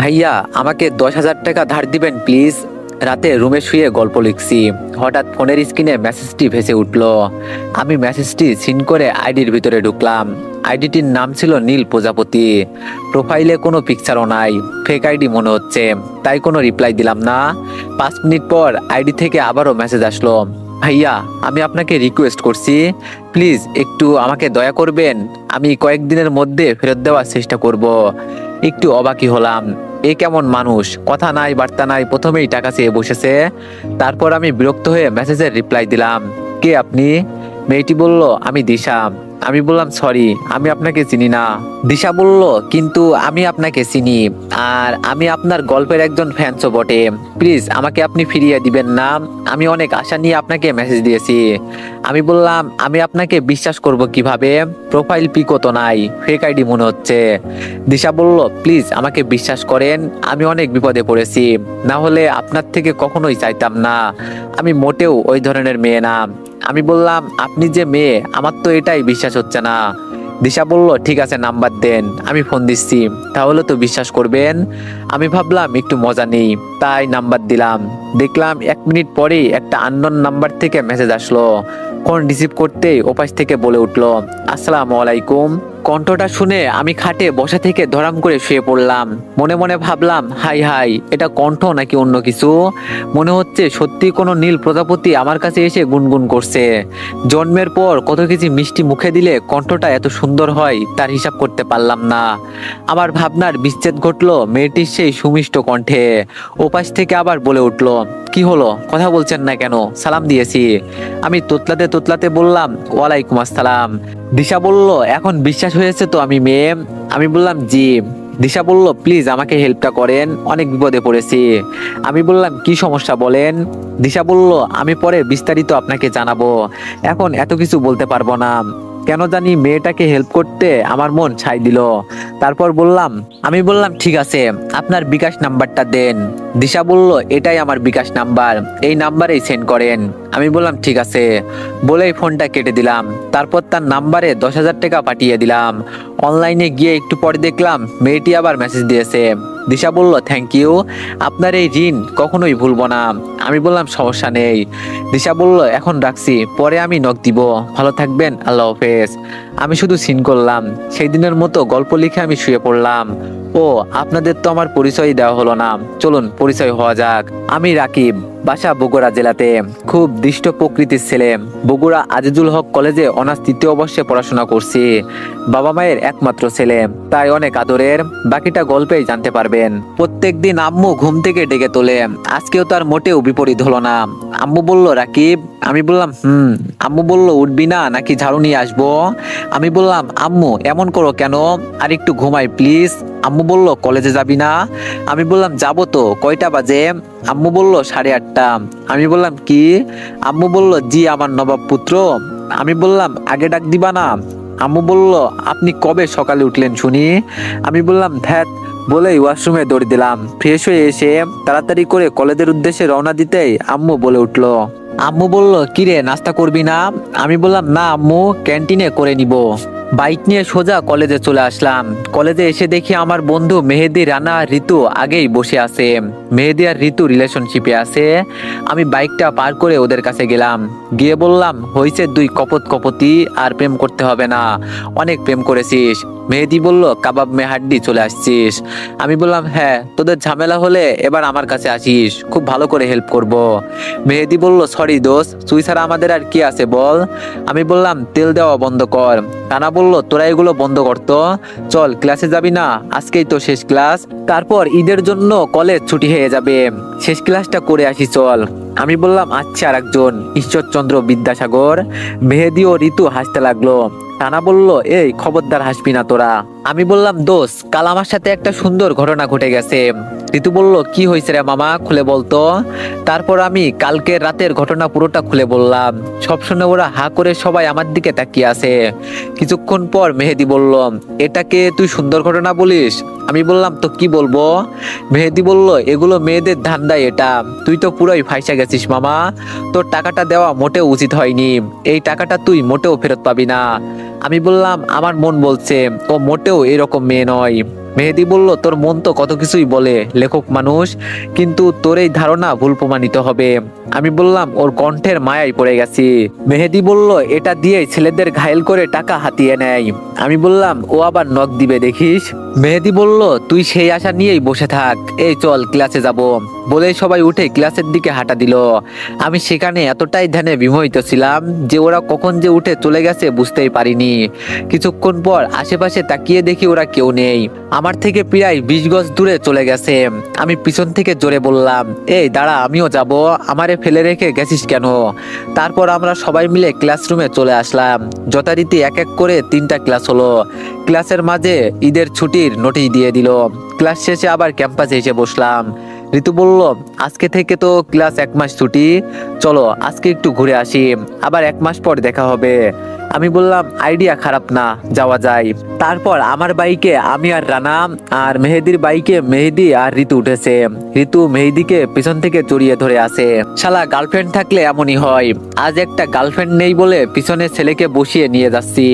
ভাইয়া আমাকে 10,000 টাকা ধার দিবেন প্লিজ। রাতে রুমে শুয়ে গল্প লিখছি, হঠাৎ ফোনের স্ক্রিনে মেসেজটি ভেসে উঠল। আমি মেসেজটি সিন করে আইডির ভিতরে ঢুকলাম। আইডিটির নাম ছিল নীল প্রজাপতি। প্রোফাইলে কোনো পিকচারও নাই, ফেক আইডি মনে হচ্ছে, তাই কোনো রিপ্লাই দিলাম না। 5 মিনিট পর আইডি থেকে আবারও মেসেজ আসলো, ভাইয়া আমি আপনাকে রিকোয়েস্ট করছি, প্লিজ একটু আমাকে দয়া করবেন, আমি কয়েকদিনের মধ্যে ফেরত দেওয়ার চেষ্টা করব। একটু অবাকই হলাম, এ কেমন মানুষ, কথা নাই বার্তা নাই, প্রথমেই টাকা চেয়ে বসেছে। তারপর আমি বিরক্ত হয়ে মেসেজের রিপ্লাই দিলাম, কে আপনি? মেয়েটি বলল, আমি দিশা। আমি বললাম, সরি আমি আপনাকে চিনি না। দিশা বলল, কিন্তু আমি আপনাকে চিনি, আর আমি আপনার গল্পের একজন ফ্যানসও বটে, প্লিজ আমাকে আপনি ফিরিয়ে দিবেন না, আমি অনেক আশা নিয়ে আপনাকে মেসেজ দিয়েছি। আমি বললাম, আমি আপনাকে বিশ্বাস করব কিভাবে, প্রোফাইল পিকও তো নাই, ফেক আইডি মনে হচ্ছে। দিশা বলল, প্লিজ আমাকে বিশ্বাস করেন, আমি অনেক বিপদে পড়েছি, না হলে আপনার থেকে কখনোই চাইতাম না, আমি মোটেও ওই ধরনের মেয়ে না। আমি বললাম, আপনি যে মেয়ে আমার তো এটাই বিশ্বাস হচ্ছে না। দিশা বলল, ঠিক আছে নাম্বার দেন, আমি ফোন দিচ্ছি, তাহলে তো বিশ্বাস করবেন। আমি ভাবলাম একটু মজা নেই, তাই নাম্বার দিলাম। দেখলাম 1 মিনিট পরেই একটা আননোন নাম্বার থেকে মেসেজ আসলো। ফোন রিসিভ করতেই ওপাশ থেকে বলে উঠলো, আসসালামু আলাইকুম। কণ্ঠটা শুনে আমি খাটে বসা থেকে ধরাম করে শুয়ে পড়লাম। মনে মনে ভাবলাম, হাই হাই, এটা কণ্ঠ নাকি অন্য কিছু? মনে হচ্ছে সত্যি কোনো নীল প্রজাপতি আমার কাছে এসে গুনগুন করছে। জন্মের পর কত কিছু মিষ্টি মুখে দিলে কণ্ঠটা এত সুন্দর হয় তার হিসাব করতে পারলাম না। আমার ভাবনার বিচ্ছেদ ঘটলো মেয়েটির সেই সুমিষ্ট কণ্ঠে। ওপাশ থেকে আবার বলে উঠলো, কি হলো, কথা বলছেন না কেন? সালাম দিয়েছি। আমি তোতলাতে তোতলাতে বললাম, ওয়ালাইকুম আসসালাম। দিশা বলল, এখন বিশ্বাস হয়েছে তো আমি মেয়ে? আমি বললাম, জি। দিশা বলল, প্লিজ আমাকে হেল্পটা করেন, অনেক বিপদে পড়েছি। আমি বললাম, কি সমস্যা বলেন। দিশা বলল, আমি পরে বিস্তারিত আপনাকে জানাবো, এখন এত কিছু বলতে পারবো না। কেন জানি মেয়েটাকে হেল্প করতে আমার মন ছাই দিল। তারপর আমি বললাম, ঠিক আছে আপনার বিকাশ নাম্বারটা দেন। দিশা বলল, এটাই আমার বিকাশ নাম্বার, এই নাম্বারেই সেন্ড করেন। আমি বললাম, ঠিক আছে বলেই ফোনটা কেটে দিলাম। তারপর তার নাম্বারে 10,000 টাকা পাঠিয়ে দিলাম। অনলাইনে গিয়ে একটু পরে দেখলাম মেয়েটি আবার মেসেজ দিয়েছে। দিশা বলল, থ্যাংক ইউ, আপনার এই ঋণ কখনোই ভুলবো না। আমি বললাম, সমস্যা নেই। দিশা বলল, এখন রাখছি, পরে আমি নক দিব, ভালো থাকবেন, আল্লাহ হাফেজ। আমি শুধু সিন করলাম। সেই দিনের মতো গল্প লিখে আমি শুয়ে পড়লাম। ও, আপনাদের তো আমার পরিচয় দেওয়া হলো না, চলুন পরিচয় হওয়া যাক। আমি রাকিব, বাসা বগুড়া জেলাতে, খুব দৃষ্ট প্রকৃতির ছেলে। বগুড়া আজিজুল হক কলেজে অনার্স 3য় বর্ষে পড়াশোনা করছি। বাবা মায়ের একমাত্র ছেলে, তাই অনেক আদরের। বাকিটা গল্পেই জানতে পারবেন। প্রত্যেকদিন আম্মু ঘুম থেকে ডেকে তোলে, আজকেও তার মোটেও বিপরীত হলো না। আম্মু বলল, রাকিব। আমি বললাম, আম্মু বলল, উঠবি না নাকি ঝাড়ু নিয়ে আসবো? আমি বললাম, আম্মু এমন করো কেন, আর একটু ঘুমাই প্লিজ। আম্মু বলল, কলেজে যাবি না? আমি বললাম, যাবো তো, কয়টা বাজে? আম্মু বলল, 8:30। আমি বললাম, কি? আম্মু বলল, জি আমার নবাব পুত্র। আমি বললাম, আগে ডাক দিবা না? আম্মু বলল, আপনি কবে সকালে উঠলেন শুনি? আমি বললাম, ধ্যাত, বলেই ওয়াশরুমে দৌড় দিলাম। ফ্রেশ হয়ে এসে তাড়াতাড়ি করে কলেজের উদ্দেশ্যে রওনা দিতেই আম্মু বলে উঠলো, আম্মু বলল, কিরে নাস্তা করবি না? আমি বললাম, না আম্মু, ক্যান্টিনে করে নিব। বাইক নিয়ে সোজা কলেজে চলে আসলাম। কলেজে এসে দেখি আমার বন্ধু মেহেদি, রানা আর ঋতু আগেই বসে আছে। মেহেদি আর ঋতু রিলেশনশিপে আছে। আমি বাইকটা পার করে ওদের কাছে গেলাম, গিয়ে বললাম, হয়েছে 2 কপত কপতি, আর প্রেম করতে হবে না, অনেক প্রেম করেছিস। মেহেদি বলল, কাবাব মে হাড্ডি, চলে আসছিস? আমি বললাম, হ্যাঁ, তোদের ঝামেলা হলে এবার আমার কাছে আসিস, খুব ভালো করে হেল্প করব। মেহেদি বলল, সরি দোস্ত, তুই ছাড়া আমাদের আর কি আছে বল। আমি বললাম, তেল দেওয়া বন্ধ কর। রানা বলল, তোরা এগুলো বন্ধ করতো, চল ক্লাসে যাবি না, আজকেই তো শেষ ক্লাস, তারপর ঈদের জন্য কলেজ ছুটি হয়ে যাবে, শেষ ক্লাসটা করে আসি চল। আমি বললাম, আচ্ছা। আর একজন, ঈশ্বরচন্দ্র বিদ্যাসাগর। মেহেদি ও ঋতু হাসতে লাগলো। রানা বলল, এই খবরদার হাসবি না তোরা। আমি বললাম, দোস্ত, কাল আমার সাথে একটা সুন্দর ঘটনা ঘটে গেছে। ঋতু বলল, কি হয়েছে রে মামা, খুলে বলতো। তারপর আমি কালকের রাতের ঘটনা পুরোটা খুলে বললাম। সব শুনে ওরা হা করে সবাই আমার দিকে তাকিয়ে আছে। কিছুক্ষণ পর মেহেদি বলল, এটাকে তুই সুন্দর ঘটনা বলিস? আমি বললাম, তো কি বলবো? মেহেদি বলল, এগুলো মেয়েদের ধান্দাই, এটা তুই তো পুরোই ফাইসা গেছিস মামা, তোর টাকাটা দেওয়া মোটেও উচিত হয়নি, এই টাকাটা তুই মোটেও ফেরত পাবি না। আমি বললাম, আমার মন বলছে ও মোটেও এরকম মেয়ে নয়। মেহেদি বলল, তোর মন তো কত কিছুই বলে, লেখক মানুষ, কিন্তু তোর এই ধারণা ভুল প্রমাণিত হবে। আমি বললাম, ওর কণ্ঠের মায়ায় পড়ে গেছি। মেহেদি বলল, এটা দিয়েই ছেলেদের ঘায়েল করে টাকা হাতিয়ে নেয়। আমি বললাম, ও আবার নক দিবে দেখিস। মেহেদি বলল, তুই সেই আশা নিয়েই বসে থাক, এই চল ক্লাসে যাব। বলেই সবাই উঠে ক্লাসের দিকে হাঁটা দিল। আমি সেখানে এতটাই ধ্যানে বিমোহিত ছিলাম যে ওরা কখন যে উঠে চলে গেছে বুঝতেই পারিনি। কিছুক্ষণ পর আশেপাশে তাকিয়ে দেখি ওরা কেউ নেই। আমার থেকে প্রায় 20 গজ দূরে চলে গেছে। আমি পিছন থেকে জোরে বললাম, এই দাঁড়া, আমিও যাব, আমারে ফেলে রেখে গেছিস কেন? তারপর আমরা সবাই মিলে ক্লাসরুমে চলে আসলাম। যথারীতি এক এক করে 3টা ক্লাস হলো। ক্লাসের মাঝে ঈদের ছুটির নোটিশ দিয়ে দিল। ক্লাস শেষে আবার ক্যাম্পাসে এসে বসলাম। ঋতু বলল, আজকে থেকে তো ক্লাস 1 মাস ছুটি, চলো আজকে একটু ঘুরে আসি, আবার 1 মাস পর দেখা হবে। আমি বললাম, আইডিয়া খারাপ না, যাওয়া যায়। তারপর আমার বাইকে আমি আর রানা, আর মেহেদির বাইকে মেহেদি আর ঋতু উঠেছে। ঋতু মেহেদিকে পিছন থেকে জড়িয়ে ধরে আছে। শালা গার্লফ্রেন্ড থাকলে এমনই হয়। আজ একটা গার্লফ্রেন্ড নেই বলে পিছনে ছেলেকে বসিয়ে নিয়ে যাচ্ছি।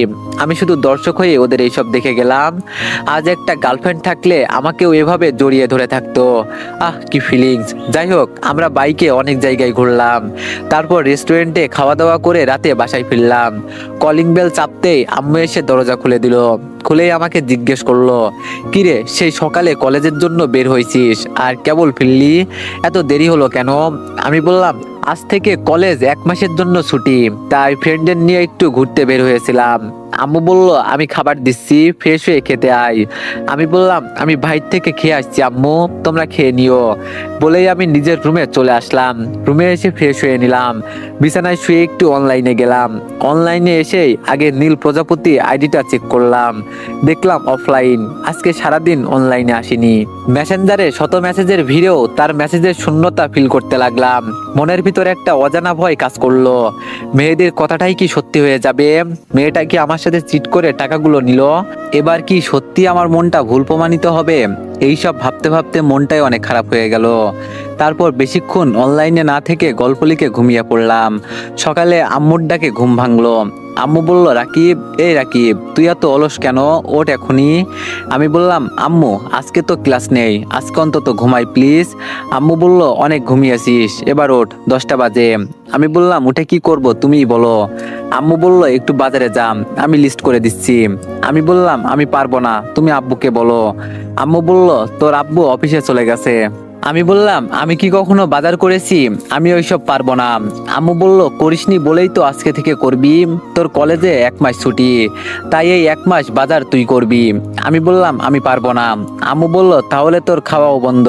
আমি শুধু দর্শক হয়ে ওদের এইসব দেখে গেলাম। আজ একটা গার্লফ্রেন্ড থাকলে আমাকেও এভাবে জড়িয়ে ধরে থাকতো। আহ, কি ফিলিংস। যাই হোক, আমরা বাইকে অনেক জায়গায় ঘুরলাম। তারপর রেস্টুরেন্টে খাওয়া দাওয়া করে রাতে বাসায় ফিরলাম। কলিং বেল চাপতেই আম্মু এসে দরজা খুলে দিল। খুলেই আমাকে জিজ্ঞেস করলো, কিরে, সেই সকালে কলেজের জন্য বের হয়েছিস আর কেবল ফিরলি, এত দেরি হলো কেন? আমি বললাম, আজ থেকে কলেজ 1 মাসের জন্য ছুটি, তাই ফ্রেন্ডদের নিয়ে একটু ঘুরতে বের হয়েছিলাম। আম্মু বলল, আমি খাবার দিচ্ছি, ফ্রেশ হয়ে খেতে আয়। আমি বললাম, আমি বাইরে থেকে খেয়ে আসছি আম্মু, তোমরা খেয়ে নিও। বলেই আমি নিজের রুমে চলে আসলাম। রুমে এসে ফ্রেশ হয়ে নিলাম। বিছানায় শুয়ে একটু অনলাইনে গেলাম। অনলাইনে এসেই আগে নীল প্রজাপতি আইডিটা চেক করলাম। দেখলাম অফলাইন, আজকে সারাদিন অনলাইনে আসিনি। মেসেঞ্জারে শত মেসেজের ভিড়েও তার মেসেজের শূন্যতা ফিল করতে লাগলাম। মনের ভিতরে একটা অজানা ভয় কাজ করলো। মেয়েদের কথাটাই কি সত্যি হয়ে যাবে? মেয়েটা কি আমার সাথে চিট করে টাকাগুলো নিল? এবার কি সত্যি আমার মনটা ভুল প্রমাণিত হবে? এইসব ভাবতে ভাবতে মনটাই অনেক খারাপ হয়ে গেল। তারপর বেশিক্ষণ অনলাইনে না থেকে গল্প লিখে ঘুমিয়ে পড়লাম। সকালে আম্মুর ডাকে ঘুম ভাঙলো। আম্মু বলল, রাকিব, এই রাকিব, তুই এত অলস কেন? ওঠ এখনই। আমি বললাম, আম্মু আজকে তো ক্লাস নেই, আজকে অন্তত ঘুমাই প্লিজ। আম্মু বলল, অনেক ঘুমিয়েছিস, এবার ওঠ, 10টা বাজে। আমি বললাম, উঠে কি করব তুমিই বলো। আম্মু বলল, একটু বাজারে যাম, আমি লিস্ট করে দিচ্ছি। আমি বললাম, আমি পারবো না, তুমি আব্বুকে বলো। আম্মু বলল, তোর আব্বু অফিসে চলে গেছে। আমি বললাম, আমি কি কখনো বাজার করেছি? আমি ওইসব পারবো না। আম্মু বলল, করিসনি বলেই তো আজকে থেকে করবি, তোর কলেজে 1 মাস ছুটি, তাই এই 1 মাস বাজার তুই করবি। আমি বললাম, আমি পারবো না। আম্মু বলল, তাহলে তোর খাওয়াও বন্ধ।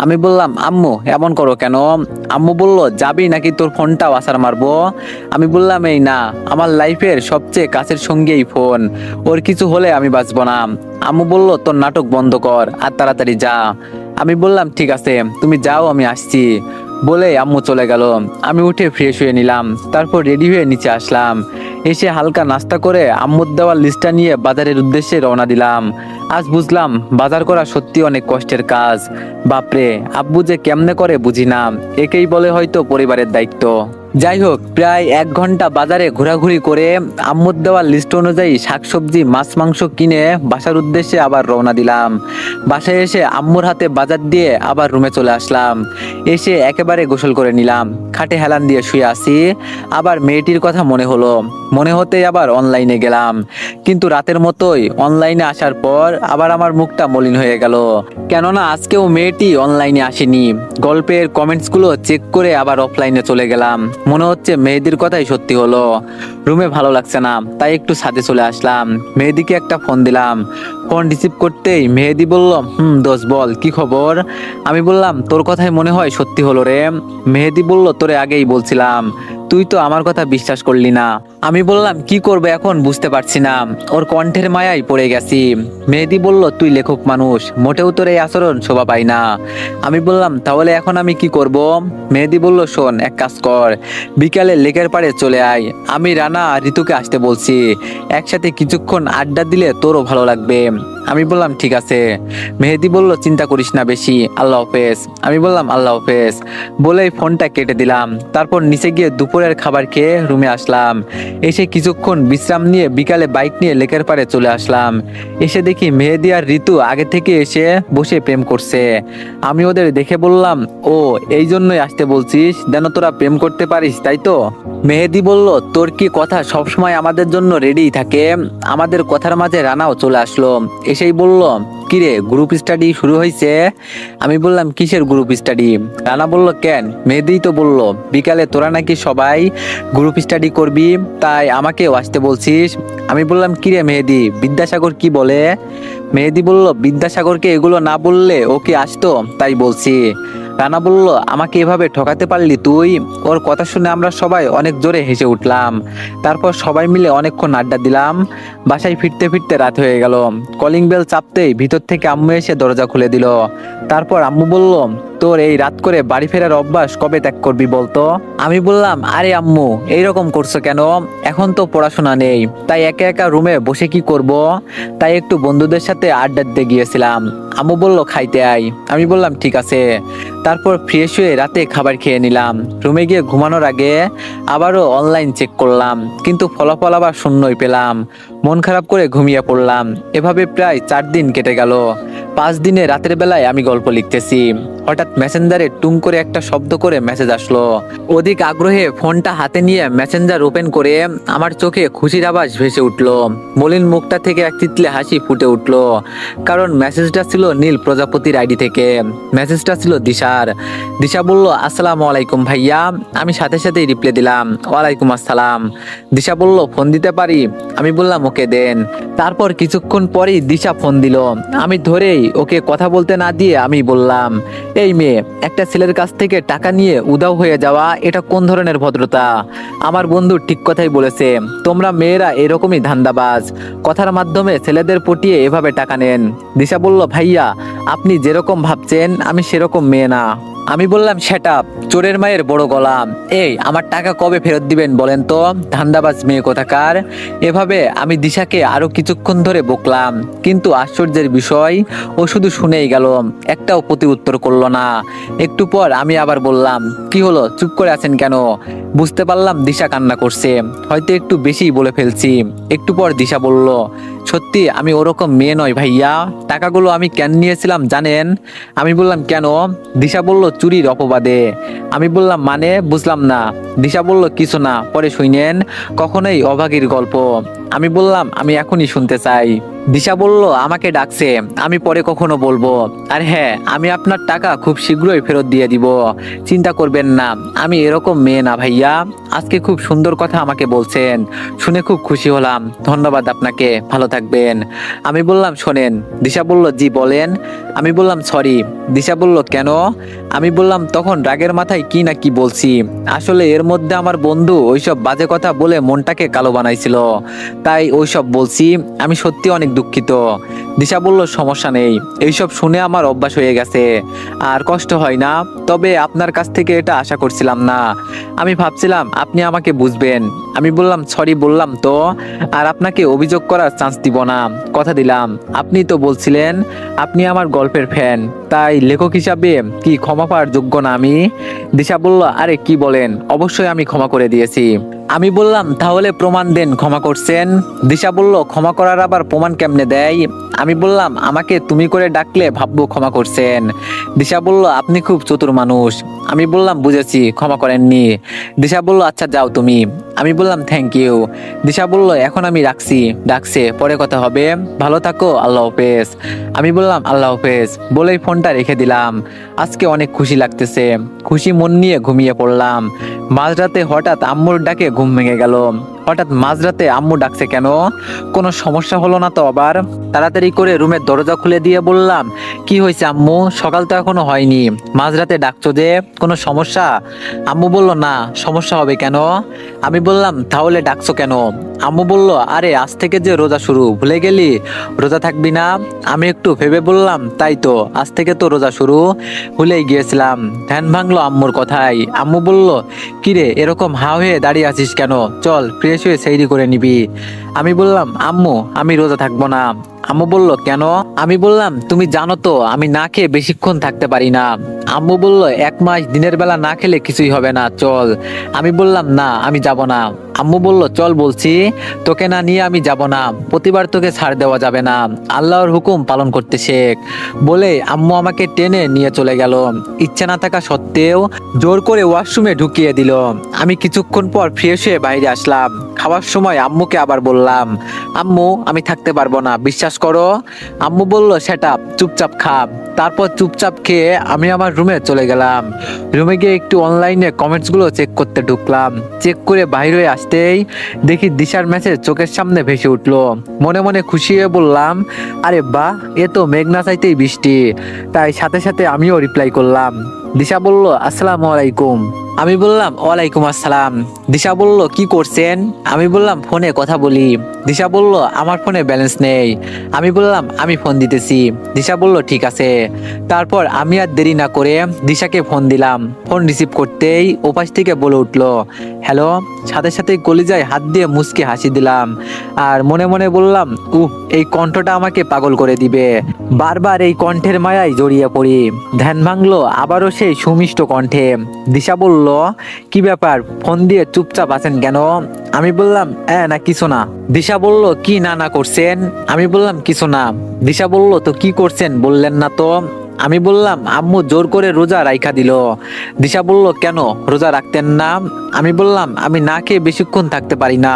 আমি বললাম, আম্মু এমন করো কেন? আম্মু বলল, যাবি নাকি তোর ফোনটাও আছাড় মারবো? আমি বললাম, এই না, আমার লাইফের সবচেয়ে কাছের সঙ্গী এই ফোন, ওর কিছু হলে আমি বাঁচবো না। আম্মু বলল, তোর নাটক বন্ধ কর আর তাড়াতাড়ি যা। আমি বললাম, ঠিক আছে, তুমি যাও, আমি আসছি। বলে আম্মু চলে গেল। আমি উঠে ফ্রেশ হয়ে নিলাম। তারপর রেডি হয়ে নিচে আসলাম। এসে হালকা নাস্তা করে আম্মুর দেওয়ার লিস্টটা নিয়ে বাজারের উদ্দেশ্যে রওনা দিলাম। আজ বুঝলাম বাজার করা সত্যি অনেক কষ্টের কাজ। বাপরে, আব্বু যে কেমনে করে বুঝি না। একেই বলে হয়তো পরিবারের দায়িত্ব। যাই হোক, প্রায় 1 ঘন্টা বাজারে ঘোরাঘুরি করে আম্মুর দেওয়ার লিস্ট অনুযায়ী শাকসবজি, মাছ, মাংস কিনে বাসার উদ্দেশ্যে আবার রওনা দিলাম। বাসায় এসে আম্মুর হাতে বাজার দিয়ে আবার রুমে চলে আসলাম। এসে একেবারে গোসল করে নিলাম। খাটে হেলান দিয়ে শুয়ে আছি। আবার মেয়েটির কথা মনে হলো। মনে হতেই আবার অনলাইনে গেলাম। কিন্তু রাতের মতোই অনলাইনে আসার পর আবার আমার মুখটা মলিন হয়ে গেল। কেননা আজকেও মেয়েটি অনলাইনে আসেনি। গল্পের কমেন্টসগুলো চেক করে আবার অফলাইনে চলে গেলাম। মনে হচ্ছে মেহেদির কথাই সত্যি হলো। রুমে ভালো লাগছে না, তাই একটু ছাদে চলে আসলাম। মেহেদিকে একটা ফোন দিলাম। ফোন রিসিভ করতেই মেহেদি বলল, দোস্ত বল, কি খবর? আমি বললাম, তোর কথাই মনে হয় সত্যি হলো রে। মেহেদি বলল, তোরে আগেই বলছিলাম, তুই তো আমার কথা বিশ্বাস করলি না। আমি বললাম, কি করবে এখন বুঝতে পারছি না, ওর কণ্ঠের মায়ায় পড়ে গেছি। মেহেদি বলল, তুই লেখক মানুষ, মোটেও তোর এই আচরণ শোভা পায় না। আমি বললাম, তাহলে এখন আমি কি করব? মেহেদি বলল, শোন, এক কাজ কর, বিকালে লেকের পাড়ে চলে আয়, আমি রানা আর ঋতুকে আসতে বলছি, একসাথে কিছুক্ষণ আড্ডা দিলে তোরও ভালো লাগবে। আমি বললাম ঠিক আছে। মেহেদি বলল চিন্তা করিস না বেশি, আল্লাহ হাফেজ। আমি বললাম আল্লাহ হাফেজ বলেই ফোনটা কেটে দিলাম। তারপর নিচে গিয়ে দুপুরের খাবার খেয়ে রুমে আসলাম। এসে কিছুক্ষণ বিশ্রাম নিয়ে বিকালে বাইক নিয়ে লেকের পাড়ে চলে আসলাম। এসে দেখি মেহেদি আর ঋতু আগে থেকে এসে বসে প্রেম করছে। আমি ওদের দেখে বললাম, ও এই জন্যই আসতে বলছিস, যেন তোরা প্রেম করতে পারিস তাই তো? মেহেদি বলল, তোর কি কথা সবসময় আমাদের জন্য রেডি থাকে? আমাদের কথার মাঝে রানাও চলে আসলো। এসেই বলল, কিরে গ্রুপ স্টাডি শুরু হয়েছে? আমি বললাম কিসের গ্রুপ স্টাডি? রানা বলল, কেন মেহেদি তো বলল বিকালে তোরা নাকি সবাই গ্রুপ স্টাডি করবি, তাই আমাকেও আসতে বলছিস। আমি বললাম, কিরে মেহেদি বিদ্যাসাগর কি বলে? মেহেদি বলল, বিদ্যাসাগরকে এগুলো না বললে ও কি আসতো, তাই বলছি। রানা বলল, আমাকে এভাবে ঠকাতে পারলি তুই? ওর কথা শুনে আমরা সবাই অনেক জোরে হেসে উঠলাম। তারপর সবাই মিলে অনেকক্ষণ আড্ডা দিলাম। বাসায় ফিরতে ফিরতে রাত হয়ে গেল। কলিং বেল চাপতেই ভিতর থেকে আম্মু এসে দরজা খুলে দিল। তারপর আম্মু বলল, তোর এই রাত করে বাড়ি ফেরার অভ্যাস কবে ত্যাগ করবি বলতো? আমি বললাম, আরে আম্মু এইরকম করছো কেন? এখন তো পড়াশোনা নেই, তাই একা একা রুমে বসে কি করব, তাই একটু বন্ধুদের সাথে আড্ডা দিতে গিয়েছিলাম। আম্মু বলল, খাইতে আয়। আমি বললাম ঠিক আছে। তারপর ফ্রেশ হয়ে রাতে খাবার খেয়ে নিলাম। রুমে গিয়ে ঘুমানোর আগে আবারও অনলাইন চেক করলাম, কিন্তু ফলাফল আবার শূন্যই পেলাম। মন খারাপ করে ঘুমিয়ে পড়লাম। এভাবে প্রায় 4 দিন কেটে গেল। 5 দিনে রাতের বেলায় আমি গল্প লিখতেছি। হঠাৎ মেসেঞ্জারে টুং করে একটা শব্দ করে মেসেজ আসলো। অধিক আগ্রহে ফোনটা হাতে নিয়ে মেসেঞ্জার ওপেন করে আমার চোখে খুশির আভাস ভেসে উঠলো। মলিন মুখটা থেকে এক তিতলে হাসি ফুটে উঠলো, কারণ মেসেজটা ছিল নীল প্রজাপতির আইডি থেকে। মেসেজটা ছিল দিশার। দিশা বলল, আসসালামু আলাইকুম ভাইয়া। আমি সাথে সাথেই রিপ্লাই দিলাম, ওয়ালাইকুম আসসালাম। দিশা বলল, ফোন দিতে পারি? আমি বললাম, ওকে দেন। তারপর কিছুক্ষণ পরেই দিশা ফোন দিল। আমি ধরেই ওকে কথা বলতে না দিয়ে আমি বললাম, এই মেয়ে, একটা ছেলের কাছ থেকে টাকা নিয়ে উধাও হয়ে যাওয়া এটা কোন ধরনের ভদ্রতা? আমার বন্ধু ঠিক কথাই বলেছে, তোমরা মেয়েরা এরকমই ধান্দাবাজ, কথার মাধ্যমে ছেলেদের পটিয়ে এভাবে টাকা নেন। দিশা বলল, ভাইয়া আপনি যেরকম ভাবছেন আমি সেরকম মেয়ে না। আমি বললাম, শ্যাট আপ, চোরের মায়ের বড় গলা। এই আমার টাকা কবে ফেরত দিবেন বলেন তো, ধান্দাবাজ মেয়ে কোথাকার। এভাবে আমি দিশাকে আরো কিছুক্ষণ ধরে বকলাম, কিন্তু আশ্চর্যের বিষয় ও শুধু শুনেই গেল, একটাও প্রতি উত্তর করলো না। একটু পর আমি আবার বললাম, কি হলো চুপ করে আছেন কেন? বুঝতে পারলাম দিশা কান্না করছে, হয়তো একটু বেশি বলে ফেলছি। একটু পর দিশা বলল, সত্যি আমি ওরকম মেয়ে নয় ভাইয়া, টাকাগুলো আমি কেন নিয়েছিলাম জানেন? আমি বললাম, কেন? দিশা বলল, চুরির অপবাদে। আমি বললাম, মানে বুঝলাম না। দিশা বলল, কিছু না, পরে শুনেন, কখনোই অভাগীর গল্প। আমি বললাম, আমি এখনই শুনতে চাই। দিশা বলল, আমাকে ডাকছে, আমি পরে কখনো বলবো। আর হ্যাঁ, আমি আপনার টাকা খুব শীঘ্রই ফেরত দিয়ে দিব, চিন্তা করবেন না। আমি এরকম মেয়ে না ভাইয়া। আজকে খুব সুন্দর কথা আমাকে বলছেন, শুনে খুব খুশি হলাম, ধন্যবাদ আপনাকে, ভালো থাকবেন। আমি বললাম, শোনেন। দিশা বলল, জি বলেন। আমি বললাম, সরি। দিশা বলল, কেন? আমি বললাম, তখন রাগের মাথায় কি না কি বলছি। আসলে এর মধ্যে আমার বন্ধু ওইসব বাজে কথা বলে মনটাকে কালো বানাইছিল, তাই ওইসব বলছি। আমি সত্যি অনেক দুঃখিত। দিশা বলল, সমস্যা নেই, এইসব শুনে আমার অভ্যাস হয়ে গেছে, আর কষ্ট হয় না। তবে আপনার কাছ থেকে এটা আশা করছিলাম না, আমি ভাবছিলাম আপনি আমাকে বুঝবেন। আমি বললাম, সরি বললাম তো, আর আপনাকে অভিযোগ করার চান্স দিব না, কথা দিলাম। আপনি তো বলছিলেন আপনি আমার গল্পের ফ্যান, তাই লেখক হিসাবে কি ক্ষমা পাওয়ার যোগ্য না আমি? দিশা বলল, আরে কি বলেন, অবশ্যই আমি ক্ষমা করে দিয়েছি। আমি বললাম, তাহলে প্রমাণ দেন ক্ষমা করছেন। দিশা বলল, ক্ষমা করার আবার প্রমাণ কেমনে দেয়? আমি বললাম, আমাকে তুমি করে ডাকলে ভাববো ক্ষমা করছেন। দিশা বলল, আপনি খুব চতুর মানুষ। আমি বললাম, বুঝেছি, ক্ষমা করেননি। দিশা বলল, আচ্ছা যাও তুমি। আমি বললাম, থ্যাংক ইউ। দিশা বলল, এখন আমি রাখছি, ডাকছে, পরে কথা হবে, ভালো থাকো, আল্লাহ হাফেজ। আমি বললাম, আল্লাহ হাফেজ বলেই ফোনটা রেখে দিলাম। আজকে অনেক খুশি লাগতেছে, খুশি মন নিয়ে ঘুমিয়ে পড়লাম। মাঝরাতে হঠাৎ আম্মুর ডাকে ঘুম ভেঙে গেল। হঠাৎ মাঝরাতে আম্মু ডাকছে কেন? কোনো সমস্যা হলো না তো আবার? তাড়াতাড়ি করে রুমের দরজা খুলে দিয়ে বললাম, কি হয়েছে আম্মু, সকাল তো এখনো হয়নি, মাঝরাতে ডাকছো যে, কোনো সমস্যা? আম্মু বলল, না সমস্যা হবে কেন? আমি বললাম, তাহলে ডাকছো কেন? আম্মু বলল, আরে আজ থেকে যে রোজা শুরু, ভুলে গেলি? রোজা থাকবি না? আমি একটু ভেবে বললাম, তাই তো, আজ থেকে তো রোজা শুরু, ভুলেই গিয়েছিলাম। ধ্যান ভাঙলো আম্মুর কথাই। আম্মু বলল, কিরে এরকম হা হয়ে দাঁড়িয়ে আছিস কেন, চল ফ্রেশ হয়ে সেহরি করে নিবি। আমি বললাম, আম্মু আমি রোজা থাকবো না, আম্মু বলল কেন? আমি বললাম তুমি জানো তো আমি না খেয়ে বেশিক্ষণ থাকতে পারি না। আম্মু বলল 1 মাস দিনের বেলা না খেলে কিছুই হবে না, চল। আমি বললাম না আমি যাব না। আম্মু বলল চল বলছি, তোকে না নিয়ে আমি যাব না। প্রতিবার তোকে ছাড় দেওয়া যাবে না, আল্লাহর হুকুম পালন করতে শেখ। বলে আম্মু আমাকে টেনে নিয়ে চলে গেল। ইচ্ছা না থাকা সত্ত্বেও জোর করে ওয়াশরুমে ঢুকিয়ে দিল। আমি কিছুক্ষণ পর ফ্রেশ হয়ে বাইরে আসলাম। খাওয়ার সময় আম্মুকে আবার বললাম, আম্মু আমি থাকতে পারবো না, বিশ্বাস করো। আম্মু বলল সেটা চুপচাপ খা। তারপর চুপচাপ খেয়ে আমি আমার রুমে চলে গেলাম। রুমে গিয়ে একটু অনলাইনে কমেন্টসগুলো চেক করতে ঢুকলাম। চেক করে বাইরে হয়ে আসতেই দেখি দিশার মেসেজ চোখের সামনে ভেসে উঠলো। মনে মনে খুশি হয়ে বললাম, আরে বাহ, এ তো মেঘ না চাইতেই বৃষ্টি। তাই সাথে সাথে আমিও রিপ্লাই করলাম। দিশা বলল আসসালামু আলাইকুম। আমি বললাম ওয়ালাইকুম আসসালাম। দিশা বলল কি করছেন? আমি বললাম ফোনে কথা বলি। দিশা বলল আমার ফোনে ব্যালেন্স নেই। আমি বললাম আমি ফোন দিতেছি। দিশা বলল ঠিক আছে। তারপর আমি আর দেরি না করে দিশাকে ফোন দিলাম। ফোন রিসিভ করতেই ওপাশ থেকে বলে উঠলো হ্যালো। সাথে সাথে কলিজায় হাত দিয়ে মুচকি হাসি দিলাম আর মনে মনে বললাম এই কণ্ঠটা আমাকে পাগল করে দিবে। বারবার এই কণ্ঠের মায়ায় জড়িয়ে পড়ি। ধ্যান ভাঙলো আবারও সেই সুমিষ্ট কণ্ঠে। দিশা বলল কি ব্যাপার, ফোন দিয়ে চুপচাপ আছেন কেন? আমি বললাম না কিছু না। দিশা বলল কি না না করছেন? আমি বললাম কিছু না। দিশা বলল তো কি করছেন বললেন না তো? আমি বললাম আম্মু জোর করে রোজা রাইখা দিল। দিশা বলল কেন, রোজা রাখতেন না? আমি বললাম আমি না খেয়ে বেশিক্ষণ থাকতে পারি না।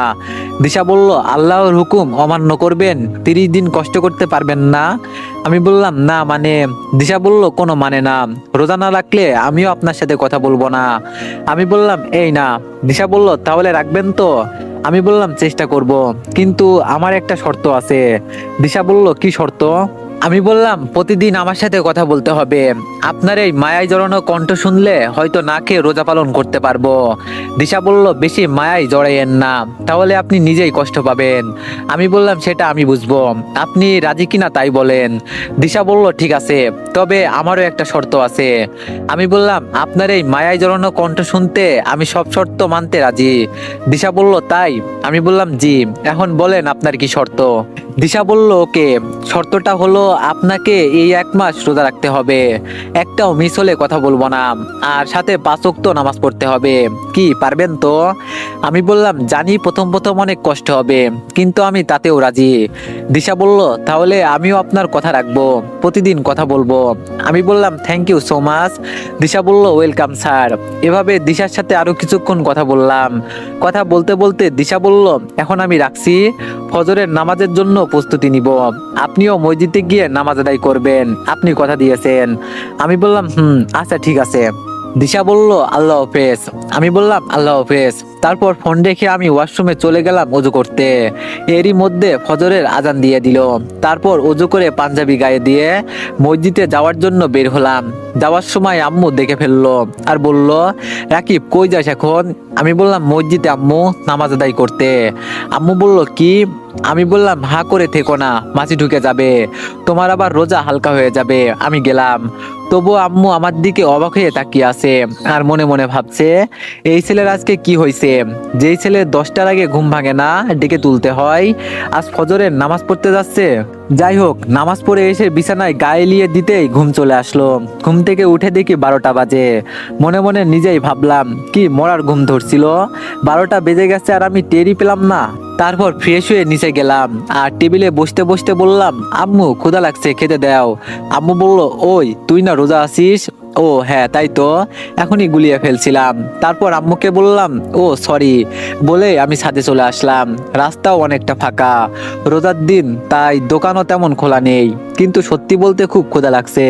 দিশা বলল আল্লাহর হুকুম অমান্য করবেন, 30 দিন কষ্ট করতে পারবেন না? আমি বললাম না মানে। দিশা বলল কোনো মানে না, রোজা না রাখলে আমিও আপনার সাথে কথা বলবো না। আমি বললাম এই না। দিশা বলল তাহলে রাখবেন তো? আমি বললাম চেষ্টা করব, কিন্তু আমার একটা শর্ত আছে। দিশা বলল কি শর্ত? আমি বললাম প্রতিদিন আমার সাথে কথা বলতে হবে। আপনার এই মায়ায় জড়ানো কণ্ঠ শুনলে হয়তো না খেয়ে রোজা পালন করতে পারবো। দিশা বলল বেশি মায়ায় জড়াইয়েন না, তাহলে আপনি নিজেই কষ্ট পাবেন। আমি বললাম সেটা আমি বুঝবো, আপনি রাজি কিনা তাই বলেন। দিশা বলল ঠিক আছে, তবে আমারও একটা শর্ত আছে। আমি বললাম আপনার এই মায়ায় জড়ানো কণ্ঠ শুনতে আমি সব শর্ত মানতে রাজি। দিশা বলল তাই? আমি বললাম জি। এখন বলেন আপনার কি শর্ত? দিশা বলল ওকে, শর্তটা হলো আপনাকে এই 1 মাস রোজা রাখতে হবে, একটাও মিস হলে কথা বলবো না, আর সাথে 5 ওয়াক্ত নামাজ পড়তে হবে। কি পারবেন তো? আমি বললাম জানি প্রথম প্রথম অনেক কষ্ট হবে, কিন্তু আমি তাতেও রাজি। দিশা বলল তাহলে আমিও আপনার কথা রাখবো, প্রতিদিন কথা বলবো। আমি বললাম থ্যাংক ইউ সো মাচ। দিশা বলল ওয়েলকাম স্যার। এভাবে দিশার সাথে আরো কিছুক্ষণ কথা বললাম। কথা বলতে বলতে দিশা বলল এখন আমি রাখছি, ফজরের নামাজের জন্য প্রস্তুতি নিব, আপনিও মসজিদে গিয়ে নামাজ আদায় করবেন, আপনি কথা দিয়েছেন। আমি বললাম আচ্ছা ঠিক আছে। দিশা বলল আল্লাহ হাফেজ। আমি বললাম আল্লাহ হাফেজ। তারপর ফোন রেখে আমি ওয়াশরুমে চলে গেলাম অজু করতে। এরই মধ্যে ফজরের আজান দিয়ে দিল। তারপর অজু করে পাঞ্জাবি গায়ে দিয়ে মসজিদে যাওয়ার জন্য বের হলাম। যাওয়ার সময় আম্মু দেখে ফেললো আর বলল রাকিব কই যাস এখন? আমি বললাম মসজিদে আম্মু, নামাজ আদায় করতে। আম্মু বলল কি? আমি বললাম হা করে থেকো না, মাছি ঢুকে যাবে, তোমার আবার রোজা হালকা হয়ে যাবে। আমি গেলাম। তবু আম্মু আমার দিকে অবাক হয়ে তাকিয়ে আছে আর মনে মনে ভাবছে এই ছেলের আজকে কি হয়েছে, যেই ছেলে 10টার আগে ঘুম ভাঙে না, ডেকে তুলতে হয়, আজ ফজরের নামাজ পড়তে যাচ্ছে। যাই হোক, নামাজ পড়ে এসে বিছানায় গায়ে লিয়ে দিতেই ঘুম চলে আসলো। ঘুম থেকে উঠে দেখি 12টা বাজে। মনে মনে নিজেই ভাবলাম কি মরার ঘুম ধরছিল, 12টা বেজে গেছে আর আমি টেরই পেলাম না। তারপর ফ্রেশ হয়ে নিচে গেলাম আর টেবিলে বসতে বসতে বললাম আম্মু ক্ষুধা লাগছে, খেতে দাও। আম্মু বলল ওই তুই না রোজা আছিস? ও হ্যাঁ তাই তো, এখনই গুলিয়ে ফেলছিলাম। তারপর আম্মুকে বললাম ও সরি বলে আমি ছাদে চলে আসলাম। রাস্তাও অনেকটা ফাঁকা, রোজার দিন, তাই দোকানও তেমন খোলা নেই, কিন্তু সত্যি বলতে খুব ক্ষুধা লাগছে।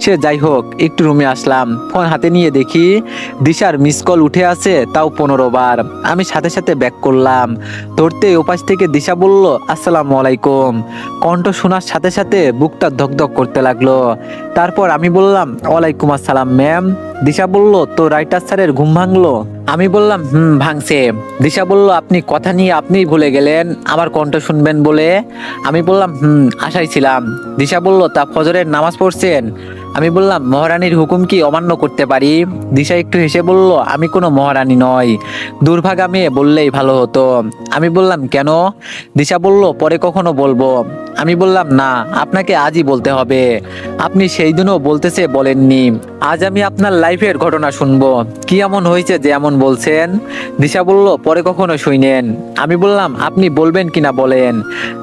সে যাই হোক, একটু রুমে আসলাম। ফোন হাতে নিয়ে দেখি দিশার মিস কল উঠে আছে, তাও 15 বার। আমি সাথে সাথে ব্যাক করলাম। ধরতে ওপাশ থেকে দিশা বলল আসসালামু আলাইকুম। কণ্ঠ শোনার সাথে সাথে বুকটা ধকধক করতে লাগলো। তারপর আমি বললাম ওয়ালাইকুম আসসালাম ম্যাম। দিশা বলল তো রাইটার স্যারের ঘুম ভাঙলো? আমি বললাম ভাঙছে। দিশা বলল আপনি কথা নিয়ে আপনিই ভুলে গেলেন আমার কণ্ঠ শুনবেন বলে। আমি বললাম আশায় ছিলাম। দিশা বলল তা ফজরের নামাজ পড়ছেন? আমি বললাম মহারানীর হুকুম কি অমান্য করতে পারি? দিশা একটু হেসে বলল আমি কোনো মহারানী নই, দুর্ভাগা মেয়ে বললেই ভালো হতো। আমি বললাম কেন? দিশা বলল পরে কখনো বলবো। আমি বললাম না, আপনাকে আজই বলতে হবে। আপনি সেই দিনও বলতেছে বলেননি। আজ আমি আপনার লাইফের ঘটনা শুনবো, কি এমন হয়েছে যে এমন বলছেন। দিশা বলল, পরে কখনো শুনেন। আমি বললাম, আপনি বলবেন কিনা বলেন।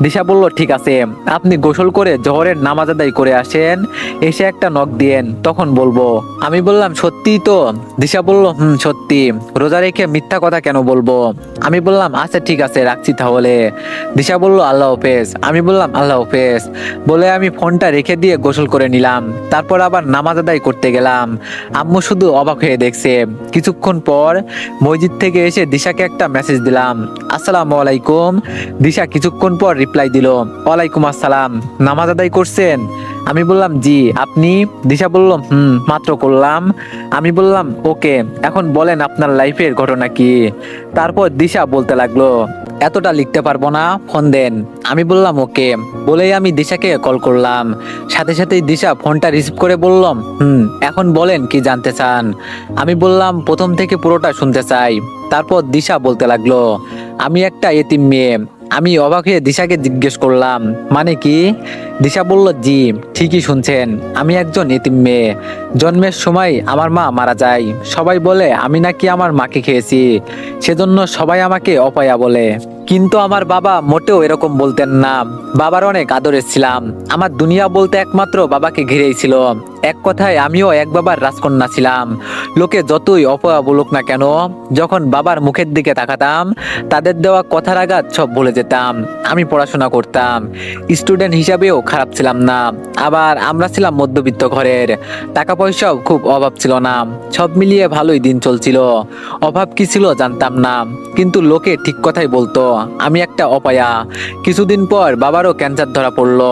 দিশা বলল, ঠিক আছে, আপনি গোসল করে জোহরের নামাজ আদায় করে আসেন, এসে একটা নক দিয়েন, তখন বলবো। আমি বললাম, সত্যিই তো? দিশা বলল, সত্যি। রোজা রেখে মিথ্যা কথা কেন বলবো? আমি বললাম, আচ্ছা ঠিক আছে, রাখছি তাহলে। দিশা বলল, আল্লাহ হাফেজ। আমি বললাম, আল্লাহ হাফেজ বলে আমি ফোনটা রেখে দিয়ে গোসল করে নিলাম। তারপর আবার নামাজ আদায় করতে গেলাম। আম্মু শুধু অবাক হয়ে দেখছে। কিছুক্ষণ পর মসজিদ থেকে এসে দিশাকে একটা মেসেজ দিলাম, আসসালামু আলাইকুম। দিশা কিছুক্ষণ পর রিপ্লাই দিল, ওয়ালাইকুম আসসালাম। নামাজ আদায় করছেন? আমি বললাম, জি। আপনি? দিশা বলল, মাত্র করলাম। আমি বললাম, ওকে, এখন বলেন আপনার লাইফের ঘটনা কি। তারপর দিশা বলতে লাগলো, এতটা লিখতে পারবো না, ফোন দেন। আমি বললাম, ওকে বলেই আমি দিশাকে কল করলাম। সাথে সাথেই দিশা ফোনটা রিসিভ করে বললাম, এখন বলেন কি জানতে চান। আমি বললাম, প্রথম থেকে পুরোটা শুনতে চাই। তারপর দিশা বলতে লাগলো, আমি একটা এতিম মেয়ে। আমি অবাক হয়ে দিশাকে জিজ্ঞেস করলাম, মানে কি? দিশা বলল, জি, ঠিকই শুনছেন, আমি একজন এতিম মেয়ে। জন্মের সময় আমার মা মারা যায়। সবাই বলে আমি নাকি আমার মাকে খেয়েছি, সেজন্য সবাই আমাকে অপয়া বলে। কিন্তু আমার বাবা মোটেও এরকম বলতেন না। বাবার অনেক আদরের ছিলাম। আমার দুনিয়া বলতে একমাত্র বাবাকে ঘিরেই ছিল। এক কথায় আমিও এক বাবার রাজকন্যা ছিলাম। লোকে যতই অপয়া বলুক না কেন, যখন বাবার মুখের দিকে তাকাতাম, তাদের দেওয়া কথার আঘাত সব ভুলে যেতাম। আমি পড়াশোনা করতাম, স্টুডেন্ট হিসাবেও খারাপ ছিলাম না। আবার আমরা ছিলাম মধ্যবিত্ত ঘরের, টাকা পয়সাও খুব অভাব ছিল না। সব মিলিয়ে ভালোই দিন চলছিল। অভাব কি ছিল জানতাম না, কিন্তু লোকে ঠিক কথাই বলতো আমি একটা অপয়া। কিছুদিন পর বাবারও ক্যান্সার ধরা পড়লো।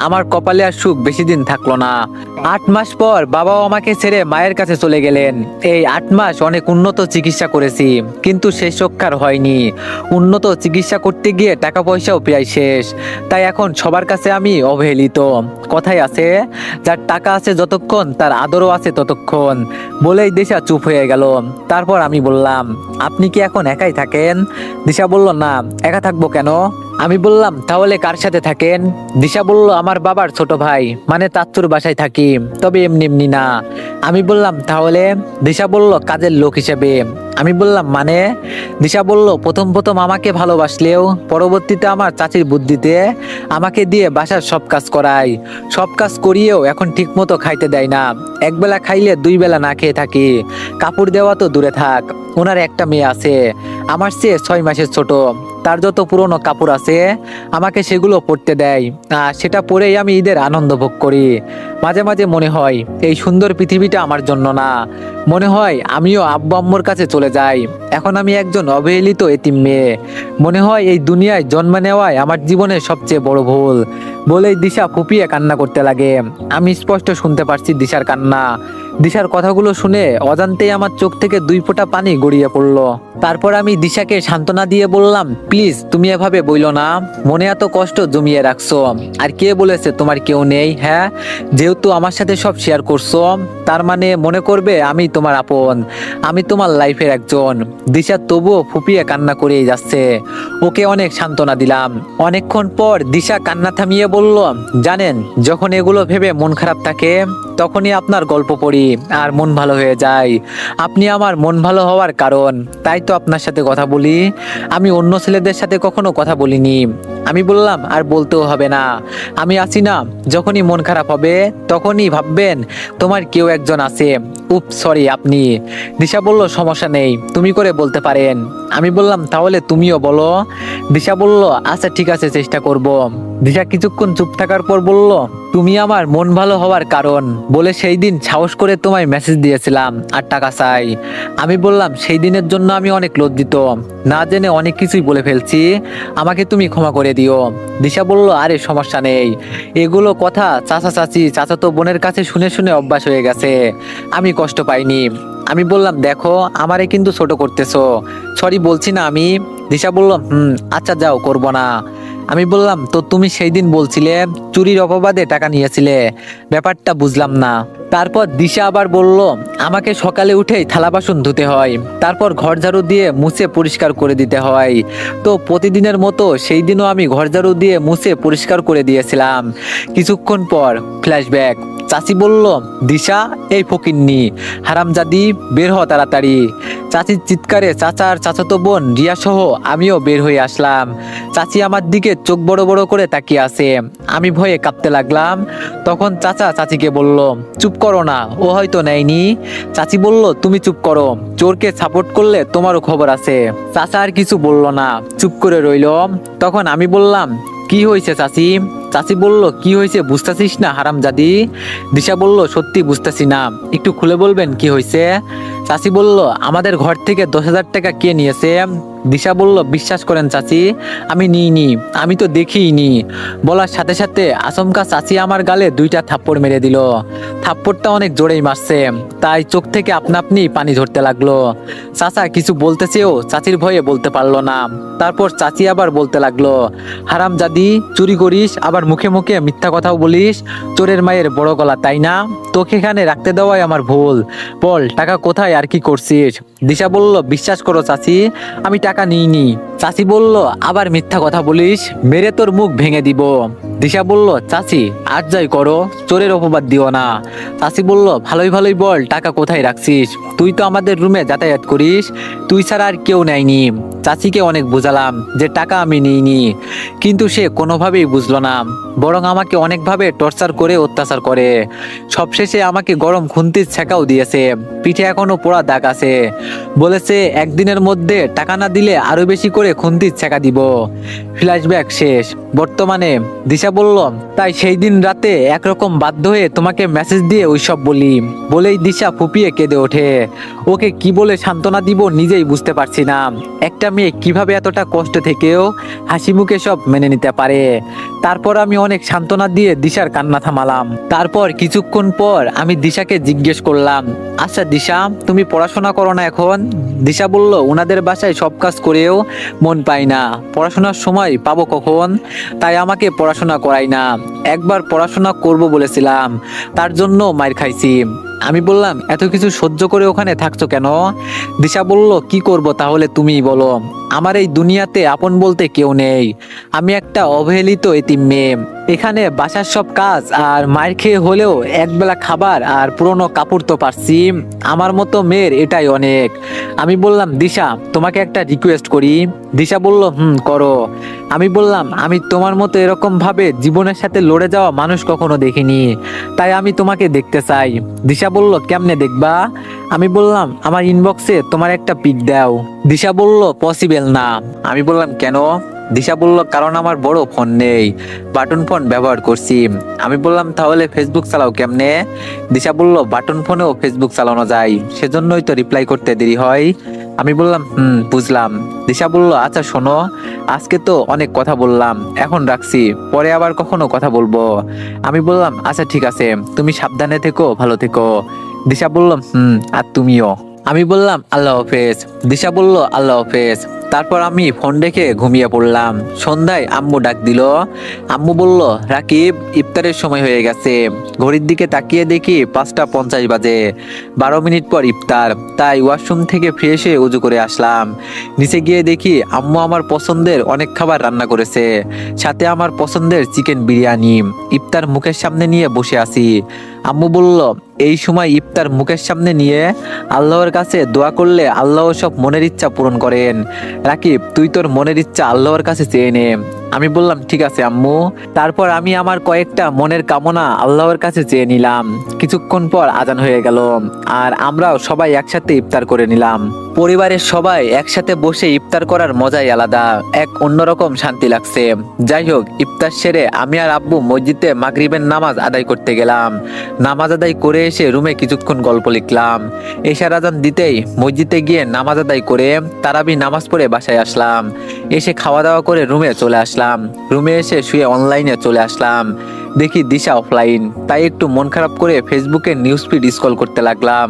আমার কপালে আর সুখ বেশি দিন থাকলো না। 8 মাস পর বাবাও আমাকে ছেড়ে মায়ের কাছে চলে গেলেন। এই 8 মাস অনেক উন্নত চিকিৎসা করেছি, কিন্তু শেষ রক্ষার হয়নি। উন্নত চিকিৎসা করতে গিয়ে টাকা পয়সাও প্রায় শেষ। তাই এখন সবার কাছে আমি অবহেলিত। কথাই আছে, যার টাকা আছে যতক্ষণ, তার আদরও আছে ততক্ষণ। বলেই দিশা চুপ হয়ে গেল। তারপর আমি বললাম, আপনি কি এখন একাই থাকেন? দিশা বলল, না, একা থাকবো কেন? আমি বললাম, তাহলে কার সাথে থাকেন? দিশা বলল, আমার বাবার ছোট ভাই, মানে চাচ্চুর বাসায় থাকি, তবে এমনি এমনি না। আমি বললাম, তাহলে? দিশা বলল, কাজের লোক হিসেবে। আমি বললাম, মানে? দিশা বলল, প্রথম প্রথম আমাকে ভালোবাসলেও পরবর্তীতে আমার চাচির বুদ্ধিতে আমাকে দিয়ে বাসার সব কাজ করায়। সব কাজ করিয়েও এখন ঠিক মতো খাইতে দেয় না। একবেলা খাইলে 2 বেলা না খেয়ে থাকি। কাপড় দেওয়া তো দূরে থাক, ওনার একটা মেয়ে আছে, আমার চেয়ে 6 মাসের ছোট। তার যত পুরনো কাপড় আছে আমাকে সেগুলো পরতে দেয়, আর সেটা পরেই আমি ঈদের আনন্দ ভোগ করি। মাঝে মাঝে মনে হয় এই সুন্দর পৃথিবীটা আমার জন্য না। মনে হয় আমিও আব্বু আম্মুর কাছে চলে যাই। এখন আমি একজন অবহেলিত এতিম মেয়ে। মনে হয় এই দুনিয়ায় জন্ম নেওয়াই আমার জীবনের সবচেয়ে বড় ভুল। বলেই দিশা ফুপিয়ে কান্না করতে লাগে। আমি স্পষ্ট শুনতে পারছি দিশার কান্না। দিশার কথাগুলো শুনে অজান্তেই আমার চোখ থেকে 2 ফোঁটা পানি গড়িয়ে পড়লো। তারপর আমি দিশাকে সান্ত্বনা দিয়ে বললাম, প্লিজ তুমি এভাবে বইলো না। মনে এত কষ্ট জমিয়ে রাখছো, আর কে বলেছে তোমার কেউ নেই? হ্যাঁ, যেহেতু আমার সাথে সব শেয়ার করছো, তার মানে মনে করবে আমি তোমার আপন, আমি তোমার লাইফের একজন। দিশা তবুও ফুপিয়ে কান্না করেই যাচ্ছে। ওকে অনেক সান্ত্বনা দিলাম। অনেকক্ষণ পর দিশা কান্না থামিয়ে বলল, জানেন, যখন এগুলো ভেবে মন খারাপ থাকে, তখনই আপনার গল্প পড়ি আর মন ভালো হয়ে যায়। আপনি আমার মন ভালো হওয়ার কারণ, তাই তো আপনার সাথে কথা বলি। আমি অন্য ছেলেদের সাথে কখনো কথা বলিনি। আমি বললাম, আর বলতেও হবে না, আমি আছি না। যখনই মন খারাপ হবে তখনই ভাববেন তোমার কেউ একজন আছে। উপ সরি, আপনি। দিশা বলল, সমস্যা নেই, তুমি করে বলতে পারেন। আমি বললাম, তাহলে তুমিও বলো। দিশা বলল, আচ্ছা ঠিক আছে, চেষ্টা করব। দিশা কিছুক্ষণ চুপ থাকার পর বলল, তুমি আমার মন ভালো হওয়ার কারণ বলে সেই দিন সাহস করে তোমায় মেসেজ দিয়েছিলাম আর টাকা চাই। আমি বললাম, সেই দিনের জন্য আমি অনেক লজ্জিত, না জেনে অনেক কিছুই বলে ফেলছি, আমাকে তুমি ক্ষমা করে দিও। দিশা বলল, আরে সমস্যা নেই, এগুলো কথা চাচা চাচি চাচাতো বোনের কাছে শুনে শুনে অভ্যাস হয়ে গেছে, আমি কষ্ট পাইনি। আমি বললাম, দেখো আমারে কিন্তু ছোট করতেছো, সরি বলছি না আমি। দিশা বলল, আচ্ছা যাও, করবো না। আমি বললাম, তো তুমি সেই দিন বলছিলে চুরির অপবাদে টাকা নিয়েছিলে, ব্যাপারটা বুঝলাম না। তারপর দিশা আবার বলল, আমাকে সকালে উঠেই থালা বাসন ধুতে হয়, তারপর ঘর ঝাড়ু দিয়ে মুছে পরিষ্কার করে দিতে হয়। তো প্রতিদিনের মতো সেই দিনও আমি ঘর ঝাড়ু দিয়ে মুছে পরিষ্কার করে দিয়েছিলাম। কিছুক্ষণ পর ফ্ল্যাশব্যাক। চাচি বলল, দিশা, এই ফকিন্নি হারামজাদি, বের হ তাড়াতাড়ি। চাচির চিৎকারে চাচা আর চাচাতো বোন রিয়া সহ আমিও বের হয়ে আসলাম। চাচি আমার দিকে চোখ বড় বড় করে তাকিয়ে আছে। আমি ভয়ে কাঁপতে লাগলাম। তখন চাচা চাচিকে বলল, চুপ করো না, ও হয়তো নেয়নি। চাচি বলল, তুমি চুপ করো, চোরকে সাপোর্ট করলে তোমারও খবর আছে। চাচা আর কিছু বলল না, চুপ করে রইল। তখন আমি বললাম, কি হয়েছে চাচি? চাচি বলল, কি হয়েছে বুঝতেছিস না হারামজাদি? দিশা বলল, সত্যি বুঝতেছি না, একটু খুলে বলবেন কি হয়েছে? চাচি বলল, আমাদের ঘর থেকে 10,000 টাকা কে নিয়েছে? দিশা বলল, বিশ্বাস করেন চাচি, আমি নিইনি, আমি তো দেখিইনি। বলার সাথে সাথে আচমকা চাচি আমার গালে 2টা থাপ্পড় মেরে দিল। থাপ্পড়টা অনেক জোরেই মারছে, তাই চোখ থেকে আপনা আপনি পানি ঝরতে লাগলো। চাচা কিছু বলতে চেয়েও চাচির ভয়ে বলতে পারলো না। তারপর চাচি আবার বলতে লাগলো, হারামজাদি, চুরি করিস, আবার মুখে মুখে মিথ্যা কথাও বলিস, চোরের মায়ের বড় গলা, তাই না? তোকে এখানে রাখতে দেওয়াই আমার ভুল। বল, টাকা কোথায় আর কি করছিস? দিশা বলল, বিশ্বাস করো চাচি, আমি টাকা নিইনি। চাচি বলল, আবার মিথ্যা কথা বলিস, মেরে তোর মুখ ভেঙে দিব। দিশা বলল, চাচি আর যাই করো, চোরের অপবাদ দিও না। চাচি বলল, ভালোই ভালোই বল, টাকা কোথায় রাখছিস? তুই তো আমাদের রুমে যাতায়াত করিস, তুই ছাড়া আর কেউ নেয়নি। চাচিকে অনেক বুঝালাম যে টাকা আমি নিইনি, কিন্তু সে কোনোভাবেই বুঝলো না, বরং আমাকে অনেকভাবে টর্চার করে অত্যাচার করে। সবশেষে আমাকে গরম খুন্তির ছেঁকাও দিয়েছে, পিঠে এখনো পোড়া দাগ আছে। বলেছে একদিনের মধ্যে টাকা না দিলে আরো বেশি করে খুন্তির ছেঁকা দিব। ফ্ল্যাশব্যাক শেষ। বর্তমানে দিশা বলল, তাই সেই দিন রাতে একরকম বাধ্য হয়ে তোমাকে মেসেজ দিয়ে ওইসব বলি। বলেই দিশা ফুপিয়ে কেঁদে ওঠে। ওকে কি বলে সান্ত্বনা দিব নিজেই বুঝতে পারছি না। একটা মেয়ে কিভাবে এতটা কষ্ট থেকেও হাসি মুখে সব মেনে নিতে পারে। তারপর আমি অনেক সান্ত্বনা দিয়ে দিশার কান্না থামালাম। তারপর কিছুক্ষণ পর আমি দিশাকে জিজ্ঞেস করলাম, আচ্ছা দিশা, তুমি পড়াশোনা করো না এখন? দিশা বলল, ওনাদের বাসায় সব কাজ করেও মন পাই না, পড়াশোনার সময় পাবো কখন? তাই আমাকে পড়াশোনা করাই না। একবার পড়াশোনা করব বলেছিলাম, তার জন্য মার খাইছি। আমি বললাম, এত কিছু সহ্য করে ওখানে থাকছো কেন? দিশা বলল, কি করব তাহলে তুমিই বলো। আমার এই দুনিয়াতে আপন বলতে কেউ নেই, আমি একটা অবহেলিত এতিম মেয়ে। এখানে বাসার সব কাজ আর মার খেয়ে হলেও একবেলা খাবার আর পুরনো কাপড় তো পারছি, আমার মতো মেয়ের এটাই অনেক। আমি বললাম, দিশা তোমাকে একটা রিকোয়েস্ট করি। দিশা বলল, করো। আমি বললাম, আমি তোমার মতো এরকম ভাবে জীবনের সাথে লড়ে যাওয়া মানুষ কখনো দেখিনি, তাই আমি তোমাকে দেখতে চাই। দিশা বলল, কেমনে দেখবা? আমি বললাম, আমার ইনবক্সে তোমার একটা পিক দাও। দিশা বলল, পসিবল না। আমি বললাম, কেন? দিশা বলল, কারণ আমার বড় ফোন নেই, বাটন ফোন ব্যবহার করছি। আমি বললাম, তাহলে ফেসবুক চালাও কেমনে? দিশা বলল, বাটন ফোনেও ফেসবুক চালানো যায়, সেজন্যই তো রিপ্লাই করতে দেরি হয়। আমি বললাম, বুঝলাম। দিশা বলল, আচ্ছা শোনো, আজকে তো অনেক কথা বললাম, এখন রাখছি, পরে আবার কখনো কথা বলবো। আমি বললাম, আচ্ছা ঠিক আছে, তুমি সাবধানে থেকো, ভালো থেকো। দিশা বলল, আর তুমিও। আমি বললাম, আল্লাহ হাফেজ। দিশা বলল, আল্লাহ হাফেজ। তারপর আমি ফোন রেখে ঘুমিয়ে পড়লাম। সন্ধ্যায় আম্মু ডাক দিল। আম্মু বলল, রাকিব, ইফতারের সময় হয়ে গেছে। ঘড়ির দিকে তাকিয়ে দেখি 5টা 50 বাজে, 12 মিনিট পর ইফতার। তাই ওয়াশরুম থেকে ফ্রেশ হয়ে উজু করে আসলাম। নিচে গিয়ে দেখি আম্মু আমার পছন্দের অনেক খাবার রান্না করেছে, সাথে আমার পছন্দের চিকেন বিরিয়ানি। ইফতার মুখের সামনে নিয়ে বসে আছি। আম্মু বলল, এই সময় ইফতার মুখের সামনে নিয়ে আল্লাহর কাছে দোয়া করলে আল্লাহ সব মনের ইচ্ছা পূরণ করেন। রাকিব, তুই তোর মনের ইচ্ছা আল্লাহর কাছে চেয়ে নে। আমি বললাম, ঠিক আছে আম্মু। তারপর আমি আমার কয়েকটা মনের কামনা আল্লাহর কাছে চেয়ে নিলাম। কিছুক্ষণ পর আজান হয়ে গেল, আর আমরাও সবাই একসাথে ইফতার করে নিলাম। পরিবারের সবাই একসাথে বসে ইফতার করার মজাই আলাদা, এক অন্যরকম শান্তি লাগছে। যাই হোক, ইফতার সেরে আমি আর আব্বু মসজিদে মাগরিবের নামাজ আদায় করতে গেলাম। নামাজ আদায় করে এসে রুমে কিছুক্ষণ গল্প লিখলাম। এশার আজান দিতেই মসজিদে গিয়ে নামাজ আদায় করে তারাবি নামাজ পড়ে বাসায় আসলাম। এসে খাওয়া দাওয়া করে রুমে চলে আসলাম। আসলাম। রুমে এসে শুয়ে অনলাইনে চলে আসলাম, দেখি দিশা অফলাইন। তাই একটু মন খারাপ করে ফেসবুকে নিউজ ফিড স্ক্রল করতে লাগলাম।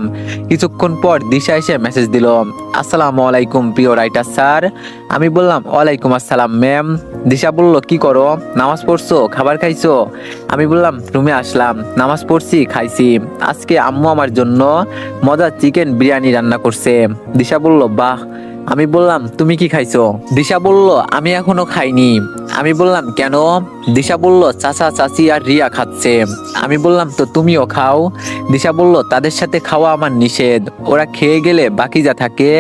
কিছুক্ষণ পর দিশা এসে মেসেজ দিল, আসসালামু আলাইকুম প্রিয় রাইটার স্যার। আমি বললাম ওয়ালাইকুম আসসালাম ম্যাম। দিশা বলল, কি করো? নামাজ পড়ছো? খাবার খাইছো? আমি বললাম রুমে আসলাম, নামাজ পড়ছি, খাইছি। আজকে আম্মু আমার জন্য মজার চিকেন বিরিয়ানি রান্না করছে। দিশা বলল, বাহ। আমি বললাম তুমি কি খাইছো? দিশা বলল, আমি এখনো খাইনি। আমি বললাম কেন? দিশা বলল, চাচা চাচি আর রিয়া খাচ্ছে। আমি বললাম তো তুমিও খাও। দিশা বলল, তাদের সাথে খাওয়া আমার নিষেধ। ওরা খেয়ে গেলে বাকি যা থাকে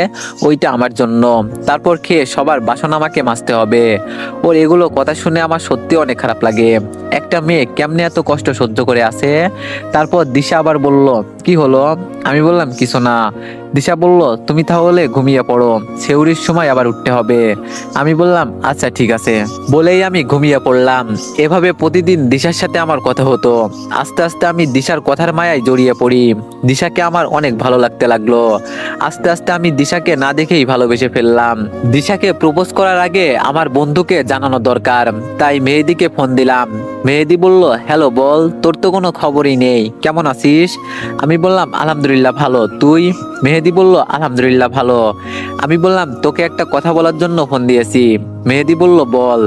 ওইটা আমার জন্য। তারপর খেয়ে সবার বাসন আমাকে মাজতে হবে। ওর এগুলো কথা শুনে আমার সত্যি অনেক খারাপ লাগে। একটা মেয়ে কেমনে এত কষ্ট সহ্য করে আছে? তারপর দিশা আবার বলল, কি হলো? আমি বললাম কিছু না। দিশা বলল, তুমি তাহলে ঘুমিয়ে পড়ো, সেউরির সময় আবার উঠতে হবে। আমি বললাম আচ্ছা ঠিক আছে। বলেই আমি ঘুমিয়ে পড়লাম। এভাবে প্রতিদিন দিশার সাথে আমার কথা হতো। আস্তে আস্তে আমি দিশার কথার মায়ায় জড়িয়ে পড়ি। দিশাকে আমার অনেক ভালো লাগতে লাগলো। আস্তে আস্তে আমি দিশাকে না দেখেই ভালোবেসে ফেললাম। দিশাকে প্রপোজ করার আগে আমার বন্ধুকে জানানো দরকার, তাই মেহেদিকে ফোন দিলাম। মেহেদি বলল, হ্যালো বল, তোর তো কোনো খবরই নেই, কেমন আছিস? আমি বললাম আলহামদুলিল্লাহ ভালো, তুই? মেহেদি বলল, আলহামদুলিল্লাহ ভালো। আমি বললাম তোকে একটা কথা বলার জন্য ফোন দিয়েছি। মেহেদি বলল, বল।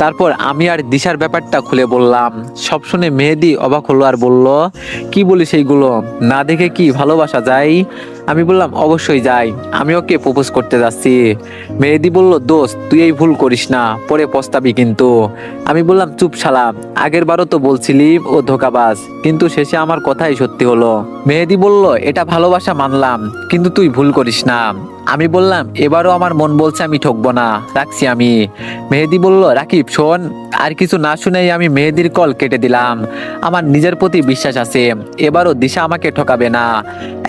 তারপর আমি আর দিশার ব্যাপারটা খুলে বললাম। সব শুনে মেহেদি অবাক হলো আর বলল, কি বলিস এইগুলো? না দেখে কি ভালোবাসা যায়? আমি বললাম অবশ্যই যাই, আমি ওকে প্রপোজ করতে যাচ্ছি। মেহেদি বলল, দোস্ত তুই এই ভুল করিস না, পরে পস্তাবি কিন্তু। আমি বললাম চুপ শালা, আগের বারও তো বলছিলি ও ধোঁকাবাজ, কিন্তু শেষে আমার কথাই সত্যি হলো। মেহেদি বলল, এটা ভালোবাসা মানলাম, কিন্তু তুই ভুল করিস না। আমি বললাম এবারও আমার মন বলছে আমি ঠকবো না, রাখছি আমি। মেহেদি বলল, রাকিব শোন। আর কিছু না শুনেই আমি মেহেদির কল কেটে দিলাম। আমার নিজের প্রতি বিশ্বাস আছে, এবারও দিশা আমাকে ঠকাবে না।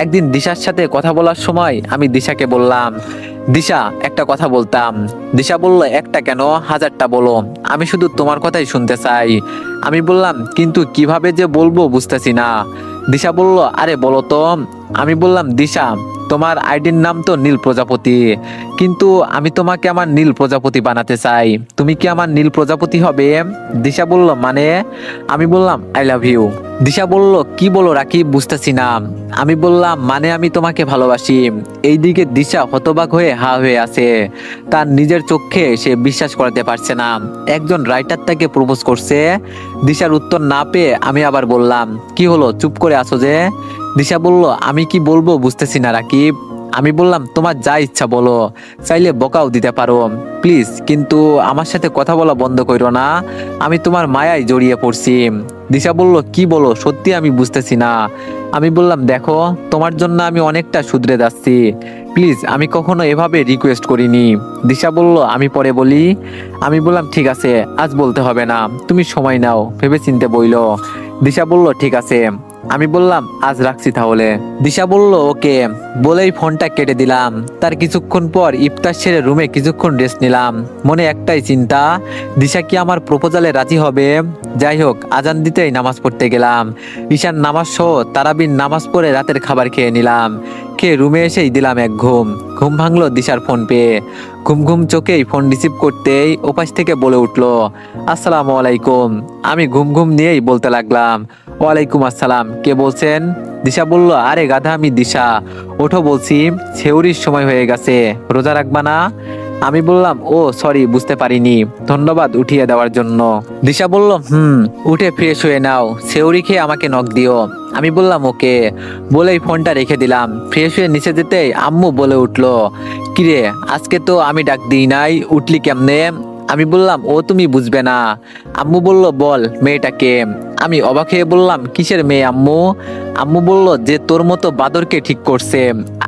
একদিন দিশার সাথে কথা বলার সময় আমি দিশাকে বললাম, দিশা একটা কথা বলতাম। দিশা বলল, একটা কেন, হাজারটা বলো, আমি শুধু তোমার কথাই শুনতে চাই। আমি বললাম কিন্তু কিভাবে যে বলবো বুঝতেছি না। দিশা বলল, আরে বলো তো। আমি বললাম, দিশা তোমার আইডির নাম তো নীল প্রজাপতি, কিন্তু আমি তোমাকে আমার নীল প্রজাপতি বানাতে চাই, তুমি কি আমার নীল প্রজাপতি হবে? দিশা বলল, মানে? আমি বললাম আই লাভ ইউ। দিশা বলল, কি বলো রাকিব, বুঝতেছি না। আমি বললাম মানে আমি তোমাকে ভালোবাসি। এইদিকে দিশা হতবাক হয়ে হা হয়ে আছে। তার নিজের চোখে সে বিশ্বাস করাতে পারছে না একজন রাইটার তাকে প্রপোজ করছে। দিশার উত্তর না পেয়ে আমি আবার বললাম, কি হলো, চুপ করে আছো যে? দিশা বলল, আমি কি বলবো বুঝতেছি না রাকিব। আমি বললাম তোমার যা ইচ্ছা বলো, চাইলে বকাও দিতে পারো প্লিজ, কিন্তু আমার সাথে কথা বলা বন্ধ করো না, আমি তোমার মায়ায় জড়িয়ে পড়ছি। দিশা বলল, কি বলো, সত্যি আমি বুঝতেছি না। আমি বললাম, দেখো তোমার জন্য আমি অনেকটা শুধরে যাচ্ছি, প্লিজ, আমি কখনো এভাবে রিকোয়েস্ট করিনি। দিশা বলল, আমি পরে বলি। আমি বললাম ঠিক আছে, আজ বলতে হবে না, তুমি সময় নাও, ভেবে চিনতে বইলো। দিশা বলল, ঠিক আছে। আমি বললাম আজ রাখছি তাহলে। দিশা বলল, ওকে, বলেই ফোনটা কেটে দিলাম। তার কিছুক্ষণ পর ইফতার সেরে রুমে কিছুক্ষণ রেস্ট নিলাম। মনে একটাই চিন্তা, দিশা কি আমার প্রপোজালে রাজি হবে? যাই হোক, আজান দিতেই নামাজ পড়তে গেলাম। ঈশান নামাজ সহ তারাবির নামাজ পড়ে রাতের খাবার খেয়ে নিলাম। খেয়ে রুমে এসেই দিলাম এক ঘুম। ঘুম ভাঙলো দিশার ফোন পেয়ে। ঘুম ঘুম চোখেই ফোন রিসিভ করতেই ওপাশ থেকে বলে উঠলো, আসসালামু আলাইকুম। আমি ঘুম ঘুম নিয়েই বলতে লাগলাম, ওয়ালাইকুম আসসালাম, কে বলছেন? দিশা বলল, আরে গাধা, আমি দিশা, ওঠো বলছি, সেউরির সময় হয়ে গেছে, রোজা রাখবা না? আমি বললাম, ও সরি, বুঝতে পারিনি, ধন্যবাদ উঠিয়ে দেওয়ার জন্য। দিশা বলল, উঠে ফ্রেশ হয়ে নাও, সেউরি খেয়ে আমাকে নক দিও। আমি বললাম ওকে, বলেই ফোনটা রেখে দিলাম। ফ্রেশ হয়ে নিচে যেতেই আম্মু বলে উঠলো, কিরে আজকে তো আমি ডাক দিই নাই, উঠলি কেমনে? আমি বললাম, ও তুমি বুঝবে না। আম্মু বলল, বল মেয়েটাকে। আমি অবাক হয়ে বললাম, কিসের মেয়ে আম্মু? আম্মু বলল, যে তোর মতো বাদরকে ঠিক করছে,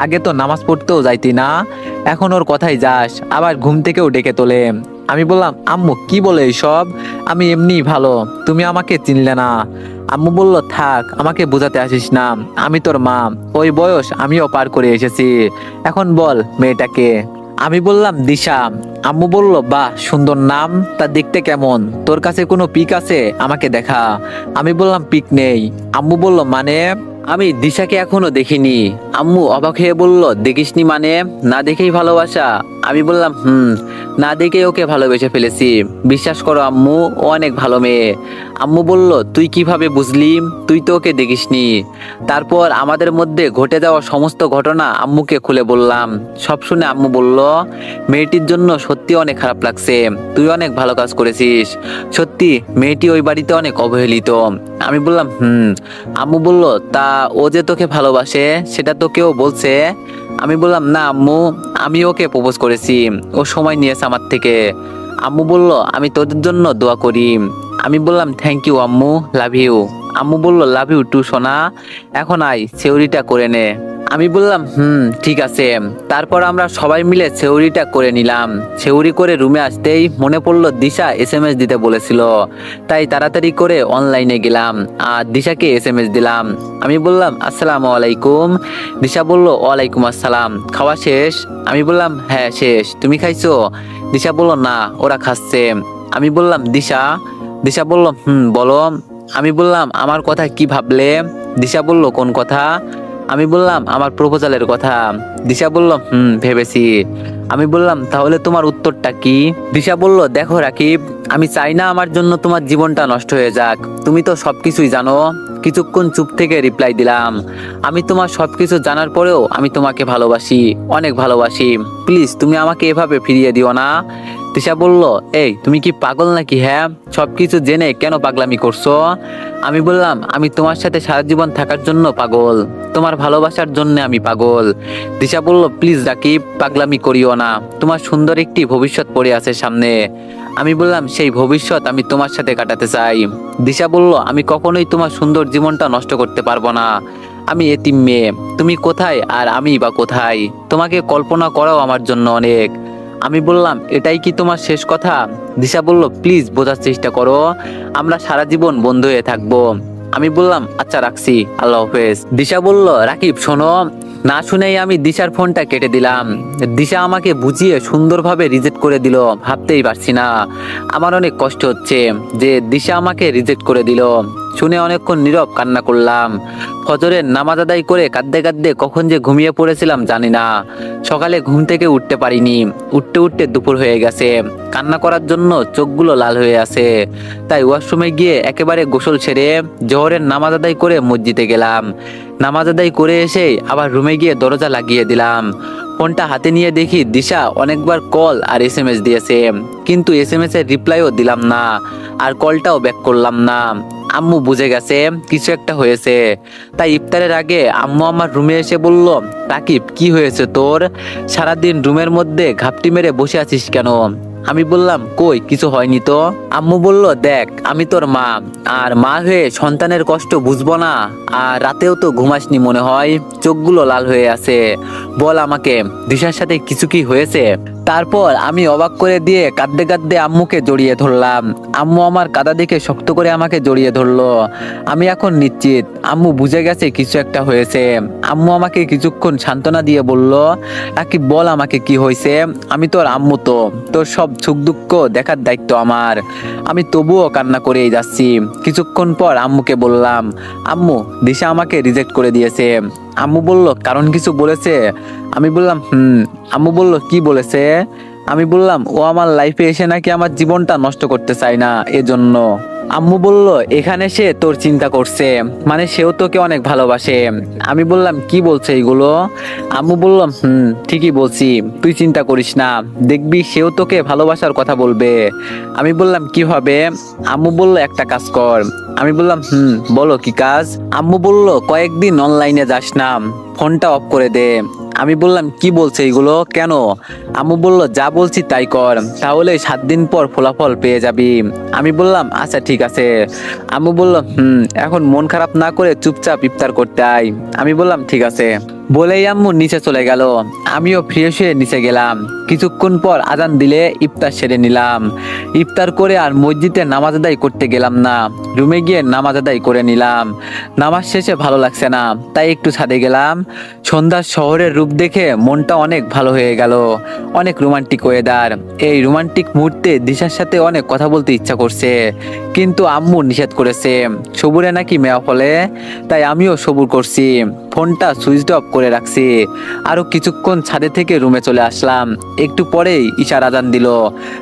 আগে তো নামাজ পড়তেও যাইতি না, এখন ওর কথাই যাস, আবার ঘুম থেকেও ডেকে তোলে। আমি বললাম, আম্মু কি বলে এইসব, আমি এমনিই ভালো, তুমি আমাকে চিনলে না। আম্মু বলল, থাক, আমাকে বোঝাতে আসিস না, আমি তোর মা, ওই বয়স আমিও পার করে এসেছি, এখন বল মেয়েটাকে। আমি বললাম, দিশা। আম্মু বলল, বাহ সুন্দর নাম, তা দেখতে কেমন? তোর কাছে কোনো পিক আছে? আমাকে দেখা। আমি বললাম, পিক নেই। আম্মু বলল, মানে? আমি দিশাকে এখনো দেখিনি। আম্মু অবাক হয়ে বলল, দেখিসনি মানে? না দেখেই ভালোবাসা? আমি বললাম, না দেখে ওকে ভালোবেসে ফেলেছি। বিশ্বাস করো আম্মু, ও অনেক ভালো মেয়ে। আম্মু বলল, তুই কিভাবে বুঝলি? তুই তো ওকে দেখিসনি। তারপর আমাদের মধ্যে ঘটে যাওয়া সমস্ত ঘটনা আম্মুকে খুলে বললাম। সব শুনে আম্মু বলল, মেয়েটির জন্য সত্যি অনেক খারাপ লাগছে। তুই অনেক ভালো কাজ করেছিস। সত্যি মেয়েটি ওই বাড়িতে অনেক অবহেলিত। আমি বললাম, আম্মু বলল, তা ও যে তোকে ভালোবাসে সেটা তো কেউ বলছে? আমি বললাম, না আম্মু, আমি ওকে প্রপোজ করেছি। ও সময় নিয়েছে আমার থেকে। আম্মু বলল, আমি তোদের জন্য দোয়া করি। আমি বললাম, থ্যাংক ইউ আম্মু, লাভ ইউ। আম্মু বলল, লাভ ইউ টু সোনা। এখন আয়, সেউরিটা করে নে। আমি বললাম, ঠিক আছে। তারপর আমরা সবাই মিলে সেউরিটা করে নিলাম। সেউরি করে রুমে আসতেই মনে পড়লো দিশা এসএমএস দিতে বলেছিল। তাই তাড়াতাড়ি করে অনলাইনে গেলাম আর দিশাকে এসএমএস দিলাম। আমি বললাম, আসসালামু আলাইকুম। দিশা বলল, ওয়ালাইকুম আসসালাম। খাওয়া শেষ? আমি বললাম, হ্যাঁ শেষ। তুমি খাইছো? দিশা বলল, না, ওরা খাচ্ছে। আমি বললাম, দিশা বলল, বলো। আমি বললাম, আমার কথা কি ভাবলে? দিশা বলল, কোন কথা? আমি বললাম, আমার প্রপোজালের কথা। দিশা বলল, ভেবেছি। আমি বললাম, তাহলে তোমার উত্তরটা কি? দিশা বলল, দেখো রাকিব, আমি চাই না আমার জন্য তোমার জীবনটা নষ্ট হয়ে যাক। তুমি তো সবকিছুই জানো। কিছুক্ষণ চুপ থেকে রিপ্লাই দিলাম, আমি তোমার সবকিছু জানার পরেও আমি তোমাকে ভালোবাসি, অনেক ভালোবাসি। প্লিজ তুমি আমাকে এভাবে ফিরিয়ে দিও না। তিশা বলল, এই তুমি কি পাগল নাকি? হ্যাঁ, সবকিছু জেনে কেন পাগলামি করছো? আমি বললাম, আমি তোমার সাথে সারা জীবন থাকার জন্য পাগল, তোমার ভালোবাসার জন্য আমি পাগল। দিশা বলল, প্লিজ রাকিব, পাগলামি করিও না। তোমার সুন্দর একটি ভবিষ্যৎ পড়ে আছে সামনে। আমি বললাম, সেই ভবিষ্যৎ আমি তোমার সাথে কাটাতে চাই। দিশা বলল, আমি কখনোই তোমার সুন্দর জীবনটা নষ্ট করতে পারবো না। আমি এতিম মেয়ে, তুমি কোথায় আর আমি বা কোথায়? তোমাকে কল্পনা করাও আমার জন্য অনেক। আমি বললাম, এটাই কি তোমার শেষ কথা? দিশা বলল, প্লিজ বোঝার চেষ্টা করো, আমরা সারা জীবন বন্ধু হয়ে থাকবো। আমি বললাম, আচ্ছা রাখছি, আল্লাহ হাফেজ। দিশা বলল, রাকিব শোনো। না শুনেই আমি দিশার ফোনটা কেটে দিলাম। দিশা আমাকে বুঝিয়ে সুন্দরভাবে রিজেক্ট করে দিল। ভাবতেই পারছি না, আমার অনেক কষ্ট হচ্ছে যে দিশা আমাকে রিজেক্ট করে দিল। শুনে অনেকক্ষণ নীরব কান্না করলাম। ফজরের নামাজ আদায় করে কাঁদতে কাঁদতে কখন যে ঘুমিয়ে পড়েছিলাম জানি না। সকালে ঘুম থেকে উঠতে পারিনি। উঠতে উঠতে দুপুর হয়ে গেছে। কান্না করার জন্য চোখগুলো লাল হয়ে আছে। তাই ওয়াশরুমে গিয়ে একেবারে গোসল সেরে জোহরের নামাজ আদায় করে মসজিদে গেলাম। নামাজ আদায় করে এসে আবার রুমে গিয়ে দরজা লাগিয়ে দিলাম। ফোনটা হাতে নিয়ে দেখি দিশা অনেকবার কল আর এসএমএস দিয়েছে, কিন্তু এসএমএস এর রিপ্লাইও দিলাম না আর কলটাও ব্যাক করলাম না। আম্মু বুঝে গেছে কিছু একটা হয়েছে। তাই ইফতারের আগে আম্মু আমার রুমে এসে বলল, রাকিব কি হয়েছে তোর? সারাদিন রুমের মধ্যে ঘাপটি মেরে বসে আছিস কেন? আমি বললাম, কই কিছু হয়নি তো। আম্মু বলল, দেখ আমি তোর মা, আর মা হয়ে সন্তানের কষ্ট বুঝবো না? আর রাতেও তো ঘুমাসনি মনে হয়, চোখগুলো লাল হয়ে আছে। বল আমাকে, দিশার সাথে কিছু কি হয়েছে? তারপর আমি অবাক করে দিয়ে কাঁদতে কাঁদতে আম্মুকে জড়িয়ে ধরলাম। আম্মু আমার কাঁদা দেখে শক্ত করে আমাকে জড়িয়ে ধরলো। আমি এখন নিশ্চিত আম্মু বুঝে গেছে কিছু একটা হয়েছে। আম্মু আমাকে কিছুক্ষণ সান্ত্বনা দিয়ে বলল, রাকিব বল আমাকে কি হয়েছে? আমি তোর আম্মু, তো তোর সব সুখ দুঃখ দেখার দায়িত্ব আমার। আমি তবুও কান্না করেই যাচ্ছি। কিছুক্ষণ পর আম্মুকে বললাম, আম্মু দিশা আমাকে রিজেক্ট করে দিয়েছে। আম্মু বলল, কারণ কিছু বলেছে? আমি বললাম, আম্মু বলল, কি বলেছে? আমি বললাম, ও আমার লাইফে এসে নাকি আমার জীবনটা নষ্ট করতে চায় না, এজন্য। আম্মু বলল, এখানে সে তোর চিন্তা করছে, মানে সেও তোকে অনেক ভালোবাসে। আমি বললাম, কি বলছে এগুলো? আম্মু বলল, ঠিকই বলছি, তুই চিন্তা করিস না, দেখবি সেও তোকে ভালোবাসার কথা বলবে। আমি বললাম, কিভাবে? আম্মু বলল, একটা কাজ কর। আমি বললাম, বলো কি কাজ? আম্মু বলল, কয়েকদিন অনলাইনে যাস না, ফোনটা অফ করে দে। আমি বললাম, কি বলছে এগুলো, কেন? আম্মু বলল, যা বলছি তাই কর, তাহলে 7 দিন পর ফলাফল পেয়ে যাবি। আমি বললাম, আচ্ছা ঠিক আছে। আম্মু বলল, এখন মন খারাপ না করে চুপচাপ ইফতার করতে আয়। আমি বললাম, ঠিক আছে। বলেই আম্মু নিচে চলে গেল। আমিও ফ্রেশ হয়ে নিচে গেলাম। কিছুক্ষণ পর আজান দিলে ইফতার সেরে নিলাম। ইফতার করে আর মসজিদে নামাজ আদায় করতে গেলাম না, রুমে গিয়ে নামাজ আদায় করে নিলাম। নামাজ শেষে ভালো লাগছে না, তাই একটু ছাদে গেলাম। সন্ধ্যার শহরের রূপ দেখে মনটা অনেক ভালো হয়ে গেল। অনেক রোমান্টিক ওয়েদার। এই রোমান্টিক মুহূর্তে দিশার সাথে অনেক কথা বলতে ইচ্ছা করছে, কিন্তু আম্মু নিষেধ করেছে, সবুরে নাকি মেয়া ফলে। তাই আমিও সবুর করছি, ফোনটা সুইচ অফ করে রাখছি। আরো কিছুক্ষণ ছাদে থেকে রুমে চলে আসলাম। একটু পরেই ঈশার আজান দিল,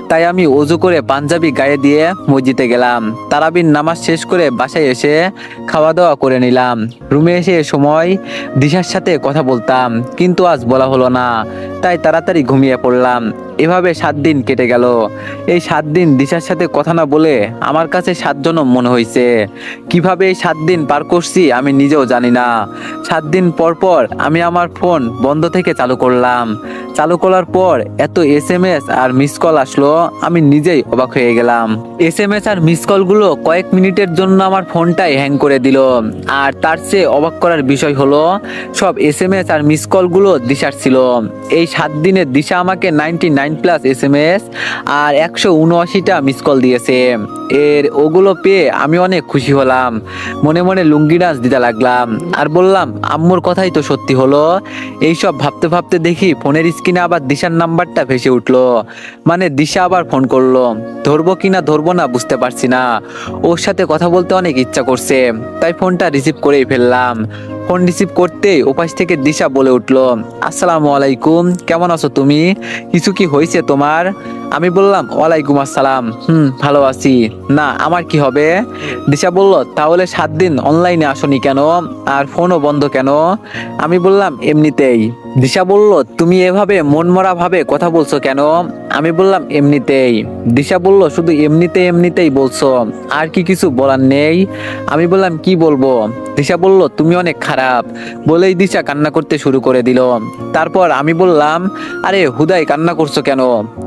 তাই আমি ওযু করে পাঞ্জাবি গায়ে দিয়ে মসজিদে গেলাম। তারাবির নামাজ শেষ করে বাসায় এসে খাওয়া দাওয়া করে নিলাম। রুমে এসে এ সময় দিশার সাথে কথা বলতাম, কিন্তু আজ বলা হলো না, তাই তাড়াতাড়ি ঘুমিয়ে পড়লাম। এভাবে 7 দিন কেটে গেল। এই 7 দিন দিশার সাথে কথা না বলে আমার কাছে 7 জনম মনে হয়েছে। কিভাবে এই 7 দিন পার করছি আমি নিজেও জানি না। 7 দিন পর পর আমি আমার ফোন বন্ধ থেকে চালু করলাম। চালু করার পর এত SMS আর মিস কল আসলো, আমি নিজেই অবাক হয়ে গেলাম। SMS আর মিস কলগুলো কয়েক মিনিটের জন্য আমার ফোনটাই হ্যাং করে দিল। আর তার চেয়ে অবাক করার বিষয় হলো, সব SMS আর মিস কলগুলো দিশার ছিল। এই 7 দিনে দিশা আমাকে 99+ SMS আর 179টা মিস কল দিয়েছে। ওগুলো পেয়ে আমি অনেক খুশি হলাম। মনে মনে লুঙ্গি ডান্স দিতে লাগলাম আর বললাম, আম্মুর কথাই তো সত্যি হলো। এইসব ভাবতে ভাবতে দেখি ফোনের স্ক্রিনে আবার দিশার নাম্বারটা ভেসে উঠলো। মানে দিশা আবার ফোন করলো। ধরবো কিনা ধরবো না বুঝতে পারছি না। ওর সাথে কথা বলতে অনেক ইচ্ছা করছে, তাই ফোনটা রিসিভ করেই ফেললাম। ফোন রিসিভ করতেই ওপাশ থেকে দিশা বলে উঠলো, আসসালামু আলাইকুম, কেমন আছো তুমি? কিছু কি হয়েছে তোমার? আমি বললাম, ওয়ালাইকুম আসসালাম, ভালো আছি। না, আমার কি হবে? দিশা বলল, তাহলে 7 দিন অনলাইনে আসনি কেন? আর ফোনও বন্ধ কেন? আমি বললাম, এমনিতেই। দিশা বলল, তুমি এভাবে মনমরা ভাবে কথা বলছো কেন? আমি বললাম, এমনিতেই। দিশা বলল, শুধু এমনিতেই বলছো, আর কি কিছু বলার নেই? আমি বললাম, কি বলবো? দিশা বলল, তুমি অনেক খারাপ। বলেই দিশা কান্না করতে শুরু করে দিল। তারপর আমি বললাম, আরে হুদাই কান্না করছো কেন?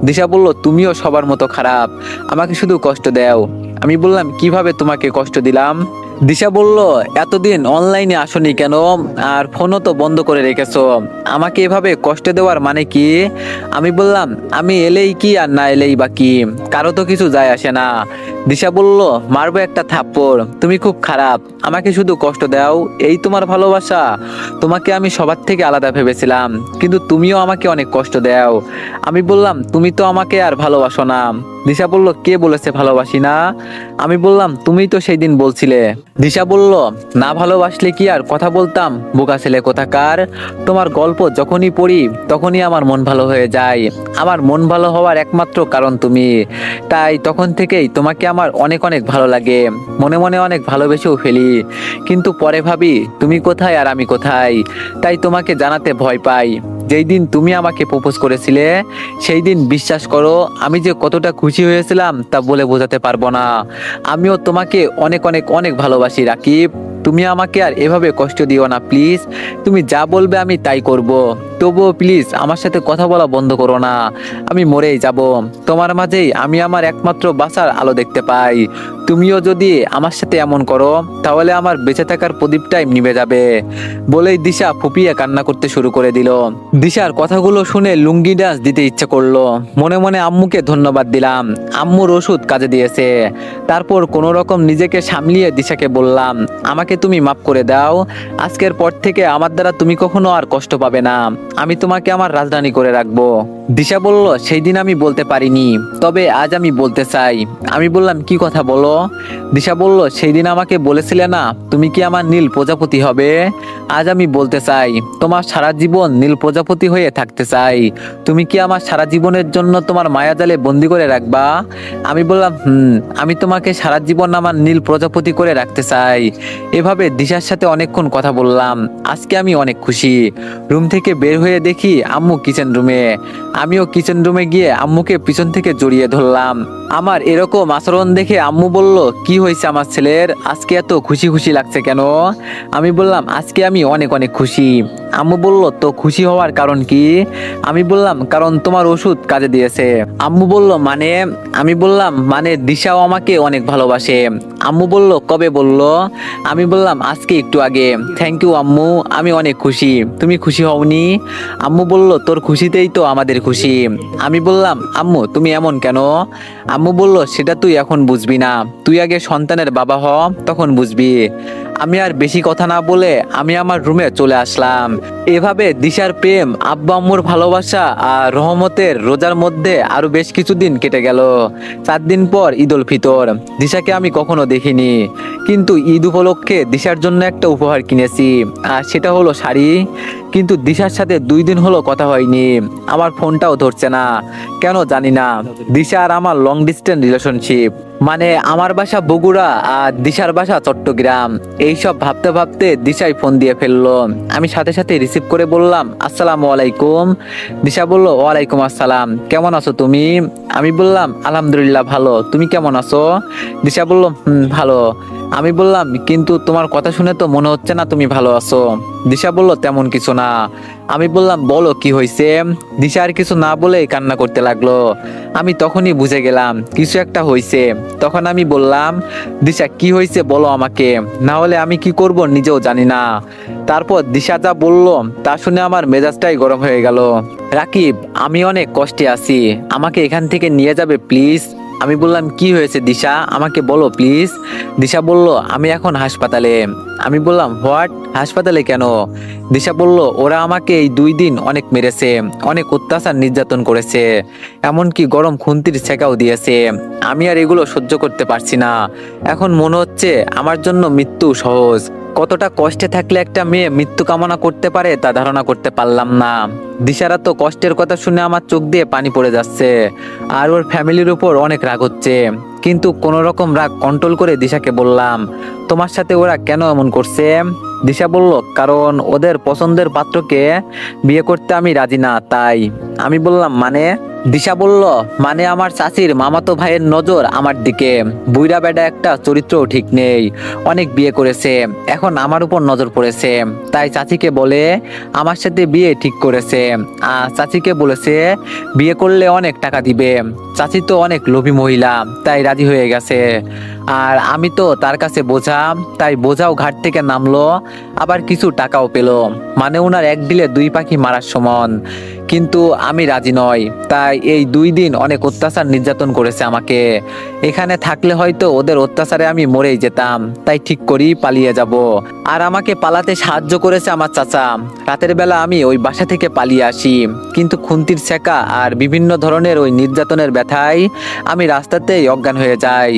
দিশা বলল, তুমিও সবার মতো খারাপ, আমাকে শুধু কষ্ট দাও। আমি বললাম, কিভাবে তোমাকে কষ্ট দিলাম? দিশা বলল, এতদিন অনলাইনে আসনি কেন? আর ফোনও তো বন্ধ করে রেখেছো, আমাকে এভাবে কষ্ট দেওয়ার মানে কি? আমি বললাম, আমি এলেই কি আর না এলেই বা কি, কারো তো কিছু যায় আসে না। দিশা বলল, মারবো একটা থাপ্পড়, তুমি খুব খারাপ, আমাকে শুধু কষ্ট দাও, এই তোমার ভালোবাসা? তোমাকে আমি সবার থেকে আলাদা ভেবেছিলাম, কিন্তু তুমিও আমাকে অনেক কষ্ট দাও। আমি বললাম, তুমি তো আমাকে আর ভালোবাসো না। দিশা বলল, কে বলেছে ভালোবাসি না? আমি বললাম, তুমিই তো সেই দিন বলছিলে। দিশা বলল, না ভালোবাসলে কি আর কথা বলতাম, বোকা ছেলে কোথাকার। তোমার গল্প যখনই পড়ি তখনই আমার মন ভালো হয়ে যায়। আমার মন ভালো হওয়ার একমাত্র কারণ তুমি। তাই তখন থেকেই তোমাকে আমার অনেক অনেক ভালো লাগে, মনে মনে অনেক ভালোবেসেও ফেলি। কিন্তু পরে ভাবি, তুমি কোথায় আর আমি কোথায়, তাই তোমাকে জানাতে ভয় পাই। যেই দিন তুমি আমাকে প্রপোজ করেছিলে, সেই দিন বিশ্বাস করো আমি যে কতটা খুশি হয়েছিলাম তা বলে বোঝাতে পারবো না। আমিও তোমাকে অনেক অনেক অনেক ভালোবাসি রাকিব। তুমি আমাকে আর এভাবে কষ্ট দিও না প্লিজ। তুমি যা বলবে আমি তাই করব। তবুও প্লিজ আমার সাথে কথা বলা বন্ধ করো না। আমি মরেই যাব, তোমার মাঝেই আমি আমার একমাত্র বাঁচার আলো দেখতে পাই। তুমিও যদি আমার সাথে এমন করো, তাহলে আমার বেঁচে থাকার প্রদীপটাই নিভে যাবে। বলেই দিশা ফুপিয়ে কান্না করতে শুরু করে দিল। দিশার কথাগুলো শুনে লুঙ্গি ডান্স দিতে ইচ্ছে করলো। মনে মনে আম্মুকে ধন্যবাদ দিলাম, আম্মুর ওষুধ কাজে দিয়েছে। তারপর কোনো রকম নিজেকে সামলিয়ে দিশাকে বললাম, আমাকে তুমি মাফ করে দাও। আজকের পর থেকে আমার দ্বারা তুমি কখনো আর কষ্ট পাবে না। আমি তোমাকে আমার রাজধানী করে রাখবো। দিশা বলল, সেই দিন আমি বলতে পারিনি, তবে আজ আমি বলতে চাই। আমি বললাম, কি কথা বলো? দিশা বলল, সেই দিন আমাকে বলেছিলে না তুমি কি আমার নীল প্রজাপতি হবে? আজ আমি বলতে চাই, তোমার সারা জীবন নীল প্রজাপতি হয়ে থাকতে চাই। তুমি কি আমার সারা জীবনের জন্য তোমার মায়াজালে বন্দি করে রাখবা? আমি বললাম, আমি তোমাকে সারা জীবন আমার নীল প্রজাপতি করে রাখতে চাই। এভাবে দিশার সাথে অনেকক্ষণ কথা বললাম। আজকে আমি অনেক খুশি। রুম থেকে বের হয়ে দেখি আম্মু কিচেন রুমে। আমিও কিচেন রুমে গিয়ে আম্মুকে পিছন থেকে জড়িয়ে ধরলাম। আমার এরকম আচরণ দেখে আম্মু বলল, কি হয়েছে আমার ছেলের, আজকে এত খুশি খুশি লাগছে কেন? আমি বললাম, আজকে আমি অনেক অনেক খুশি। আম্মু বলল, তো খুশি হওয়ার কারণ কি? আমি বললাম, কারণ তোমার ওষুধ কাজে দিয়েছে। আম্মু বলল, মানে? আমি বললাম, মানে দিশাও আমাকে অনেক ভালোবাসে। আম্মু বলল, কবে বলল? আমি বললাম, আজকে একটু আগে। থ্যাংক ইউ আম্মু, আমি অনেক খুশি। তুমি খুশি হওনি? আম্মু বলল, তোর খুশিতেই তো আমাদের খুশি। আমি বললাম, আম্মু তুমি এমন কেন? আম্মু বলল, সেটা তুই এখন বুঝবি না, তুই আগে সন্তানের বাবা হ, তখন বুঝবি। আমি আর বেশি কথা না বলে আমি আমার রুমে চলে আসলাম। এভাবে দিশার প্রেম, আব্বু আম্মুর ভালোবাসা আর রহমতের রোজার মধ্যে আরো বেশ কিছুদিন কেটে গেল। 4 দিন পর ঈদ উল ফিতর। দিশাকে আমি কখনো দেখিনি, কিন্তু ঈদ উপলক্ষে দিশার জন্য একটা উপহার কিনেছি, আর সেটা হলো শাড়ি। কিন্তু দিশার সাথে 2 দিন হলো কথা হয়নি, আমার ফোনটাও ধরছে না, কেন জানি না। দিশা আর আমার লং ডিস্টেন্স রিলেশনশিপ, মানে আমার বাসা বগুড়া আর দিশার বাসা চট্টগ্রাম। এইসব ভাবতে ভাবতে দিশাই ফোন দিয়ে ফেললো। আমি সাথে সাথে রিসিভ করে বললাম, আসসালামু আলাইকুম। দিশা বলল, ওয়ালাইকুম আসসালাম, কেমন আছো তুমি? আমি বললাম, আলহামদুলিল্লাহ ভালো, তুমি কেমন আছো? দিশা বলল, ভালো। আমি বললাম, কিন্তু তোমার কথা শুনে তো মনে হচ্ছে না তুমি ভালো আছো। দিশা বলল, তেমন কিছু না। আমি বললাম, বলো কি হয়েছে? দিশা আর কিছু না বলেই কান্না করতে লাগলো। আমি তখনই বুঝে গেলাম কিছু একটা হয়েছে। তখন আমি বললাম, দিশা কি হয়েছে বলো আমাকে, না হলে আমি কি করব নিজেও জানি না। তারপর দিশা যা বলল তা শুনে আমার মেজাজটাই গরম হয়ে গেল। রাকিব, আমি অনেক কষ্টে আছি, আমাকে এখান থেকে নিয়ে যাবে প্লিজ? আমি বললাম, কি হয়েছে দিশা, আমাকে বলো প্লিজ। দিশা বলল, আমি এখন হাসপাতালে। আমি বললাম, হোয়াট, হাসপাতালে কেন? দিশা বলল, ওরা আমাকে এই 2 দিন অনেক মেরেছে, অনেক অত্যাচার নির্যাতন করেছে, এমনকি গরম খুন্তির ছেঁকাও দিয়েছে। আমি আর এগুলো সহ্য করতে পারছি না। এখন মনে হচ্ছে আমার জন্য মৃত্যু সহজ। কতটা কষ্টে থাকলে একটা মেয়ে মৃত্যু কামনা করতে পারে তা ধারণা করতে পারলাম না। দিশারা তো কষ্টের কথা শুনে আমার চোখ দিয়ে পানি পড়ে যাচ্ছে, আর ওর ফ্যামিলির উপর অনেক রাগ হচ্ছে। কিন্তু কোনো রকম রাগ কন্ট্রোল করে দিশাকে বললাম, তোমার সাথে ওরা কেন এমন করছে? দিশা বলল, কারণ ওদের পছন্দের পাত্রকে বিয়ে করতে আমি রাজি না, তাই। আমি বললাম, মানে? দিশা বলল, মানে আমার চাচির মামাতো ভাইয়ের নজর আমার দিকে, বুইড়া বেডা একটা, চরিত্রও ঠিক নেই, অনেক বিয়ে করেছে, এখন আমার উপর নজর পড়েছে, তাই চাচিকে বলে আমার সাথে বিয়ে ঠিক করেছে। আর চাচিকে বলেছে বিয়ে করলে অনেক টাকা দিবে। চাচি তো অনেক লোভী মহিলা, তাই রাজি হয়ে গেছে। আর আমি তো তার কাছে বোঝা, তাই বোঝাও ঘাট থেকে নামলো, আবার কিছু টাকাও পেলো। মানে ওনার এক ডিলে 2 পাখি মারার সমান। কিন্তু আমি রাজি নই, তাই এই 2 দিন অনেক অত্যাচার নির্যাতন করেছে আমাকে। এখানে থাকলে হয়তো ওদের অত্যাচারে আমি মরেই যেতাম, তাই ঠিক করি পালিয়ে যাব। আর আমাকে পালাতে সাহায্য করেছে আমার চাচা। রাতের বেলা আমি ওই বাসা থেকে পালিয়ে আসি, কিন্তু খুন্তির ছেঁকা আর বিভিন্ন ধরনের ওই নির্যাতনের ব্যথায় আমি রাস্তাতেই অজ্ঞান হয়ে যাই।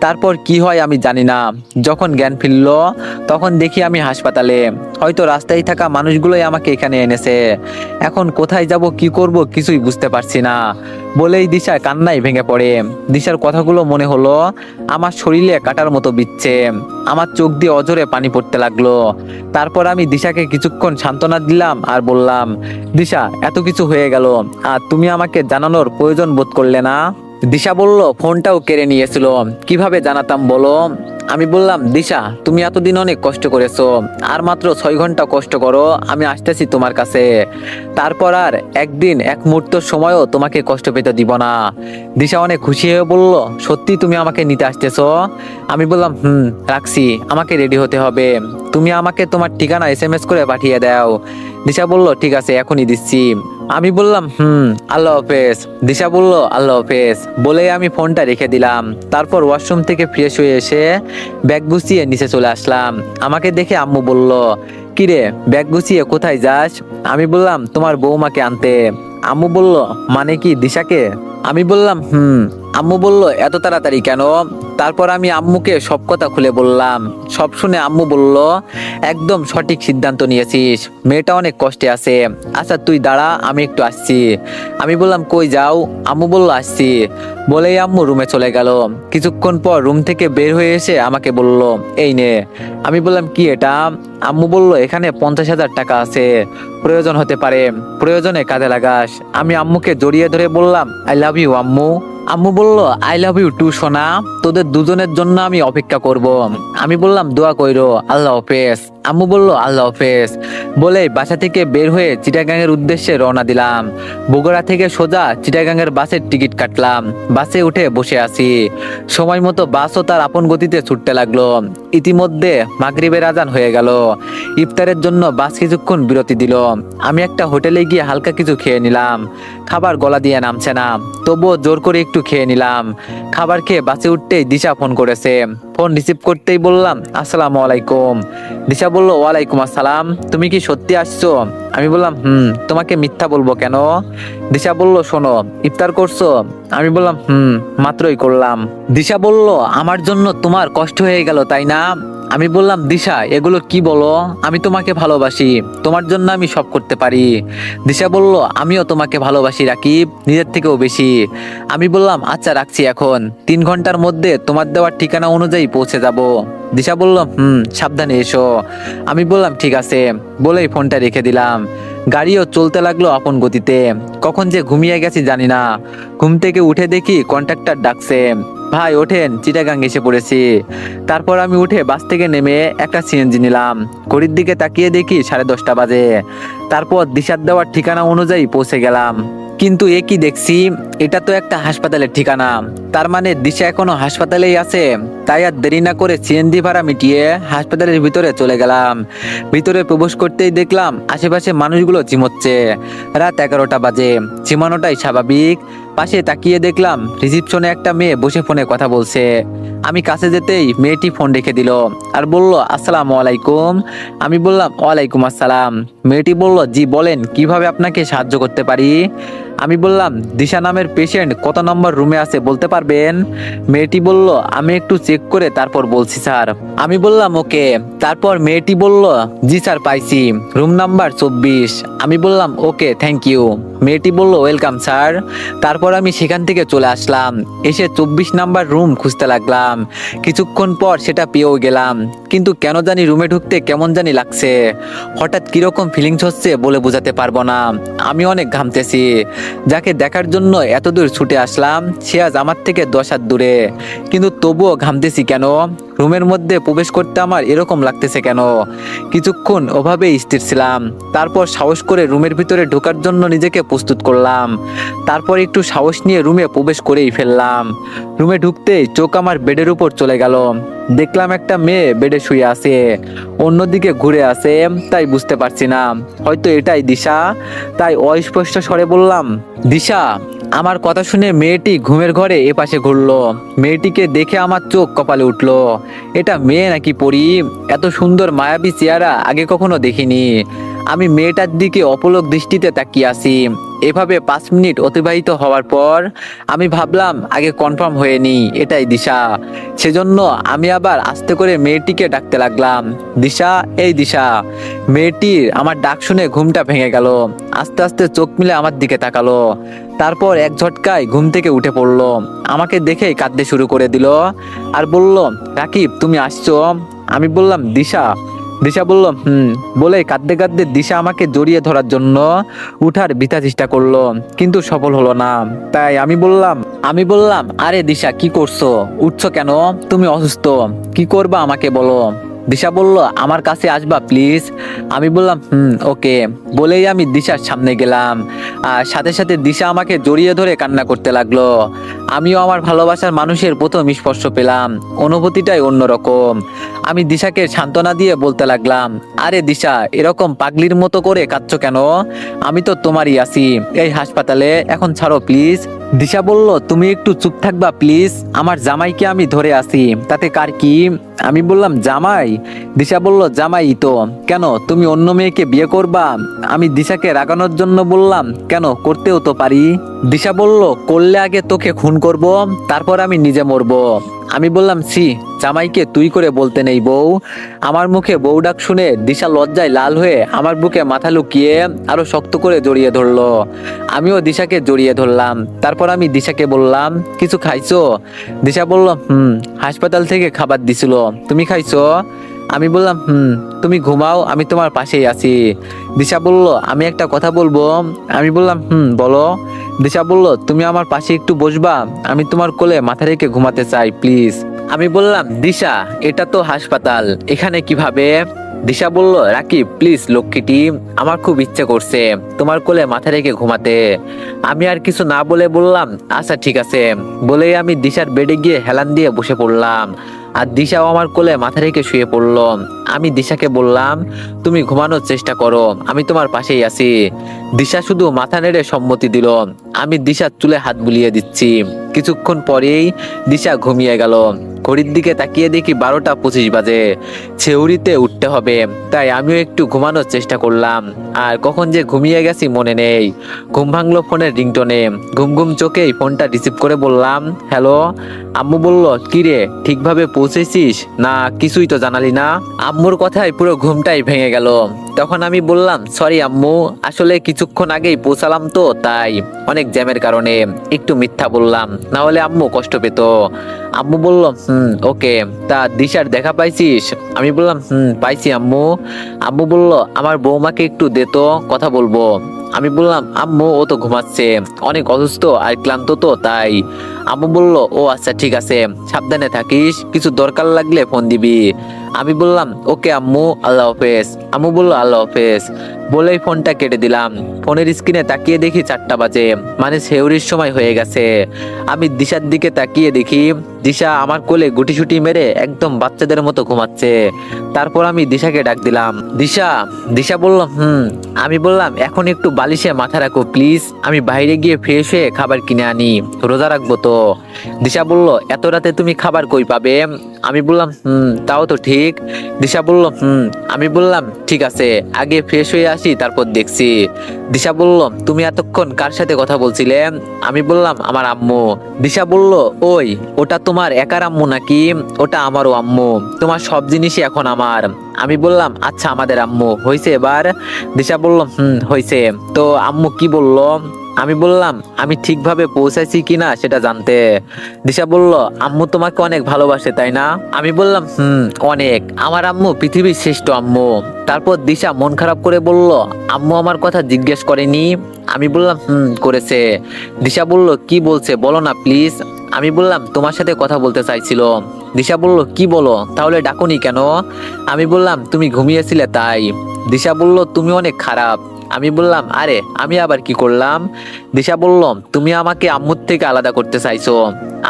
তারপর কি হয় আমি জানি না। যখন জ্ঞান ফিরল তখন দেখি আমি হাসপাতালে, হয়তো রাস্তায় থাকা মানুষগুলোই আমাকে এখানে এনেছে। এখন কোথায় যাব, কি করব কিছুই বুঝতে পারছি না। বলেই দিশা কান্নায় ভেঙে পড়ে। দিশার কথাগুলো মনে হলো আমার শরীরে কাটার মতো বিচ্ছে, আমার চোখ দিয়ে অঝরে পানি পড়তে লাগলো। তারপর আমি দিশাকে কিছুক্ষণ সান্ত্বনা দিলাম আর বললাম, দিশা এত কিছু হয়ে গেল আর তুমি আমাকে জানানোর প্রয়োজন বোধ করলে না? দিশা বলল, ফোনটাও কেড়ে নিয়েছিল, কিভাবে জানাতাম বলো? আমি বললাম, দিশা তুমি এতদিন অনেক কষ্ট করেছো, আর মাত্র 6 ঘন্টা কষ্ট করো, আমি আসতেছি তোমার কাছে। তারপর আর একদিন এক মুহূর্ত সময়ও তোমাকে কষ্ট পেতে দিব না। দিশা অনেক খুশি হয়ে বলল, সত্যি তুমি আমাকে নিতে আসতেছো? আমি বললাম, রাখছি, আমাকে রেডি হতে হবে, তুমি আমাকে তোমার ঠিকানা SMS করে পাঠিয়ে দাও। দিশা বলল, ঠিক আছে, এখনই দিচ্ছি। আমি বললাম, আল্লাহ হাফেজ। দিশা বলল, আল্লাহ হাফেজ বলে আমি ফোনটা রেখে দিলাম। তারপর ওয়াশরুম থেকে ফ্রেশ হয়ে এসে ব্যাগ গুছিয়ে নিচে চলে আসলাম। আমাকে দেখে আম্মু বলল, কিরে ব্যাগ গুছিয়ে কোথায় যাস? আমি বললাম, তোমার বৌমাকে আনতে। আম্মু বলল, মানে কি, দিশাকে? আমি বললাম, আম্মু বলল, এত তাড়াতাড়ি কেন? তারপর আমি আম্মুকে সব কথা খুলে বললাম। সব শুনে আম্মু বলল, একদম সঠিক সিদ্ধান্ত নিয়েছিস, মেয়েটা অনেক কষ্টে আছে। আচ্ছা তুই দাঁড়া, আমি একটু আসছি। আমি বললাম, কই যাও? আম্মু বলল, আসছি। বলেই আম্মু রুমে চলে গেল। কিছুক্ষণ পর রুম থেকে বের হয়ে এসে আমাকে বলল, এই নে। আমি বললাম, কি এটা? আম্মু বলল, এখানে 50,000 টাকা আছে, প্রয়োজন হতে পারে, প্রয়োজনে কাজে লাগাস। আমি আম্মুকে জড়িয়ে ধরে বললাম, আই লাভ ইউ আম্মু। আম্মু বলল, আই লাভ ইউ টু সোনা, তোদের দুজনের জন্য আমি অপেক্ষা করব। আমি বললাম, দোয়া কইরো, আল্লাহ হাফেজ। আম্মু বলল আল্লাহ হাফেজ বলে বাসা থেকে বের হয়ে চিটাগাংয়ের উদ্দেশ্যে রওনা দিলাম। বগুড়া থেকে সোজা চিটাগাংয়ের বাসের টিকিট কাটলাম। বাসে উঠে বসে আছি। সময় মতো বাসও তার আপন গতিতে ছুটতে লাগলো। ইতিমধ্যে মাগরিবের আজান হয়ে গেল। ইফতারের জন্য বাস কিছুক্ষণ বিরতি দিল। আমি একটা হোটেলে গিয়ে হালকা কিছু খেয়ে নিলাম। খাবার গলা দিয়ে নামছে না, তবুও জোর করে একটু খেয়ে নিলাম। খাবার খেয়ে বাসে উঠতেই দিশা ফোন করেছে। ফোন রিসিভ করতেই বললাম আসসালামু আলাইকুম। দিশা বলল ওয়ালাইকুম আসসালাম, তুমি কি সত্যি আসছো? আমি বললাম তোমাকে মিথ্যা বলবো কেন? দিশা বলল শোনো, ইফতার করছো? আমি বললাম মাত্রই করলাম। দিশা বলল আমার জন্য তোমার কষ্ট হয়ে গেল তাই না? আমি বললাম দিশা এগুলো কি বলো, আমি তোমাকে ভালোবাসি, তোমার জন্য আমি সব করতে পারি। দিশা বলল আমিও তোমাকে ভালোবাসি রাকিব, নিজের থেকেও বেশি। আমি বললাম আচ্ছা রাখছি এখন, 3 ঘন্টার মধ্যে তোমার দেওয়ার ঠিকানা অনুযায়ী পৌঁছে যাব। দিশা বলল সাবধানে এসো। আমি বললাম ঠিক আছে বলেই ফোনটা রেখে দিলাম। গাড়িও চলতে লাগলো আপন গতিতে। কখন যে ঘুমিয়ে গেছি জানি না। ঘুম থেকে উঠে দেখি কন্ট্রাক্টর ডাকছে, ভাই ওঠেন চিটাগাং এসে পড়েছি। তারপর আমি উঠে বাস থেকে নেমে একটা সিএনজি নিলাম। ঘড়ির দিকে তাকিয়ে দেখি 10:30 বাজে। তারপর দিশার দেওয়ার ঠিকানা অনুযায়ী পৌঁছে গেলাম। কিন্তু এ কি দেখছি, এটা তো একটা হাসপাতালের ঠিকানা। তার মানে দিশা এখনো হাসপাতালেই আছে। তাই আর দেরি না করে সিএনজি ভাড়া মিটিয়ে হাসপাতালের ভিতরে চলে গেলাম। ভিতরে প্রবেশ করতেই দেখলাম আশেপাশে মানুষগুলো চিমোচ্ছে। রাত 11টা বাজে, চিমানোটাই স্বাভাবিক। পাশে তাকিয়ে দেখলাম রিসিপশনে একটা মেয়ে বসে ফোনে কথা বলছে। আমি কাছে যেতেই মেয়েটি ফোন রেখে দিল আর বলল আসসালামু আলাইকুম। আমি বললাম ওয়ালাইকুম আসসালাম। মেয়েটি বলল জি বলেন, কিভাবে আপনাকে সাহায্য করতে পারি? আমি বললাম দিশা নামের পেশেন্ট কত নম্বর রুমে আছে বলতে পারবেন? মেয়েটি বলল আমি একটু চেক করে তারপর বলছি স্যার। আমি বললাম ওকে। তারপর মেয়েটি বলল জি স্যার পাইছি, রুম নাম্বার 24। আমি বললাম ওকে থ্যাংক ইউ। মেয়েটি বলল ওয়েলকাম স্যার। তারপর আমি সেখান থেকে চলে আসলাম। এসে 24 নাম্বার রুম খুঁজতে লাগলাম। কিছুক্ষণ পর সেটা পেয়েও গেলাম। কিন্তু কেন জানি রুমে ঢুকতে কেমন জানি লাগছে। হঠাৎ কিরকম ফিলিংস হচ্ছে বলে বোঝাতে পারবো না। আমি অনেক ঘামতেছি। যাকে দেখার জন্য এত দূর ছুটে আসলাম সে আজ আমার থেকে 10 হাত দূরে। কিন্তু তবুও ঘামতেছি কেন? রুমের মধ্যে প্রবেশ করতে আমার এরকম লাগতেছে কেন? কিছুক্ষণ ওভাবেই স্থির ছিলাম। তারপর সাহস করে রুমের ভিতরে ঢোকার জন্য নিজেকে প্রস্তুত করলাম। তারপর একটু সাহস নিয়ে রুমে প্রবেশ করেই ফেললাম। রুমে ঢুকতেই চোখ আমার বেডের উপর চলে গেল। দেখলাম একটা মেয়ে বেডে শুয়ে আছে, অন্যদিকে ঘুরে আছে। তাই বুঝতে পারছি না, হয়তো এটাই দিশা। তাই অস্পষ্ট স্বরে বললাম দিশা। আমার কথা শুনে মেয়েটি ঘুমের ঘরে এপাশে ঘুরলো। মেয়েটিকে দেখে আমার চোখ কপালে উঠলো। এটা মেয়ে নাকি পরী? এত সুন্দর মায়াবী চেহারা আগে কখনো দেখিনি। আমি মেয়েটার দিকে অপলক দৃষ্টিতে তাকিয়ে আছি। এভাবে 5 মিনিট অতিবাহিত হওয়ার পর আমি ভাবলাম আগে কনফার্ম হয়ে নি এটাই দিশা। সেজন্য আমি আবার আস্তে করে মেয়েটিকে ডাকতে লাগলাম দিশা, এই দিশা। মেয়েটির আমার ডাক শুনে ঘুমটা ভেঙে গেল। আস্তে আস্তে চোখ মিলে আমার দিকে তাকালো। তারপর এক ঝটকায় ঘুম থেকে উঠে পড়লো। আমাকে দেখেই কাঁদতে শুরু করে দিল আর বলল রাকিব তুমি আসছো? আমি বললাম দিশা। দিশা বলল বলে কাঁদতে কাঁদতে দিশা আমাকে জড়িয়ে ধরার জন্য উঠার বৃথা চেষ্টা করলো, কিন্তু সফল হলো না। তাই আমি বললাম আরে দিশা কি করছো, উঠছো কেন? তুমি অসুস্থ, কি করবা আমাকে বলো। দিশা বলল আমার কাছে আসবা প্লিজ। আমি বললাম ওকে বলেই আমি দিশার সামনে গেলাম। আর সাথে সাথে দিশা আমাকে জড়িয়ে ধরে কান্না করতে লাগলো। আমিও আমার ভালোবাসার মানুষের প্রথম স্পর্শ পেলাম। অনুভূতিটাই অন্যরকম। আমি দিশাকে সান্ত্বনা দিয়ে বলতে লাগলাম আরে দিশা এরকম পাগলির মতো করে কাঁদছো কেন? আমি তো তোমারই আছি এই হাসপাতালে, এখন ছাড়ো প্লিজ। দিশা বলল তুমি একটু চুপ থাকবা প্লিজ, আমার জামাইকে আমি ধরে আছি, তাতে কার কি? আমি বললাম জামাই? দিশা বলল জামাই তো। কেন তুমি অন্য মেয়েকে বিয়ে করবা? আমি দিশাকে রাগানোর জন্য বললাম কেন, করতেও তো পারি। দিশা বলল করলে আগে তোকে খুন করব, তারপর আমি নিজে মরবো। আমি বললাম ছি, জামাইকে তুই করে বলতে নেই বউ। আমার মুখে বউ ডাক শুনে দিশা লজ্জায় লাল হয়ে আমার বুকে মাথা লুকিয়ে আরো শক্ত করে জড়িয়ে ধরলো। আমিও দিশাকে জড়িয়ে ধরলাম। তারপর আমি দিশাকে বললাম কিছু খাইছো? দিশা বলল হাসপাতাল থেকে খাবার দিছিল, তুমি খাইছো? আমি বললাম তুমি ঘুমাও, আমি তোমার পাশেই আছি। দিশা বলল আমি একটা কথা বলবো। আমি বললাম বলো। দিশা বলল তুমি আমার পাশে একটু বসবা, আমি তোমার কোলে মাথা রেখে ঘুমাতে চাই প্লিজ। আমি বললাম দিশা এটা তো হাসপাতাল, এখানে কিভাবে? দিশা বলল, রাকিব প্লিজ লক্ষ্মীটি, আমার খুব ইচ্ছে করছে তোমার কোলে মাথা রেখে ঘুমাতে। আমি আর কিছু না বলে বললাম, আচ্ছা ঠিক আছে। বলেই আমি দিশার বেডে গিয়ে হেলান দিয়ে বসে পড়লাম, আর দিশাও আমার কোলে মাথা রেখে শুয়ে পড়লো। আমি দিশাকে বললাম, তুমি ঘুমানোর চেষ্টা করো, আমি তোমার পাশেই আছি। দিশা শুধু মাথা নেড়ে সম্মতি দিল। আমি দিশার চুলে হাত বুলিয়ে দিচ্ছি। কিছুক্ষণ পরেই দিশা ঘুমিয়ে গেল। ঘড়ির দিকে তাকিয়ে দেখি 12টা 25 বাজে। ছেউরিতে উঠতে হবে, তাই আমিও একটু ঘুমানোর চেষ্টা করলাম। আর কখন যে ঘুমিয়ে গেছি মনে নেই। ঘুম ভাঙলো ফোনের রিংটোনে। ঘুম ঘুম চোখেই ফোনটা রিসিভ করে বললাম, হ্যালো। আম্মু বলল, কি রে, ঠিকভাবে পৌঁছেছিস না? কিছুই তো জানালি না। আম্মুর কথায় পুরো ঘুমটাই ভেঙে গেল। তখন আমি বললাম, সরি আম্মু, আসলে কিছুক্ষণ আগেই পৌঁছালাম তো, তাই অনেক জ্যামের কারণে একটু মিথ্যা বললাম, না হলে আম্মু কষ্ট পেত। আম্মু বলল, ওকে, তা দিশার দেখা পাইছিস? আমি বললাম, পাইছি আম্মু। আম্মু বলল, আমার বৌমাকে একটু দে তো, কথা বলবো। আমি বললাম, আম্মু ও তো ঘুমাচ্ছে, অনেক অসুস্থ আর ক্লান্ত তো, তাই। আম্মু বলল, ও আচ্ছা ঠিক আছে, সাবধানে থাকিস, কিছু দরকার লাগলে ফোন দিবি। আমি বললাম, ওকে আম্মু, আল্লাহ হাফেজ। আম্মু বলল, আল্লাহ হাফেজ। বলেই ফোনটা কেটে দিলাম। ফোনের স্ক্রিনে তাকিয়ে দেখি 4টা বাজে, মানে সেহরির সময় হয়ে গেছে। আমি দিশার দিকে তাকিয়ে দেখি দিশা আমার কোলে গুটিসুটি মেরে একদম বাচ্চাদের মতো ঘুমাচ্ছে। তারপর আমি দিশাকে ডাক দিলাম, দিশা। দিশা বলল, আমি বললাম, এখন একটু বালিশে মাথা রাখো প্লিজ, আমি বাইরে গিয়ে ফ্রেশ হয়ে খাবার কিনে আনি, রোজা রাখবো তো। দিশা বলল, এত রাতে তুমি খাবার কই পাবে? আমি বললাম, তাও তো ঠিক। দিশা বলল, আমি বললাম, ঠিক আছে, আগে ফ্রেশ হয়ে আসি, তারপর দেখছি। দিশা বলল, তুমি এতক্ষণ কার সাথে কথা বলছিলে? আমি বললাম, আমার আম্মু। দিশা বলল, ওই, ওটা তোমার একার আম্মু নাকি? ওটা আমারও আম্মু, তোমার সব জিনিসই এখন আমার। আমি বললাম, আচ্ছা আমাদের আম্মু হয়েছে এবার? দিশা বলল, হয়েছে। তো আম্মু কি বলল? আমি বললাম, আমি ঠিকভাবে পৌঁছাইছি কিনা সেটা জানতে। দিশা বলল, আম্মু তোমাকে অনেক ভালোবাসে তাই না? আমি বললাম, অনেক, আমার আম্মু পৃথিবীর শ্রেষ্ঠ আম্মু। তারপর দিশা মন খারাপ করে বলল, আম্মু আমার কথা জিজ্ঞেস করেনি? আমি বললাম, করেছে। দিশা বলল, কি বলছে বলো না প্লিজ। আমি বললাম, তোমার সাথে কথা বলতে চাইছিল। দিশা বলল, কি বলো, তাহলে ডাকুনি কেন? আমি বললাম, তুমি ঘুমিয়েছিলে তাই। দিশা বলল, তুমি অনেক খারাপ। আমি বললাম, আরে আমি আবার কি করলাম? দিশা বলল, তুমি আমাকে আম্মুর থেকে আলাদা করতে চাইছো।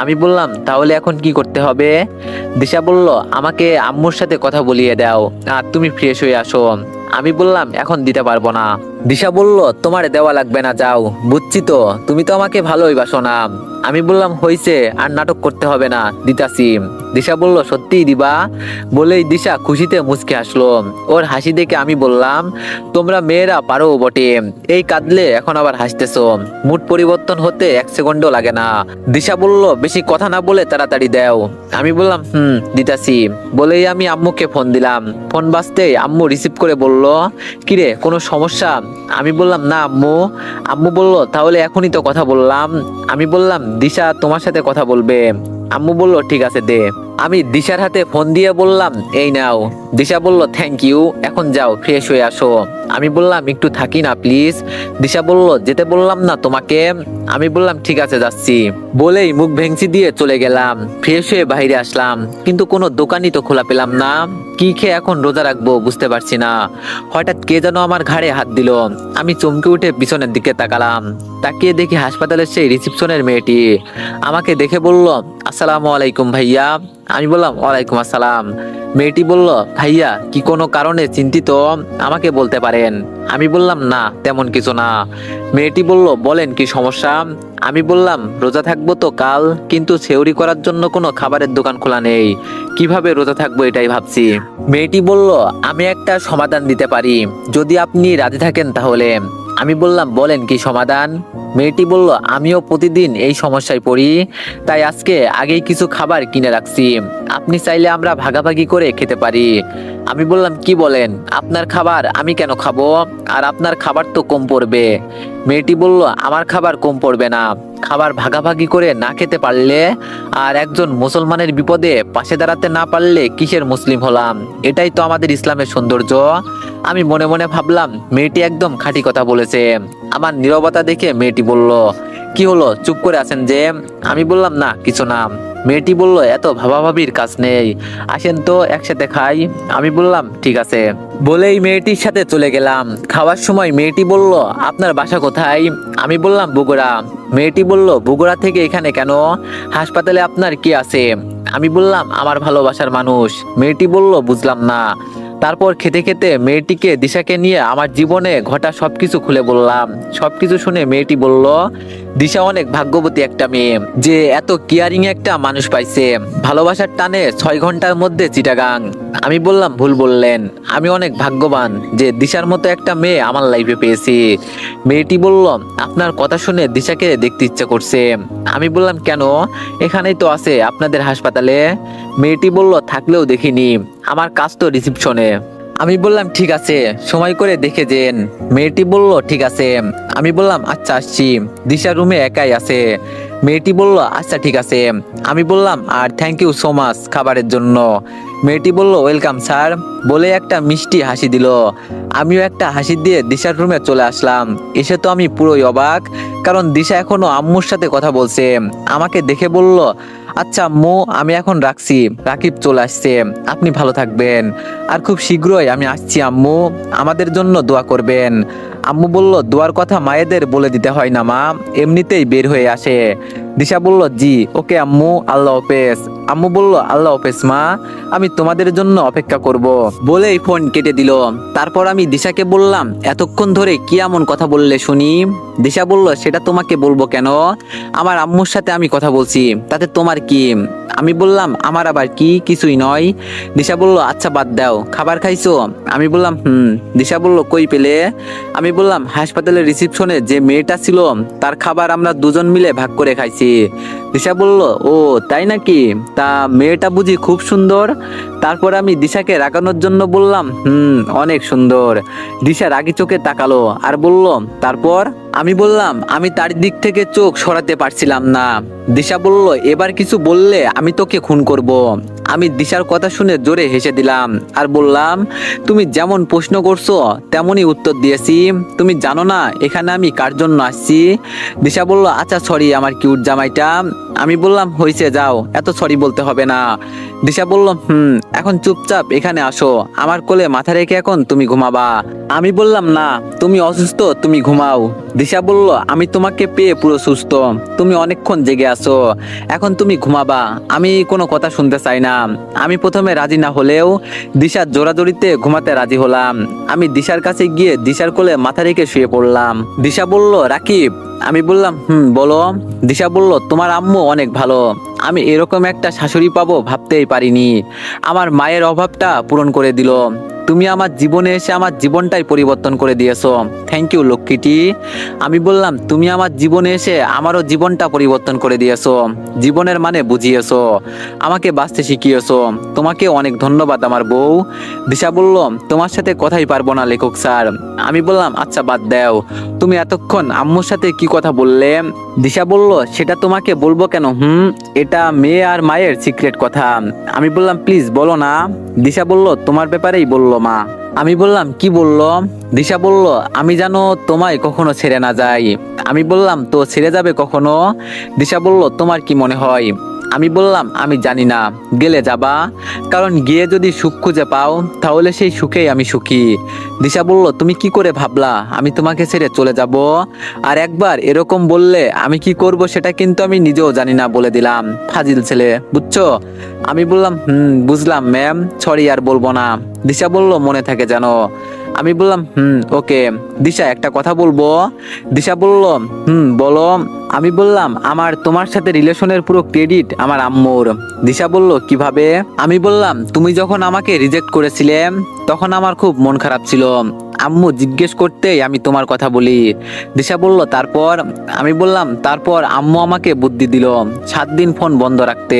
আমি বললাম, তাহলে এখন কি করতে হবে? দিশা বলল, আমাকে আম্মুর সাথে কথা বলিয়ে দাও, আর তুমি ফ্রেশ হয়ে আসো। আমি বললাম, এখন দিতে পারবো না। দিশা বলল, তোমার দেওয়া লাগবে না, যাও, বুঝছি তো, তুমি তো আমাকে ভালোই বাসো না। আমি বললাম, হইছে, আর নাটক করতে হবে না, দিতাছি। দিশা বলল, সত্যিই দিবা? বলেই দিশা খুশিতে মুচকে হাসলো। ওর হাসি দেখে আমি বললাম, তোমরা মেয়েরা পারো বটে, এই কাঁদলে এখন আবার হাসতেছো, মুড পরিবর্তন হতে 1 সেকেন্ডও লাগে না। দিশা বলল, বেশি কথা না বলে তাড়াতাড়ি দাও। আমি বললাম, দিতাছি। বলেই আমি আম্মুকে ফোন দিলাম। ফোন বাজতেই আম্মু রিসিভ করে বলল, কিরে, কোনো সমস্যা? আমি বললাম, না আম্মু। আম্মু বলল, তাহলে এখনই তো কথা বললাম। আমি বললাম, দিশা তোমার সাথে কথা বলবে। আম্মু বলল, ঠিক আছে দে। আমি দিশার হাতে ফোন দিয়ে বললাম, এই নাও। দিশা বলল, থ্যাংক ইউ, এখন যাও ফ্রেশ হয়ে আসো। আমি বললাম, একটু থাকি না প্লিজ। দিশা বলল, যেতে বললাম না তোমাকে? আমি বললাম, ঠিক আছে যাচ্ছি। বলেই মুখ ভেঙচি দিয়ে চলে গেলাম। ফ্রেশ হয়ে বাইরে আসলাম, কিন্তু কোনো দোকানই তো খোলা পেলাম না। কি খেয়ে এখন রোজা রাখবো বুঝতে পারছি না। হঠাৎ কে যেন আমার ঘাড়ে হাত দিল। আমি চমকে উঠে পিছনের দিকে তাকালাম। তাকিয়ে দেখি হাসপাতালের সেই রিসেপশনের মেয়েটি। আমাকে দেখে বলল, আসসালামু আলাইকুম ভাইয়া। আমি বললাম, ওয়ালাইকুম আসসালাম। মেয়েটি বলল, ভাইয়া কি কোনো কারণে চিন্তিত? আমাকে বলতে পারেন। আমি বললাম, না তেমন কিছু না। মেয়েটি বলল, বলেন কি সমস্যা? আমি বললাম, রোজা থাকবো তো কাল, কিন্তু সেহরি করার জন্য কোনো খাবারের দোকান খোলা নেই, কিভাবে রোজা থাকবো এটাই ভাবছি। মেয়েটি বলল, আমি একটা সমাধান দিতে পারি, যদি আপনি রাজি থাকেন তাহলে। আমি বললাম, বলেন কি সমাধান? মেয়েটি বলল, আমিও প্রতিদিন এই সমস্যায় পড়ি, তাই আজকে আগেই কিছু খাবার কিনে রাখছি, আপনি চাইলে আমরা ভাগাভাগি করে খেতে পারি। আমি বললাম, কি বলেন, আপনার খাবার আমি কেন খাবো, আর আপনার খাবার তো কম পড়বে। মেয়েটি বলল, আমার খাবার কম পড়বে না, খাবার ভাগাভাগি করে না খেতে পারলে আর একজন মুসলমানের বিপদে পাশে দাঁড়াতে না পারলে কিসের মুসলিম হলাম? এটাই তো আমাদের ইসলামের সৌন্দর্য। আমি মনে মনে ভাবলাম, মেয়েটি একদম খাঁটি কথা বলেছে। আমার নীরবতা দেখে মেয়েটি বলল, কি হলো, চুপ করে আছেন যে? আমি বললাম, না কিছু না। মেয়েটি বলল, এত ভাবাভাবির কাজ নেই, আসেন তো একসাথে খাই। আমি বললাম ঠিক আছে। বলেই মেয়েটির সাথে চলে গেলাম। খাওয়ার সময় মেয়েটি বলল, আপনার বাসা কোথায়? আমি বললাম বগুড়া। মেয়েটি বলল, বগুড়া থেকে এখানে কেন? হাসপাতালে আপনার কি আছে? আমি বললাম, আমার ভালোবাসার মানুষ। মেয়েটি বলল, বুঝলাম না। তারপর খেতে খেতে মেয়েটিকে দিশাকে নিয়ে আমার জীবনে ঘটা সবকিছু খুলে বললাম। সবকিছু শুনে মেয়েটি বলল, দিশা অনেক ভাগ্যবতী একটা মেয়ে, যে এত কেয়ারিং একটা মানুষ পাইছে। ভালোবাসার টানে 6 ঘন্টার মধ্যে চিটাগাং। আমি বললাম, ভুল বললেন, আমি অনেক ভাগ্যবান যে দিশার মতো একটা মেয়ে আমার লাইফে পেয়েছি। মেয়েটি বলল, আপনার কথা শুনে দিশাকে দেখতে ইচ্ছে করছে। আমি বললাম, কেন? এখানেই তো আছে আপনাদের হাসপাতালে। মেয়েটি বলল, থাকলেও দেখিনি, আমার কাজ তো রিসিপশনে। আমি বললাম, ঠিক আছে, সময় করে দেখে যেন। মেয়েটি বলল, ঠিক আছে। আমি বললাম, আচ্ছা আসছি। দিশা রুমে একাই আছে। মেয়েটি বলল, আচ্ছা ঠিক আছে। আমি বললাম, আর থ্যাংক ইউ সো মাচ খাবারের জন্য। মেয়েটি বলল, ওয়েলকাম স্যার, বলে একটা মিষ্টি হাসি দিল। আমিও একটা হাসি দিয়ে দিশার রুমে চলে আসলাম। এসে তো আমি পুরোই অবাক, কারণ দিশা এখনো আম্মুর সাথে কথা বলছে। আমাকে দেখে বলল, আচ্ছা আম্মু, আমি এখন রাখছি, রাকিব চলে আসছে, আপনি ভালো থাকবেন। আর খুব শীঘ্রই আমি আসছি আম্মু, আমাদের জন্য দোয়া করবেন। আম্মু বলল, দোয়ার কথা মায়েদের বলে দিতে হয় না মা, এমনিতেই বের হয়ে আসে। দিশা বলল, জি ওকে আম্মু, আল্লাহ হাফেজ। আম্মু বলল, আল্লাহ হাফেজ মা, আমি তোমাদের জন্য অপেক্ষা করব। বলেই ফোন কেটে দিল। তারপর আমি দিশাকে বললাম, এতক্ষণ ধরে কি এমন কথা বললে শুনি? দিশা বলল, সেটা তোমাকে বলবো কেন? আমার আম্মুর সাথে আমি কথা বলছি, তাতে তোমার কি? আমি বললাম, আমার আবার কি, কিছুই নয়। দিশা বলল, আচ্ছা বাদ দাও, খাবার খাইছো? আমি বললাম, দিশা বলল, কই পেলে? আমি বললাম, হাসপাতালের রিসিপশনে যে মেয়েটা ছিল তার খাবার আমরা দুজন মিলে ভাগ করে খাইছি। দিশা বলল, ও তাই নাকি? তা মেয়েটা বুঝি খুব সুন্দর? তারপর আমি দিশাকে রাগানোর জন্য বললাম, অনেক সুন্দর। দিশা রাগি চোখে তাকালো আর বলল, তারপর? আমি বললাম, আমি তার দিক থেকে চোখ সরাতে পারছিলাম না। দিশা বলল, এবার কিছু বললে আমি তোকে খুন করব। আমি দিশার কথা শুনে জোরে হেসে দিলাম আর বললাম, তুমি যেমন প্রশ্ন করছো তেমনই উত্তর দিয়েছি। তুমি জানো না এখানে আমি কার জন্য আসছি? দিশা বলল, আচ্ছা সরি আমার কিউট জামাইটা। আমি বললাম, হয়েছে যাও, এত সরি বলতে হবে না। দিশা বলল, এখন চুপচাপ এখানে আসো, আমার কোলে মাথা রেখে এখন তুমি ঘুমাবা। আমি বললাম, না, তুমি অসুস্থ, তুমি ঘুমাও। দিশা বলল, আমি তোমাকে পেয়ে পুরো সুস্থ, তুমি অনেকক্ষণ জেগে আছো, এখন তুমি ঘুমাবা, আমি কোনো কথা শুনতে চাই না। আমি প্রথমে রাজি না হলেও দিশার জোরাজোরিতে ঘুমাতে রাজি হলাম। আমি দিশার কাছে গিয়ে দিশার কোলে মাথা রেখে শুয়ে পড়লাম। দিশা বলল, রাকিব। আমি বললাম, বলো। দিশা বলল, তোমার আম্মু অনেক ভালো, আমি এরকম একটা শাশুড়ি পাবো ভাবতেই পারিনি। আমার মায়ের অভাবটা পূরণ করে দিল। তুমি আমার জীবনে এসে আমার জীবনটাই পরিবর্তন করে দিয়েছো, থ্যাংক ইউ লক্ষ্মীটি। আমি বললাম, তুমি আমার জীবনে এসে আমারও জীবনটা পরিবর্তন করে দিয়েছো, জীবনের মানে বুঝিয়েছো, আমাকে বাঁচতে শিখিয়েছো, তোমাকে অনেক ধন্যবাদ আমার বউ। দিশা বলল, তোমার সাথে কথাই পারবো না লেখক স্যার। আমি বললাম, আচ্ছা বাদ দাও, তুমি এতক্ষণ আম্মুর সাথে কি কথা বললে? দিশা বলল, সেটা তোমাকে বলবো কেন? এটা মেয়ে আর মায়ের সিক্রেট কথা। আমি বললাম, প্লিজ বলো না। দিশা বলল, তোমার ব্যাপারেই বললো মা। আমি বললাম, কি বললো? দিশা বলল, আমি যেন তোমায় কখনো ছেড়ে না যাই। আমি বললাম, তো ছেড়ে যাবে কখনো? দিশা বলল, তোমার কি মনে হয়? আমি বললাম, আমি জানি না, গেলে যাবা, কারণ গিয়ে যদি সুখ খুঁজে পাও তাহলে সেই সুখেই আমি সুখী। দিশা বলল, তুমি কি করে ভাবলা আমি তোমাকে ছেড়ে চলে যাব? আর একবার এরকম বললে আমি কি করব সেটা কিন্তু আমি নিজেও জানি না, বলে দিলাম, ফাজিল ছেলে, বুঝছো? আমি বললাম, বুঝলাম ম্যাম, সরি আর বলবো না। দিশা বলল, মনে থাকে যেন। আমি বললাম, ওকে। দিশা, একটা কথা বলবো? দিশা বলল, বলো। আমি বললাম, আমার তোমার সাথে রিলেশনের পুরো ক্রেডিট আমার আম্মুর। দিশা বলল, কিভাবে? আমি বললাম, তুমি যখন আমাকে রিজেক্ট করেছিলে তখন আমার খুব মন খারাপ ছিল, আম্মু জিজ্ঞেস করতেই আমি তোমার কথা বলি। দিশা বলল, তারপর? আমি বললাম, তারপর আম্মু আমাকে বুদ্ধি দিল 7 দিন ফোন বন্ধ রাখতে,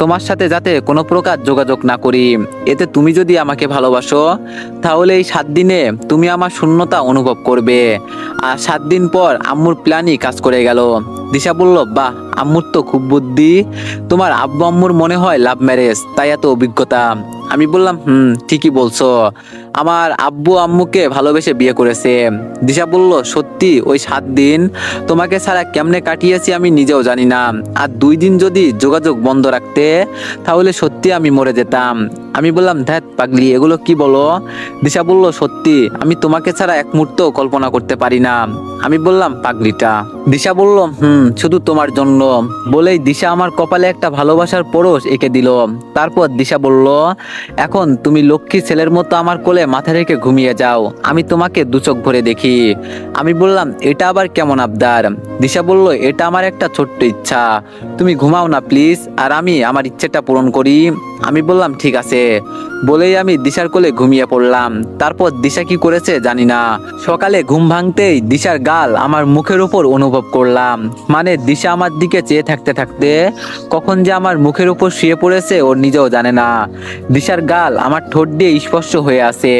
তোমার সাথে যাতে কোনো প্রকার যোগাযোগ না করি। এতে তুমি যদি আমাকে ভালোবাসো তাহলে এই 7 দিনে তুমি আমার শূন্যতা অনুভব করবে। আর 7 দিন পর আম্মুর প্ল্যানই কাজ করে গেল। দিশা বলল, বাহ, আম্মুর তো খুব বুদ্ধি, তোমার আব্বু আম্মুর মনে হয় লাভ ম্যারেজ, তাই এত অভিজ্ঞতা। আমি বললাম, ঠিকই বলছো, আমার আব্বু আম্মুকে ভালোবেসে বিয়ে করেছে। দিশা বলল, সত্যি? ওই 7 দিন তোমাকে ছাড়া কেমনে কাটিয়েছি আমি নিজেও জানি না। আর 2 দিন যদি যোগাযোগ বন্ধ রাখতে তাহলে সত্যি আমি মরে যেতাম। আমি বললাম, ধ্যাত পাগলি, এগুলো কি বলো? দিশা বলল, সত্যি আমি তোমাকে ছাড়া এক মুহূর্ত কল্পনা করতে পারি না। আমি বললাম, পাগলিটা? দিশা বলল, শুধু তোমার জন্য। বলেই দিশা আমার কপালে একটা ভালোবাসার পরশ এঁকে দিল। তারপর দিশা বলল, এখন তুমি লক্ষ্মী ছেলের মতো আমার কোলে মাথা রেখে ঘুমিয়ে যাও, আমি তোমাকে 2 চোখ ভরে দেখি। আমি বললাম, এটা আবার কেমন আবদার? দিশা বলল, এটা আমার একটা ছোট্ট ইচ্ছা, তুমি ঘুমাও না প্লিজ, আর আমি আমার ইচ্ছেটা পূরণ করি। আমি বললাম, ঠিক আছে। বলেই আমি দিশার কোলে ঘুমিয়ে পড়লাম। তারপর দিশা কি করেছে জানি না, সকালে ঘুম ভাঙতেই দিশার গাল আমার মুখের উপর অনুভব করলাম। মানে দিশা আমার দিকে চেয়ে থাকতে থাকতে কখন যে আমার মুখের উপর শুয়ে পড়েছে ওর নিজেও জানে না। দিশার গাল আমার ঠোঁট দিয়ে স্পর্শ হয়ে আছে।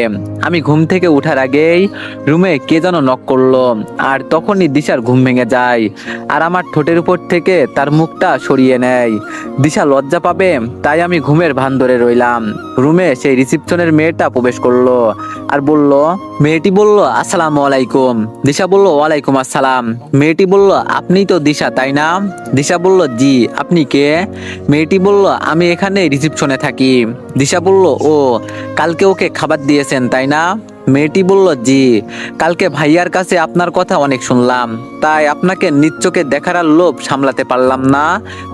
আমি ঘুম থেকে উঠার আগেই রুমে কে যেন নক করলো, আর তখনই দিশার ঘুম ভেঙে যায় আর আমার ঠোঁটের উপর থেকে তার মুখটা সরিয়ে নেয়। দিশা লজ্জা পাবে তাই আমি ঘুমের ভান ধরে রইলাম। রুমে সেই রিসিপশনের মেয়েটা প্রবেশ করলো আর বলল, মেয়েটি বলল, আসসালামু আলাইকুম। দিশা বলল, ওয়ালাইকুম আসসালাম। মেয়েটি বলল, আপনিই তো দিশা, তাই না? দিশা বলল, জি। আপনি কে? মেয়েটি বলল, আমি এখানে রিসিপশনে থাকি। দিশা বলল, ও, কালকে ওকে খাবার দিয়েছেন তাই না? মেয়েটি বলল, জি। কালকে ভাইয়ার কাছে আপনার কথা অনেক শুনলাম, তাই আপনাকে নিজ চোখে দেখার আর লোভ সামলাতে পারলাম না,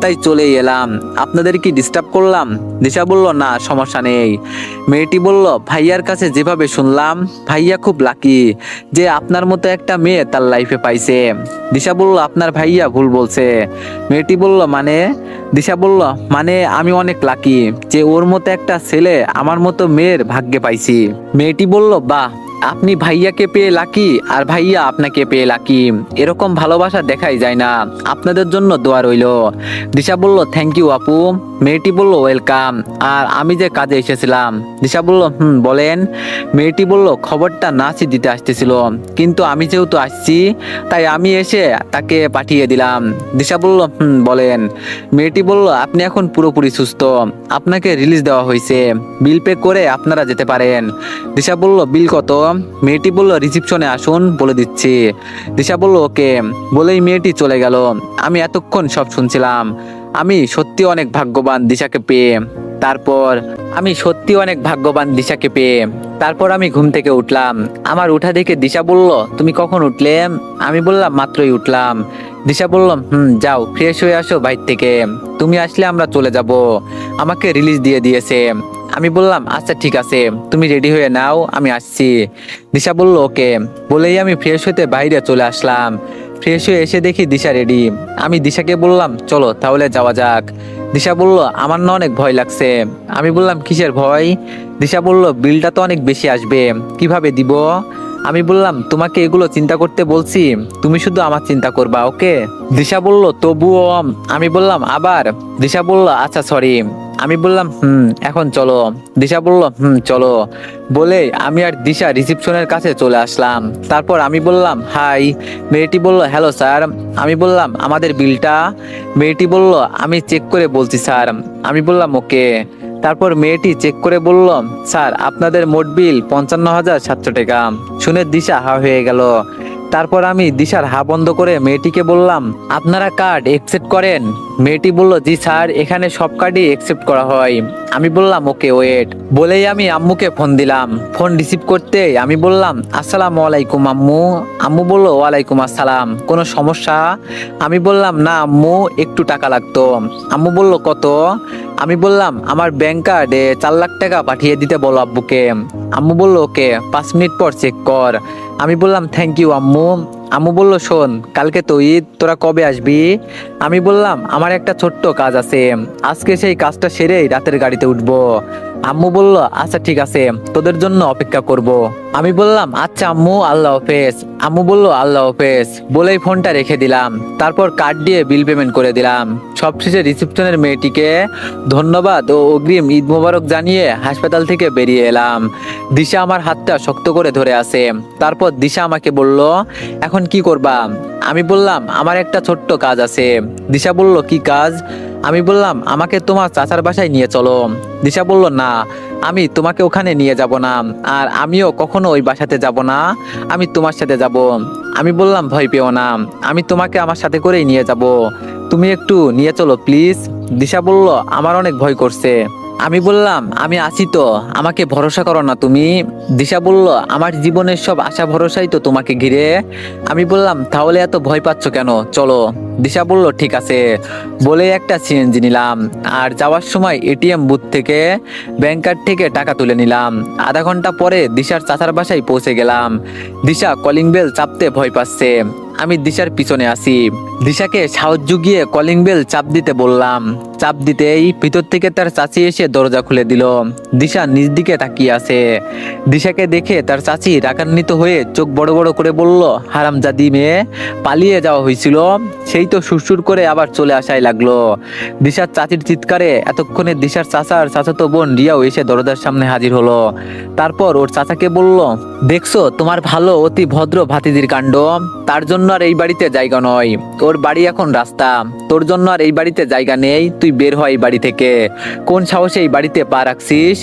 তাই চলেই এলাম। আপনাদের কি ডিস্টার্ব করলাম? দিশা বলল, না, সমস্যা নেই। মেয়েটি বলল, ভাইয়ার কাছে যেভাবে শুনলাম ভাইয়া খুব লাকি যে আপনার মতো একটা মেয়ে তার লাইফে পাইছে। দিশা বলল, আপনার ভাইয়া ভুল বলছে। মেয়েটি বলল, মানে? দিশা বলল, মানে আমি অনেক লাকি যে ওর মতো একটা ছেলে আমার মতো মেয়ের ভাগ্যে পাইছি। মেয়েটি বলল, বাহ, আপনি ভাইয়াকে পেয়ে লাকি আর ভাইয়া আপনাকে পেয়ে লাকি, এরকম ভালোবাসা দেখাই যায় না। আপনাদের জন্য দোয়া রইল। দিশা বলল, থ্যাংক ইউ আপু। মেয়েটি বলল, ওয়েলকাম। আর আমি যে কাজে এসেছিলাম? দিশা বলল, বলেন। মেয়েটি বলল, খবরটা নাচি দিতে আসতেছিল, কিন্তু আমি যেহেতু আসছি তাই আমি এসে তাকে পাঠিয়ে দিলাম। দিশা বলল, বলেন। মেয়েটি বলল, আপনি এখন পুরোপুরি সুস্থ, আপনাকে রিলিজ দেওয়া হয়েছে, বিল পে করে আপনারা যেতে পারেন। দিশা বলল, বিল কত? মেয়েটি বলল, রিসিপশনে আসুন, বলে দিচ্ছি। দিশা বলল, ওকে। বলেই মেয়েটি চলে গেল। আমি এতক্ষণ সব শুনছিলাম। আমি সত্যি অনেক ভাগ্যবান দিশাকে পেয়ে। তারপর আমি ঘুম থেকে উঠলাম। আমার উঠা দেখে দিশা বলল, তুমি কখন উঠলে? আমি বললাম, মাত্রই উঠলাম। দিশা বলল, যাও ফ্রেশ হয়ে আসো বাইর থেকে, তুমি আসলে আমরা চলে যাব, আমাকে রিলিজ দিয়ে দিয়েছে। আমি বললাম, আচ্ছা ঠিক আছে, তুমি রেডি হয়ে নাও, আমি আসছি। দিশা বলল, ওকে। বলেই আমি ফ্রেশ হতে বাইরে চলে আসলাম। ফ্রেশ হয়ে এসে দেখি দিশা রেডি। আমি দিশাকে বললাম, চলো তাহলে যাওয়া যাক। দিশা বলল, আমার না অনেক ভয় লাগছে। আমি বললাম, কিসের ভয়? দিশা বলল, বিলটা তো অনেক বেশি আসবে, কিভাবে দিব? আমি বললাম, তোমাকে এগুলো চিন্তা করতে বলছি, তুমি শুধু আমার চিন্তা করবা, ওকে? দিশা বলল, তবুও। আমি বললাম, আবার? দিশা বলল, আচ্ছা সরি। আমি বললাম, এখন চলো। দিশা বলল, চলো। বলে আমি আর দিশা রিসিপশনের কাছে চলে আসলাম। তারপর আমি বললাম, হাই। মেয়েটি বলল, হ্যালো স্যার। আমি বললাম, আমাদের বিলটা? মেয়েটি বলল, আমি চেক করে বলছি স্যার। আমি বললাম, ওকে। তারপর মেয়েটি চেক করে বলল, স্যার আপনাদের মোট বিল 55,700 টাকা। শুনে দিশা হা হয়ে গেল। তারপর আমি দিশার হা বন্ধ করে মেয়েটিকে বললাম, আপনারা কার্ড একসেপ্ট করেন? মেয়েটি বলল, জি স্যার, এখানে সব কার্ডই একসেপ্ট করা হয়। আমি বললাম, ওকে ওয়েট। বলেই আমি আম্মুকে ফোন দিলাম। ফোন রিসিভ করতে আমি বললাম, আসসালামু আলাইকুম আম্মু। আম্মু বলল, ওয়ালাইকুম আসসালাম, কোনো সমস্যা? আমি বললাম, না আম্মু, একটু টাকা লাগতো। আম্মু বলল, কত? আমি বললাম, আমার ব্যাংক কার্ডে 4 লাখ টাকা পাঠিয়ে দিতে বলো আব্বুকে। আম্মু বলল, ওকে, 5 মিনিট পর চেক কর। আমি বললাম, থ্যাংক ইউ আম্মু। আম্মু বলল, শোন, কালকে তো ঈদ, তোরা কবে আসবি? আমি বললাম, আমার একটা ছোট্ট কাজ আছে, আজকে সেই কাজটা সেরেই রাতের গাড়িতে উঠবো। আম্মু বলল, আচ্ছা ঠিক আছে, তোদের জন্য অপেক্ষা করব। আমি বললাম, আচ্ছা আম্মু, আল্লাহ হাফেজ। আম্মু বলল, আল্লাহ হাফেজ। বলেই ফোনটা রেখে দিলাম। তারপর কার্ড দিয়ে বিল পেমেন্ট করে দিলাম। সবশেষে রিসেপশনের মেয়েটিকে ধন্যবাদ ও অগ্রিম ঈদ মোবারক জানিয়ে হাসপাতাল থেকে বেরিয়ে এলাম। দিশা আমার হাতটা শক্ত করে ধরে আছে। তারপর দিশা আমাকে বলল, এখন কি করবা? আমি বললাম আমার একটা ছোট্ট কাজ আছে। দিশা বলল কি কাজ? আমি বললাম আমাকে তোমার চাচার বাসায় নিয়ে চলো। দিশা বলল না, আমি তোমাকে ওখানে নিয়ে যাব না, আর আমিও কখনো ওই বাসাতে যাব না, আমি তোমার সাথে যাব। আমি বললাম ভয় পেও না, আমি তোমাকে আমার সাথে করেই নিয়ে যাব, তুমি একটু নিয়ে চলো প্লিজ। দিশা বলল আমার অনেক ভয় করছে। আমি বললাম আমি আছি তো, আমাকে ভরসা করো না তুমি। দিশা বলল আমার জীবনের সব আশা ভরসাই তো তোমাকে ঘিরে। আমি বললাম তাহলে এত ভয় পাচ্ছ কেন, চলো। দিশা বলল ঠিক আছে, বলে একটা সিএনজি নিলাম, আর যাওয়ার সময় এটিএম বুথ থেকে ব্যাংক কার্ড থেকে টাকা তুলে নিলাম। আধা ঘন্টা পরে দিশার চাচার বাসায় পৌঁছে গেলাম। দিশা কলিং বেল চাপতে ভয় পাচ্ছে, আমি দিশার পিছনে আছি। দিশাকে সাহস জুগিয়ে কলিং বেল চাপ দিতে বললাম। চাপ দিতেই ভিতর থেকে তার চাচি এসে দরজা খুলে দিল। দিশা নিজ দিকে তাকিয়ে আছে। দিশাকে দেখে তার চাচি রাগান্বিত হয়ে চোখ বড় বড় করে বলল, হারামজাদি মেয়ে, পালিয়ে যাওয়া হয়েছিল, সেই তো সুরসুর করে আবার চলে আসাই লাগলো। দিশার চাচির চিৎকারে এতক্ষণে দিশার চাচার চাচাতো বোন রিয়াও এসে দরজার সামনে হাজির হলো। তারপর ওর চাচাকে বলল, দেখছো তোমার ভালো অতি ভদ্র ভাতিজির কাণ্ড, তার জন্য আর এই বাড়িতে জায়গা নয়, ওর বাড়ি এখন রাস্তা, তোর জন্য আর এই বাড়িতে জায়গা নেই, তুই বের হয় এই বাড়ি থেকে, কোন সাহসে এই বাড়িতে পা রাখছিস?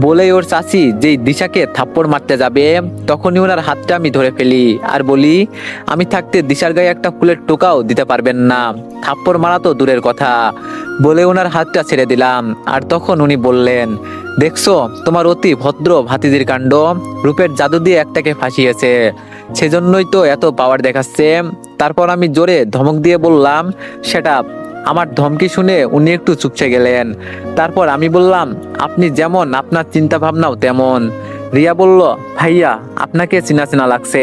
বলেই ওর চাচি যেই দিশাকে থাপ্পড় মারতে যাবে তখনই ওনার হাতটা আমি ধরে ফেলি আর বলি, আমি থাকতে দিশার গায়ে একটা ফুলের টোকাও দিতে পারবেন না, থাপ্পড় মারা তো দূরের কথা। বলে ওনার হাতটা ছেড়ে দিলাম। আর তখন উনি বললেন, দেখছো তোমার অতি ভদ্র ভাতিজির কাণ্ড, রূপের জাদু দিয়ে একটাকে ফাঁসিয়েছে, সেজন্যই তো এত পাওয়ার দেখাচ্ছে। তারপর আমি জোরে ধমক দিয়ে বললাম, সেটা। আমার ধমকি শুনে উনি একটু চুপসে গেলেন। তারপর আমি বললাম, আপনি যেমন আপনার চিন্তা ভাবনাও তেমন। রিয়া বলল, ভাইয়া আপনাকে চেনা চেনা লাগছে,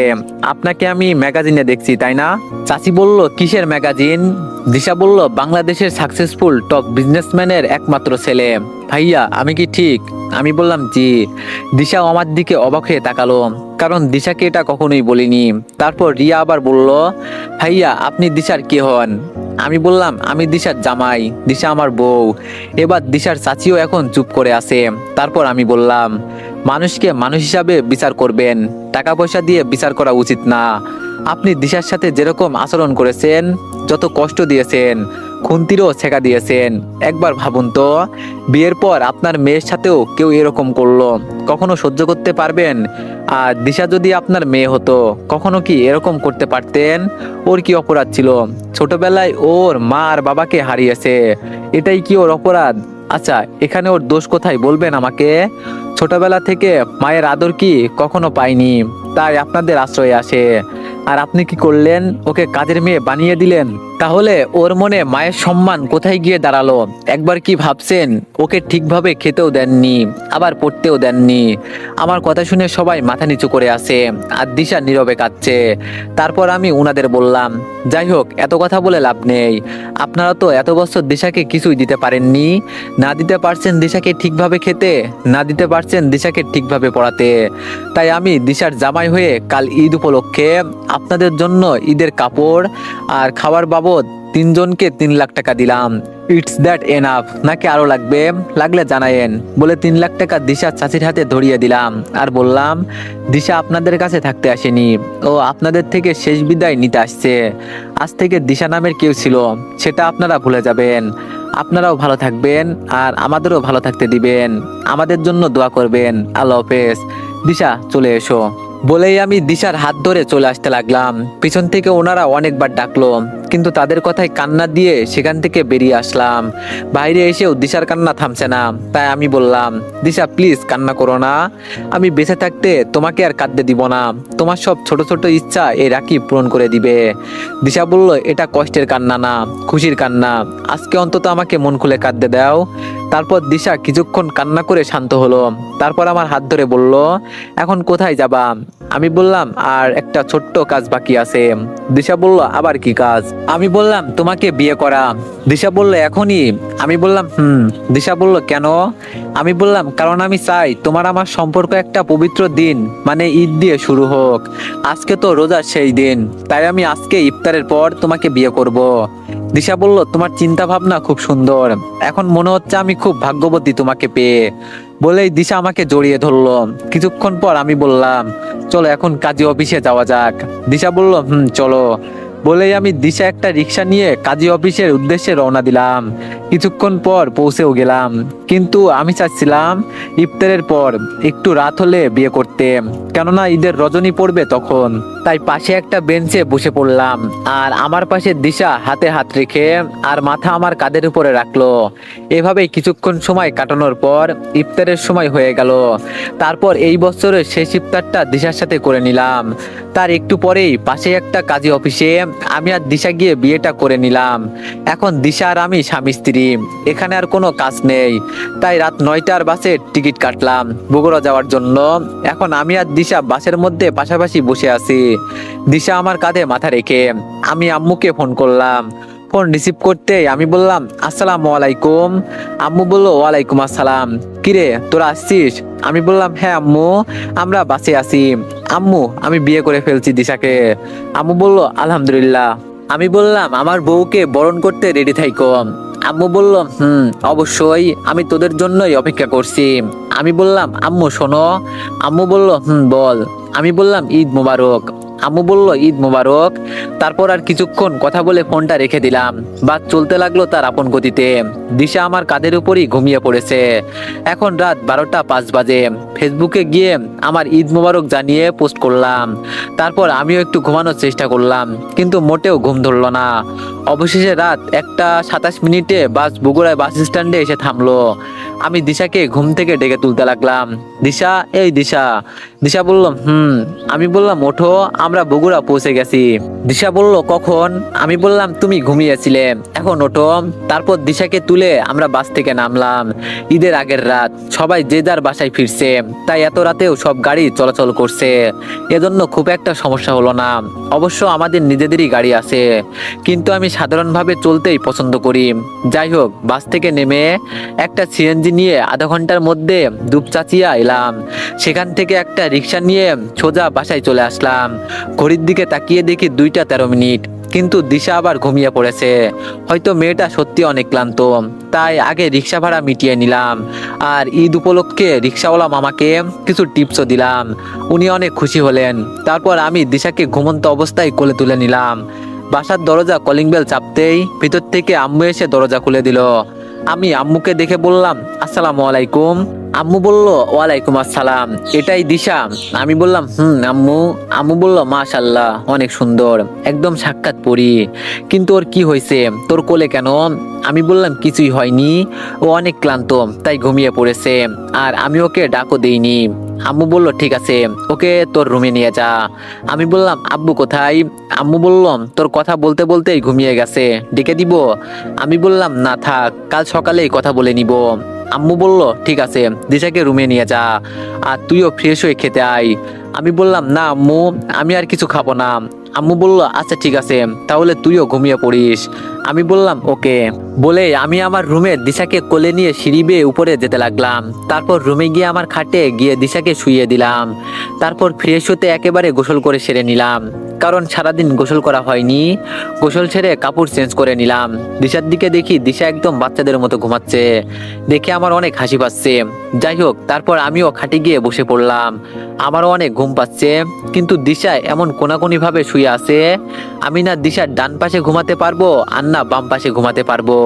আপনাকে আমি ম্যাগাজিনে দেখছি তাই না? চাচি বলল, কিসের ম্যাগাজিন? দিশা বলল, বাংলাদেশের সাকসেসফুল টপ বিজনেসম্যানের একমাত্র ছেলে। ভাইয়া আমি কি ঠিক? আমি বললাম জি। দিশাও আমার দিকে অবাক হয়ে তাকালো, কারণ দিশাকে এটা কখনোই বলিনি। তারপর রিয়া আবার বলল, ভাইয়া আপনি দিশার কে হন? আমি বললাম, আমি দিশার জামাই, দিশা আমার বউ। এবার দিশার চাচিও এখন চুপ করে আছে। তারপর আমি বললাম, মানুষকে মানুষ হিসাবে বিচার করবেন, টাকা পয়সা দিয়ে বিচার করা উচিত না। আপনি দিশার সাথে যেরকম আচরণ করেছেন, যত কষ্ট দিয়েছেন, খুন্তিরও ছেঁকা দিয়েছেন, একবার ভাবুন তো, বিয়ের পর আপনার মেয়ের সাথেও কেউ এরকম করলো, কখনো সহ্য করতে পারবেন? আর দিশা যদি আপনার মেয়ে হতো, কখনো কি এরকম করতে পারতেন? ওর কি অপরাধ ছিল? ছোটবেলায় ওর মা আর বাবাকে হারিয়েছে, এটাই কি ওর অপরাধ? আচ্ছা, এখানে ওর দোষ কোথায় বলবেন আমাকে? ছোটবেলা থেকে মায়ের আদর কি কখনো পায়নি, তাই আপনাদের আশ্রয়ে আসে। আর আপনি কি করলেন? ওকে কাজের মেয়ে বানিয়ে দিলেন। তাহলে ওর মনে মায়ের সম্মান কোথায় গিয়ে দাঁড়ালো? একবার কি ভাবছেন? ওকে ঠিকভাবে খেতেও দেননি, আবার পড়তেও দেননি। আমার কথা শুনে সবাই মাথা নিচু করে আসে, আর দিশা নীরবে কাঁদছে। তারপর আমি উনাদের বললাম, যাই হোক, এত কথা বলে লাভ নেই। আপনারা তো এত বছর দিশাকে কিছুই দিতে পারেননি, না দিতে পারছেন দিশাকে ঠিকভাবে খেতে, না দিতে পারছেন দিশাকে ঠিকভাবে পড়াতে। তাই আমি দিশার জামাই হয়ে কাল ঈদ উপলক্ষে আপনাদের জন্য ঈদের কাপড় আর খাবার বাবদ তিনজনকে 3 লাখ টাকা দিলাম। ইটস দ্যাট এনাফ নাকি আরো লাগবে? লাগলে জানায়েন। বলে 3 লাখ টাকা দিশার চাচির হাতে ধরিয়ে দিলাম আর বললাম, দিশা আপনাদের কাছে থাকতে আসেনি, ও আপনাদের থেকে শেষ বিদায় নিতে আসছে। আজ থেকে দিশা নামের কেউ ছিল, সেটা আপনারা ভুলে যাবেন। আপনারাও ভালো থাকবেন আর আমাদেরও ভালো থাকতে দিবেন, আমাদের জন্য দোয়া করবেন। আল্লাহ হাফেজ। দিশা চলে এসো। বলেই আমি দিশার হাত ধরে চলে আসতে লাগলাম। পিছন থেকে ওনারা অনেকবার ডাকলো, কিন্তু তাদের কথায় কান্না দিয়ে সেখান থেকে বেরিয়ে আসলাম। বাইরে এসেও দিশার কান্না থামছে না। তাই আমি বললাম, দিশা প্লিজ কান্না করো না, আমি বেঁচে থাকতে তোমাকে আর কাঁদতে দিব না, তোমার সব ছোট ছোট ইচ্ছা এই রাকিব পূরণ করে দিবে। দিশা বলল, এটা কষ্টের কান্না না, খুশির কান্না, আজকে অন্তত আমাকে মন খুলে কাঁদতে দাও। তারপর দিশা কিছুক্ষণ কান্না করে শান্ত হলো। তারপর আমার হাত ধরে বলল, এখন কোথায় যাবা? আমি বললাম, আর একটা ছোট্ট কাজ বাকি আছে। দিশা বলল, আবার কি কাজ? আমি বললাম, তোমাকে বিয়ে করা। দিশা বলল, এখনই? আমি বললাম, দিশা বলল, কেন? আমি বললাম, কারণ আমি চাই তোমার আমার সম্পর্ক একটা পবিত্র দিন, মানে ঈদ দিয়ে শুরু হোক। আজকে তো রোজার সেই দিন, তাই আমি আজকে ইফতারের পর তোমাকে বিয়ে করব। দিশা বলল, তোমার চিন্তা ভাবনা খুব সুন্দর, এখন মনে হচ্ছে আমি খুব ভাগ্যবতী তোমাকে পেয়ে। বলেই দিশা আমাকে জড়িয়ে ধরলো। কিছুক্ষণ পর আমি বললাম, চলো এখন কাজী অফিসে যাওয়া যাক। দিশা বলল, চলো। বলেই আমি দিশা একটা রিক্সা নিয়ে কাজী অফিসের উদ্দেশ্যে রওনা দিলাম। কিছুক্ষণ পর পৌঁছেও গেলাম, কিন্তু আমি চাচ্ছিলাম ইফতারের পর একটু রাত হলে বিয়ে করতে, কেননা ঈদের রজনী পড়বে তখন। তাই পাশে একটা বেঞ্চে বসে পড়লাম, আর আমার পাশে দিশা হাতে হাত রেখে আর মাথা আমার কাঁধের উপরে রাখলো। এভাবেই কিছুক্ষণ সময় কাটানোর পর ইফতারের সময় হয়ে গেল। তারপর এই বছরের শেষ ইফতারটা দিশার সাথে করে নিলাম। তার একটু পরেই পাশে একটা কাজী অফিসে আমি আর দিশা গিয়ে বিয়েটা করে নিলাম। এখন দিশা আর আমি স্বামী স্ত্রী, এখানে আর কোনো কাজ নেই। তাই রাত 9টার বাসের টিকিট কাটলাম বগুড়া যাওয়ার জন্য। এখন আমি আর দিশা বাসের মধ্যে পাশাপাশি বসে আছি। দিশা আমার কাঁধে মাথা রেখে আমি আম্মুকে ফোন করলাম। ফোন রিসিভ করতেই আমি বললাম, আসসালামু আলাইকুম। আম্মু বললো, ওয়ালাইকুম আসসালাম। কিরে, তোরা আসছিস? আমি বললাম, হ্যাঁ আম্মু, আমরা বাসে আছি। আম্মু, আমি বিয়ে করে ফেলছি দিশাকে। আম্মু বললো, আলহামদুলিল্লাহ। আমি বললাম, আমার বউকে বরণ করতে রেডি থাইকো। আম্মু বলল, অবশ্যই, আমি তোদের জন্যই অপেক্ষা করছি। আমি বললাম, আম্মু শোনো। আম্মু বলল, বল। আমি বললাম, ঈদ মোবারক। আম্মু বলল, ঈদ মোবারক। তারপর আর কিছুক্ষণ কথা বলে ফোনটা রেখে দিলাম। বাস চলতে লাগলো তার আপন গতিতে। দিশা আমার কাঁধের উপরই ঘুমিয়ে পড়েছে। এখন রাত 12টা 5 বাজে। ফেসবুকে গিয়ে আমার ঈদ মোবারক জানিয়ে পোস্ট করলাম। তারপর আমিও একটু ঘুমানোর চেষ্টা করলাম, কিন্তু মোটেও ঘুম ধরলো না। অবশেষে রাত 1টা 27 মিনিটে বাস বগুড়ায় বাস স্ট্যান্ডে এসে থামলো। আমি দিশাকে ঘুম থেকে ডেকে তুলতে লাগলাম। দিশা, এই দিশা। দিশা বলল, আমি বললাম, ওঠো, আমরা বগুড়া পৌঁছে গেছি। দিশা বলল, কখন? আমি বললাম, তুমি ঘুমিয়েছিলে, এখন ওঠো। তারপর দিশাকে তুলে আমরা বাস থেকে নামলাম। ঈদের আগের রাত, সবাই যে যার বাসায় ফিরছে, তাই এত রাতেও সব গাড়ি চলাচল করছে। এজন্য খুব একটা সমস্যা হলো না। অবশ্য আমাদের নিজেদেরই গাড়ি আছে, কিন্তু আমি সাধারণভাবে চলতেই পছন্দ করি। যাই হোক, বাস থেকে নেমে একটা সিএনজি নিয়ে আধা ঘন্টার মধ্যে দুপচাচিয়া এলাম। সেখান থেকে একটা রিক্সা নিয়ে সোজা বাসায় চলে আসলাম। ঘড়ির দিকে তাকিয়ে দেখি 2টা 13 মিনিট, কিন্তু দিশা আবার ঘুমিয়ে পড়েছে। হয়তো মেয়েটা সত্যি অনেক ক্লান্ত, তাই আগে রিক্সা ভাড়া মিটিয়ে নিলাম। আর ঈদ উপলক্ষে রিক্সাওয়ালা মামাকে কিছু টিপসও দিলাম। উনি অনেক খুশি হলেন। তারপর আমি দিশাকে ঘুমন্ত অবস্থায় কোলে তুলে নিলাম। বাসার দরজা কলিং বেল চাপতেই ভিতর থেকে আম্মু এসে দরজা খুলে দিল। আমি আম্মুকে দেখে বললাম, আসসালামু আলাইকুম। আম্মু বলল, ওয়ালাইকুম আসসালাম। এটাই দিশা? আমি বললাম, আম্মু। আম্মু বলল, মাশাআল্লাহ, অনেক সুন্দর, একদম সাক্ষাৎ পরী। কিন্তু ওর কি হয়েছে? তোর কোলে কেন? আমি বললাম, কিছুই হয়নি, ও অনেক ক্লান্ত, তাই ঘুমিয়ে পড়েছে, আর আমি ওকে ডাকও দেইনি। আম্মু বলল, ঠিক আছে, ওকে তোর রুমে নিয়ে যা। আমি বললাম, আব্বু কোথায়? আম্মু বলল, তোর কথা বলতে বলতেই ঘুমিয়ে গেছে, ডেকে দিব? আমি বললাম, না থাক, কাল সকালেই কথা বলে নিব। আম্মু বলল, ঠিক আছে, দিশাকে রুমে নিয়ে যা, আর তুইও ফ্রেশ হয়ে খেতে আয়। আমি বললাম, না আম্মু, আমি আর কিছু খাবো না। আম্মু বলল, আচ্ছা ঠিক আছে, তাহলে তুইও ঘুমিয়ে পড়িস। আমি বললাম, ওকে। বলে আমি আমার রুমে দিশাকে কোলে নিয়ে সিঁড়ি বেয়ে উপরে যেতে লাগলাম। তারপর রুমে গিয়ে আমার খাটে গিয়ে দিশাকে শুইয়ে দিলাম। তারপর ফ্রেশ হতে একেবারে গোসল করে সেরে নিলাম, কারণ সারাদিন গোসল করা হয়নি। গোসল ছেড়ে কাপড় চেঞ্জ করে নিলাম। দিশার দিকে দেখি দিশা একদম বাচ্চাদের মতো ঘুমাচ্ছে। দেখে আমার অনেক হাসি পাচ্ছে। যাই হোক, তারপর আমিও খাটে গিয়ে বসে পড়লাম। আমারও অনেক ঘুম পাচ্ছে, কিন্তু দিশা এমন কোনাকুনি ভাবে শুয়ে আছে। আমি না দিশার ডান পাশে ঘুমাতে পারবো, আর না বাম পাশে ঘুমাতে পারবো।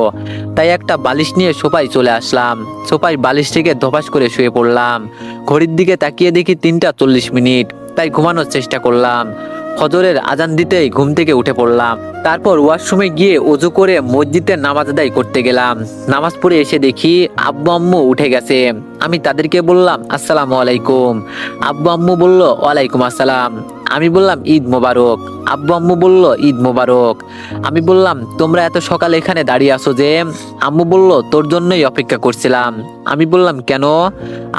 তাই একটা বালিশ নিয়ে সোফায় চলে আসলাম। সোফায় বালিশ থেকে ধপাস করে শুয়ে পড়লাম। ঘড়ির দিকে তাকিয়ে দেখি 3টা 40 মিনিট, তাই ঘুমানোর চেষ্টা করলাম। ফজরের আজান দিতেই ঘুম থেকে উঠে পড়লাম। তারপর ওয়াশরুমে গিয়ে ওযু করে মসজিদে নামাজ আদায় করতে গেলাম। নামাজ পড়ে এসে দেখি আব্বু আম্মু উঠে গেছে। আমি তাদেরকে বললাম, আসসালামু আলাইকুম। আব্বু আম্মু বলল, ওয়ালাইকুম আসসালাম। আমি বললাম, ঈদ মোবারক। আব্বু আম্মু বলল, ঈদ মোবারক। আমি বললাম, তোমরা এত সকালে এখানে দাঁড়িয়ে আছো যে? আম্মু বলল, তোর জন্যই অপেক্ষা করছিলাম। আমি বললাম, কেন?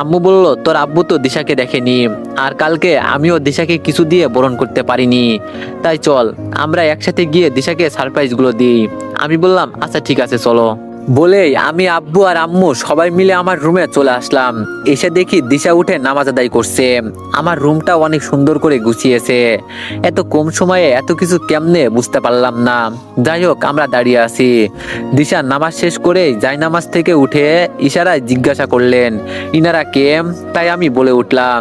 আম্মু বলল, তোর আব্বু তো দিশাকে দেখেনি, আর কালকে আমিও দিশাকে কিছু দিয়ে বরণ করতে পারিনি, তাই চল আমরা একসাথে গিয়ে দিশাকে সারপ্রাইজ গুলো দিই। আমি বললাম, আচ্ছা ঠিক আছে, চলো। বলেই আমি আব্বু আর আম্মু সবাই মিলে আমার রুমে চলে আসলাম। এসে দেখি দিশা উঠে নামাজ আদায় করছে। আমার রুমটা অনেক সুন্দর করে গুছিয়েছে। এত কম সময়ে এত কিছু কেমনে বুঝতে পারলাম না। যাই হোক, আমরা দাঁড়িয়ে আছি। দিশা নামাজ শেষ করে জায়নামাজ থেকে উঠে ইশারায় জিজ্ঞাসা করলেন, ইনারা কে? তাই আমি বলে উঠলাম,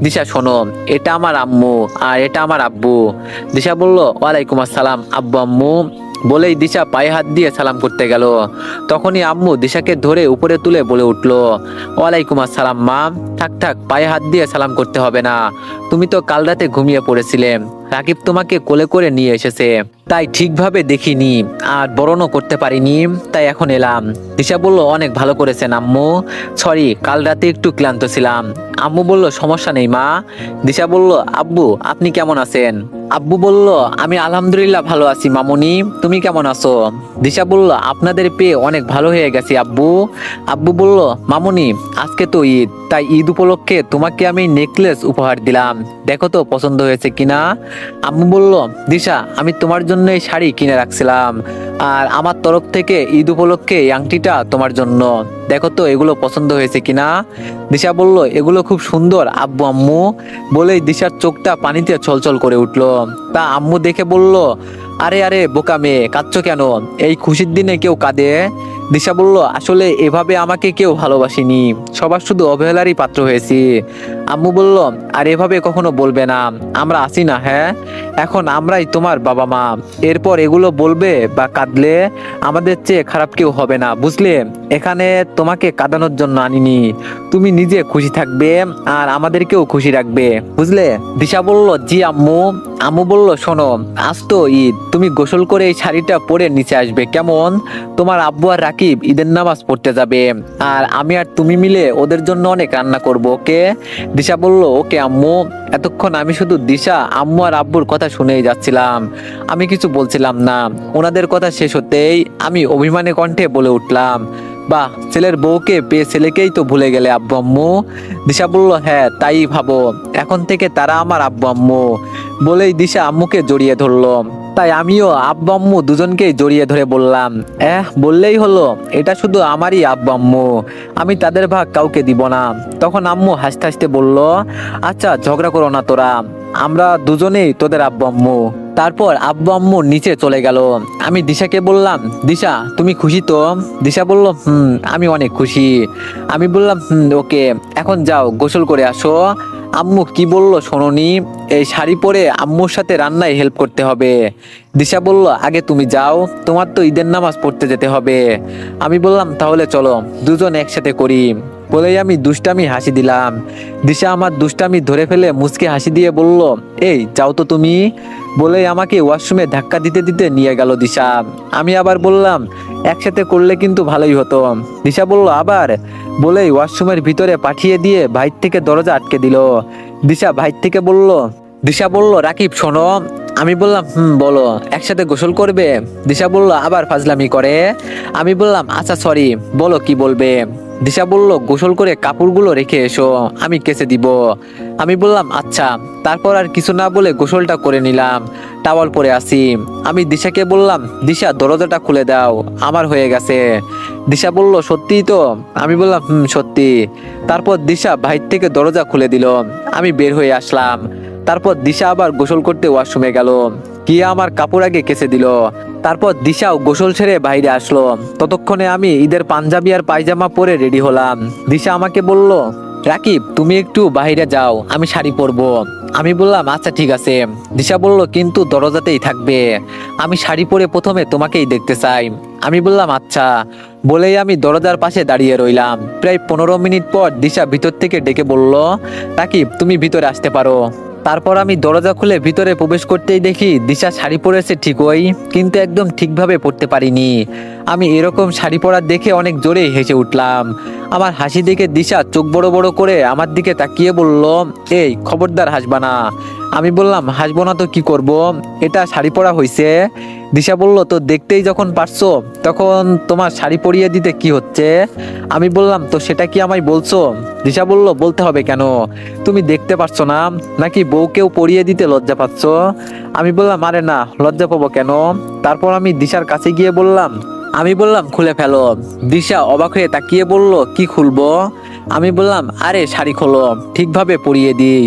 দিশা শোনো, এটা আমার আম্মু আর এটা আমার আব্বু। দিশা বলল, ওয়ালাইকুম আসসালাম আব্বু আম্মু। বলেই দিশা পায়ে হাত দিয়ে সালাম করতে গেল। তখনই আম্মু দিশাকে ধরে উপরে তুলে বলে উঠল, ওয়ালাইকুম আসসালাম মা। থাক থাক, পায়ে হাত দিয়ে সালাম করতে হবে না। তুমি তো কাল রাতে ঘুমিয়ে পড়েছিলে, রাকিব তোমাকে কোলে করে নিয়ে এসেছে, তাই ঠিকভাবে দেখিনি আর বরণও করতে পারিনি, তাই এখন এলাম। দিশা বলল, অনেক ভালো করেছেন আম্মু। সরি, কাল রাতে একটু ক্লান্ত ছিলাম। আম্মু বলল, সমস্যা নেই মা। দিশা বলল, আব্বু আপনি কেমন আছেন? আব্বু বলল, আমি আলহামদুলিল্লাহ ভালো আছি মামুনি, তুমি কেমন আছো? দিশা বলল, আপনাদের পেয়ে অনেক ভালো হয়ে গেছি আব্বু। আব্বু বলল, মামুনি আজকে তো ঈদ, তাই ঈদ উপলক্ষে তোমাকে আমি নেকলেস উপহার দিলাম, দেখো তো পছন্দ হয়েছে কিনা। আম্মু বলল, দিশা আমি তোমার জন্য এই শাড়ি কিনে রাখছিলাম, আর আমার তরফ থেকে ঈদ উপলক্ষে এই আংটিটা তোমার জন্য, দেখো তো এগুলো পছন্দ হয়েছে কিনা। দিশা বলল, এগুলো খুব সুন্দর আব্বু আম্মু। বলেই দিশার চোখটা পানিতে ছলছল করে উঠলো। তা আম্মু দেখে বলল, আরে আরে বোকা মেয়ে, কাঁদছো কেন? এই খুশির দিনে কেউ কাঁদে? দিশা বলল, আসলে এভাবে আমাকে কেউ ভালোবাসেনি, সবার শুধু অবহেলারই পাত্র হয়েছি। আম্মু বলল, আর এভাবে কখনো বলবে না, আমরা আছি না? হ্যাঁ, এখন আমরাই তোমার বাবা মা। এরপর এগুলো বলবে বা কাঁদলে আমাদের চেয়ে খারাপ কেউ হবে না, বুঝলে? এখানে তোমাকে কাঁদানোর জন্য আনিনি, তুমি নিজে খুশি থাকবে আর আমাদেরকেও খুশি রাখবে, বুঝলে? দিশা বলল, জি আম্মু। আম্মু বলল, শোনো, আজ তো ঈদ, তুমি গোসল করে এই শাড়িটা পরে নিচে আসবে, কেমন? তোমার আব্বু আর রাকিব ঈদের নামাজ পড়তে যাবে, আর আমি আর তুমি মিলে ওদের জন্য অনেক রান্না করব, ওকে? দিশা বলল, ওকে আম্মু। এতক্ষণ আমি শুধু দিশা, আম্মু আর আব্বুর কথা শুনেই যাচ্ছিলাম, আমি কিছু বলছিলাম না। ওনাদের কথা শেষ হতেই আমি অভিমানী কণ্ঠে বলে উঠলাম, বাহ, ছেলের বউকে পেয়ে ছেলেকেই তো ভুলে গেলে আব্বু আম্মু। দিশা বলল, হ্যাঁ তাই ভাবো, এখন থেকে তারা আমার আব্বু আম্মু। বলেই দিশা আম্মুকে জড়িয়ে ধরলো। তাই আমিও আব্বু আম্মু দুজনকেই জড়িয়ে ধরে বললাম, বললেই হলো, এটা শুধু আমারই আব্বু আম্মু, আমি তাদের ভাগ কাউকে দিব না। তখন আম্মু হাসতে হাসতে বলল, আচ্ছা ঝগড়া করো না তোরা, আমরা দুজনেই তোদের আব্বু আম্মু। তারপর আব্বু আম্মু নিচে চলে গেল। আমি দিশাকে বললাম, দিশা তুমি খুশি তো? দিশা বলল, আমি অনেক খুশি। আমি বললাম, ওকে, এখন যাও গোসল করে আসো। আম্মু কি বলল শোনোনি? এই শাড়ি পরে আম্মুর সাথে রান্নায় হেল্প করতে হবে। দিশা বলল, আগে তুমি যাও, তোমার তো ঈদের নামাজ পড়তে যেতে হবে। আমি বললাম, তাহলে চলো দুজন একসাথে করি। বলেই আমি দুষ্টামি হাসি দিলাম। দিশা আমার দুষ্টামি ধরে ফেলে মুচকে হাসি দিয়ে বলল, এই যাও তো তুমি। বলেই আমাকে ওয়াশরুমে ধাক্কা দিতে দিতে নিয়ে গেল দিশা। আমি আবার বললাম, একসাথে করলে কিন্তু ভালোই হতো। দিশা বলল, আবার? বলেই ওয়াশরুমের ভিতরে পাঠিয়ে দিয়ে বাইর থেকে দরজা আটকে দিল। দিশা বলল, রাকিব শোনো। আমি বললাম, বলো, একসাথে গোসল করবে? দিশা বলল, আবার ফাজলামি করে। আমি বললাম, আচ্ছা সরি, বলো কি বলবে। দিশা বলল, গোসল করে কাপড়গুলো রেখে এসো, আমি কেচে দিব। আমি বললাম, আচ্ছা। তারপর আর কিছু না বলে গোসলটা করে নিলাম, টাওয়াল পরে আসি। আমি দিশাকে বললাম, দিশা দরজাটা খুলে দাও, আমার হয়ে গেছে। দিশা বলল, সত্যিই তো? আমি বললাম, সত্যি। তারপর দিশা বাইর থেকে দরজা খুলে দিল, আমি বের হয়ে আসলাম। তারপর দিশা আবার গোসল করতে ওয়াশরুমে গেল, গিয়ে আমার কাপড় আগে কেচে দিল। তারপর দিশাও গোসল ছেড়ে বাইরে আসলো। ততক্ষণে আমি ঈদের পাঞ্জাবি আর পায়জামা পরে রেডি হলাম। দিশা আমাকে বলল, রাকিব তুমি একটু বাইরে যাও, আমি শাড়ি পরবো। আমি বললাম, আচ্ছা ঠিক আছে। দিশা বলল, কিন্তু দরজাতেই থাকবে, আমি শাড়ি পরে প্রথমে তোমাকেই দেখতে চাই। আমি বললাম, আচ্ছা। বলেই আমি দরজার পাশে দাঁড়িয়ে রইলাম। প্রায় 15 মিনিট পর দিশা ভিতর থেকে ডেকে বলল, রাকিব তুমি ভিতরে আসতে পারো। তারপর আমি দরজা খুলে ভিতরে প্রবেশ করতেই দেখি দিশা শাড়ি পরেছে ঠিকই, কিন্তু একদম ঠিকভাবে পরতে পারিনি। আমি এরকম শাড়ি পরা দেখে অনেক জোরে হেসে উঠলাম। আমার হাসি দেখে দিশা চোখ বড় বড় করে আমার দিকে তাকিয়ে বলল, এই খবরদার হাসবা না। আমি বললাম, হাসবো না তো কি করব, এটা শাড়ি পরা হয়েছে। দিশা বলল, তো দেখতেই যখন পারছো, তখন তোমার শাড়ি পরিয়ে দিতে কি হচ্ছে? আমি বললাম, তো সেটা কি আমায় বলছো? দিশা বলল, বলতে হবে কেন, তুমি দেখতে পারছো না নাকি বউকেও পরিয়ে দিতে লজ্জা পাচ্ছ? আমি বললাম, আরে না, লজ্জা পাবো কেন? তারপর আমি দিশার কাছে গিয়ে বললাম, আমি বললাম খুলে ফেলো। দিশা অবাক হয়ে তাকিয়ে বলল, কি খুলবো? আমি বললাম, আরে শাড়ি খোলো, ঠিকভাবে পরিয়ে দিই।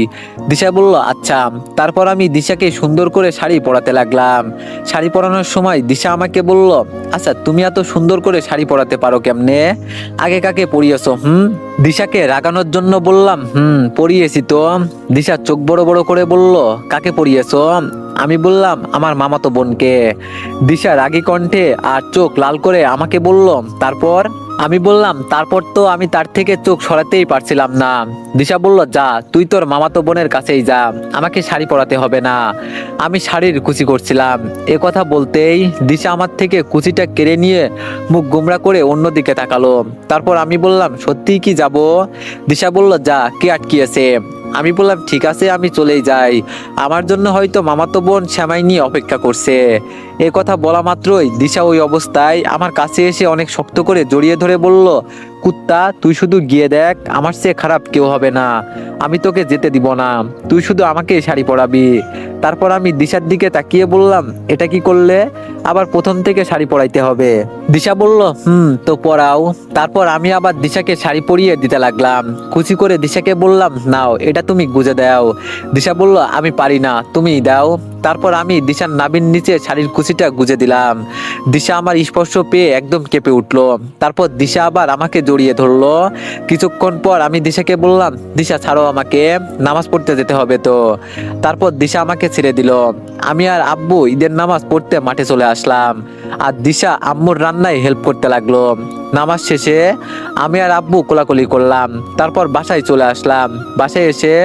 দিশা বলল, আচ্ছা। তারপর আমি দিশাকে সুন্দর করে শাড়ি পরাতে লাগলাম। শাড়ি পরানোর সময় দিশা আমাকে বলল, আচ্ছা তুমি এত সুন্দর করে শাড়ি পরাতে পারো কেমনে? আগে কাকে পরিয়েছো? দিশাকে রাগানোর জন্য বললাম, পরিয়েছি তো। দিশা চোখ বড় বড় করে বলল, কাকে পরিয়েছো? আমি বললাম, আমার মামাতো বোনকে। দিশা রাগী কণ্ঠে আর চোখ লাল করে আমাকে বলল, তারপর? আমি বললাম, তারপর তো আমি তার থেকে চোখ সরাতেই পারছিলাম না। দিশা বলল, যা তুই তোর মামাতো বোনের কাছেই যা, আমাকে শাড়ি পরাতে হবে না। আমি শাড়ির কুচি করছিলাম। এ কথা বলতেই দিশা আমার থেকে কুচিটা কেড়ে নিয়ে মুখ গোমড়া করে অন্যদিকে তাকালো। তারপর আমি বললাম, সত্যিই কি যাব? দিশা বলল, যা, কে আটকিয়েছে? আমি বললাম, ঠিক আছে আমি চলেই যাই, আমার জন্য হয়তো মামাতো বোন শ্যামাই নিয়ে অপেক্ষা করছে। এ কথা বলা মাত্রই দিশা ওই অবস্থায় আমার কাছে এসে অনেক শক্ত করে জড়িয়ে ধরে বলল, কুত্তা, তুই শুধু গিয়ে দেখ, আমার চেয়ে খারাপ কেউ হবে না, আমি তোকে যেতে দিব না, তুই শুধু আমাকে শাড়ি পরাবি। তারপর আমি দিশার দিকে তাকিয়ে বললাম, এটা কি করলে? আবার প্রথম থেকে শাড়ি পরাইতে হবে? দিশা বলল, তো পরাও। তারপর আমি আবার দিশাকে শাড়ি পরিয়ে দিতে লাগলাম। খুশি করে দিশাকে বললাম, নাও এটা তুমি গুজে দাও। দিশা বলল, আমি পারি না, তুমিই দাও। তারপর আমি দিশার নাভির নিচে শাড়ির কুচিটা গুজে দিলাম। দিশা আমার স্পর্শ পেয়ে একদম কেঁপে উঠলো। তারপর দিশা আবার আমাকে জড়িয়ে ধরলো। কিছুক্ষণ পর আমি দিশাকে বললাম, দিশা ছাড়ো আমাকে, নামাজ পড়তে যেতে হবে তো। তারপর দিশা আমাকে ছেড়ে দিল। আমি আর আব্বু ঈদের নামাজ পড়তে মাঠে চলে আসলাম। আর দিশা আম্মুর রান্নায় হেল্প করতে লাগলো। নামাজ শেষে আমি আর আব্বু কোলাকুলি করলাম। তারপর বাসায় চলে আসলাম। বাসায় এসে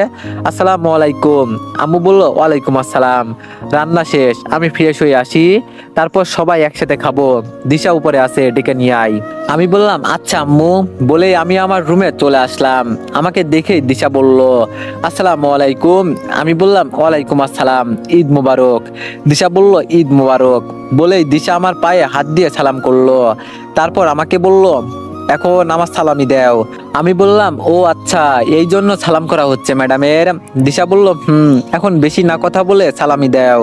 আসসালামু আলাইকুম, আম্মু বলল, ওয়ালাইকুম আসসালাম। রান্না শেষ, আমি ফ্রেশ হয়ে আসি, তারপর সবাই একসাথে খাবো, দিশা উপরে আছে, ডেকে নিয়ে আই। আমি বললাম, আচ্ছা আম্মু। বলেই আমি আমার রুমে চলে আসলাম। আমাকে দেখেই দিশা বলল, আসসালামু আলাইকুম। আমি বললাম, ওয়ালাইকুম আসসালাম, ঈদ মুবারক। দিশা বলল, ঈদ মুবারক। বলেই দিশা আমার পায়ে হাত দিয়ে সালাম করলো। তারপর আমাকে বলল, এখন আমার সালামি দাও। আমি বললাম, ও আচ্ছা, এই জন্য সালাম করা হচ্ছে ম্যাডামের। দিশা বলল, এখন বেশি না কথা বলে সালামি দাও।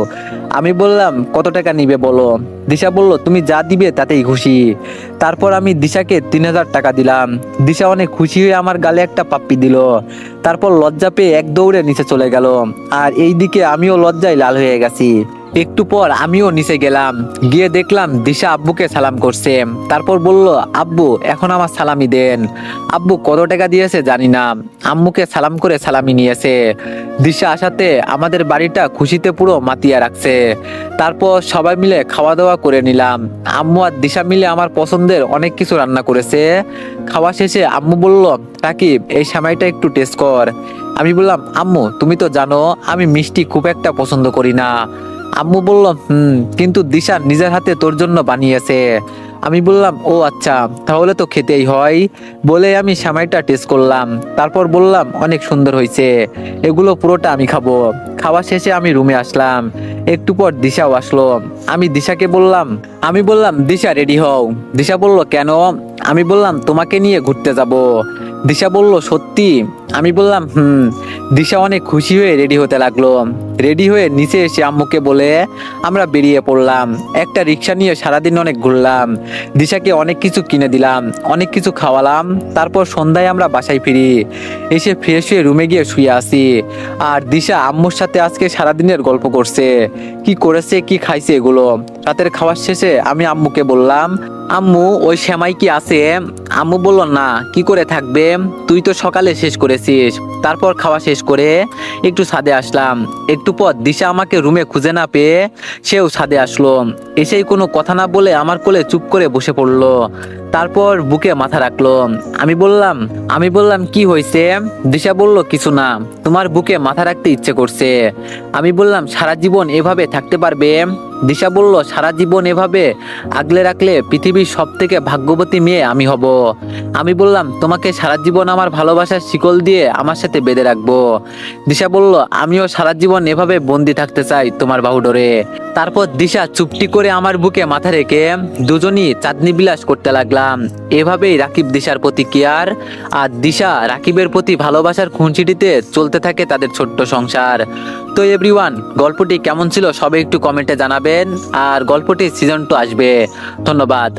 আমি বললাম, কত টাকা নিবে বলো। দিশা বলল, তুমি যা দিবে তাতেই খুশি। তারপর আমি দিশাকে 3,000 টাকা দিলাম। দিশা অনেক খুশি হয়ে আমার গালে একটা পাপ্পি দিল। তারপর লজ্জা পেয়ে এক দৌড়ে নিচে চলে গেল। আর এইদিকে আমিও লজ্জায় লাল হয়ে গেছি। একটু পর আমিও নিচে গেলাম। গিয়ে দেখলাম দিশা আব্বুকে সালাম করছে। তারপর বলল, আব্বু এখন আমার সালামি দেন। আব্বু কত টাকা দিয়েছে জানি না, আম্মুকে সালাম করে সালামি নিয়েছে। দিশা আসাতে আমাদের বাড়িটা খুশিতে পুরো মাতিয়া রাখছে। তারপর সবাই মিলে খাওয়া দাওয়া করে নিলাম। আম্মু আর দিশা মিলে আমার পছন্দের অনেক কিছু রান্না করেছে। খাওয়া শেষে আম্মু বলল, রাকিব, এই সেমাইটা একটু টেস্ট কর। আমি বললাম, আম্মু তুমি তো জানো আমি মিষ্টি খুব একটা পছন্দ করি না। আম্মু বলল, কিন্তু দিশা নিজের হাতে তোর জন্য বানিয়েছে। আমি বললাম, ও আচ্ছা, তাহলে তো খেতেই হয়। বলে আমি সেমাইটা টেস্ট করলাম। তারপর বললাম, অনেক সুন্দর হয়েছে, এগুলো পুরোটা আমি খাবো। খাওয়া শেষে আমি রুমে আসলাম। একটু পর দিশাও আসলো। আমি দিশাকে বললাম, দিশা রেডি হও। দিশা বলল, কেন? আমি বললাম, তোমাকে নিয়ে ঘুরতে যাব। দিশা বলল, সত্যি? আমি বললাম, দিশা অনেক খুশি হয়ে রেডি হতে লাগলো। রেডি হয়ে নিচে এসে আম্মুকে বলে আমরা বেরিয়ে পড়লাম। একটা রিক্সা নিয়ে সারাদিন অনেক ঘুরলাম। দিশাকে অনেক কিছু কিনে দিলাম, অনেক কিছু খাওয়ালাম। তারপর সন্ধ্যায় আমরা বাসায় ফিরি। এসে ফ্রেশ হয়ে রুমে গিয়ে শুয়ে আসি। আর দিশা আম্মুর সাথে আজকে সারাদিনের গল্প করছে, কি করেছে, কি খাইছে এগুলো। রাতের খাওয়ার শেষে আমি আম্মুকে বললাম, আম্মু ওই সেমাই কি আছে? আম্মু বলল, না, কি করে থাকবে, তুই তো সকালে শেষ করেছিস। তারপর খাওয়া শেষ করে একটু ছাদে আসলাম। একটু পর দিশা আমাকে রুমে খুঁজে না পেয়ে সেও ছাদে আসলো। এসেই কোনো কথা না বলে আমার কোলে চুপ করে বসে পড়লো। তারপর বুকে মাথা রাখলো। আমি বললাম কি হয়েছে? দিশা বলল, কিছু না, তোমার বুকে মাথা রাখতে ইচ্ছে করছে। আমি বললাম, সারা জীবন এভাবে থাকতে পারবে? দিশা বলল, সারা জীবন এভাবে আগলে রাখলে পৃথিবীর সব থেকে ভাগ্যবতী মেয়ে আমি হব। আমি বললাম, তোমাকে সারা জীবন আমার ভালোবাসার শিকল দিয়ে আমার সাথে বেঁধে রাখবো। দিশা বলল, আমিও সারা জীবন এভাবে বন্দি থাকতে চাই তোমার বাহু ডোরে। তারপর দিশা চুপটি করে আমার বুকে মাথা রেখে দুজনই চাঁদনি বিলাস করতে লাগলাম। এভাবেই রাকিব দিশার প্রতি কেয়ার আর দিশা রাকিবের প্রতি ভালোবাসার খুনসিটিতে চলতে থাকে তাদের ছোট্ট সংসার। তো এভরিওয়ান, গল্পটি কেমন ছিল সবাই একটু কমেন্টে জানাবেন। আর গল্পটি সিজন 2 আসবে। ধন্যবাদ।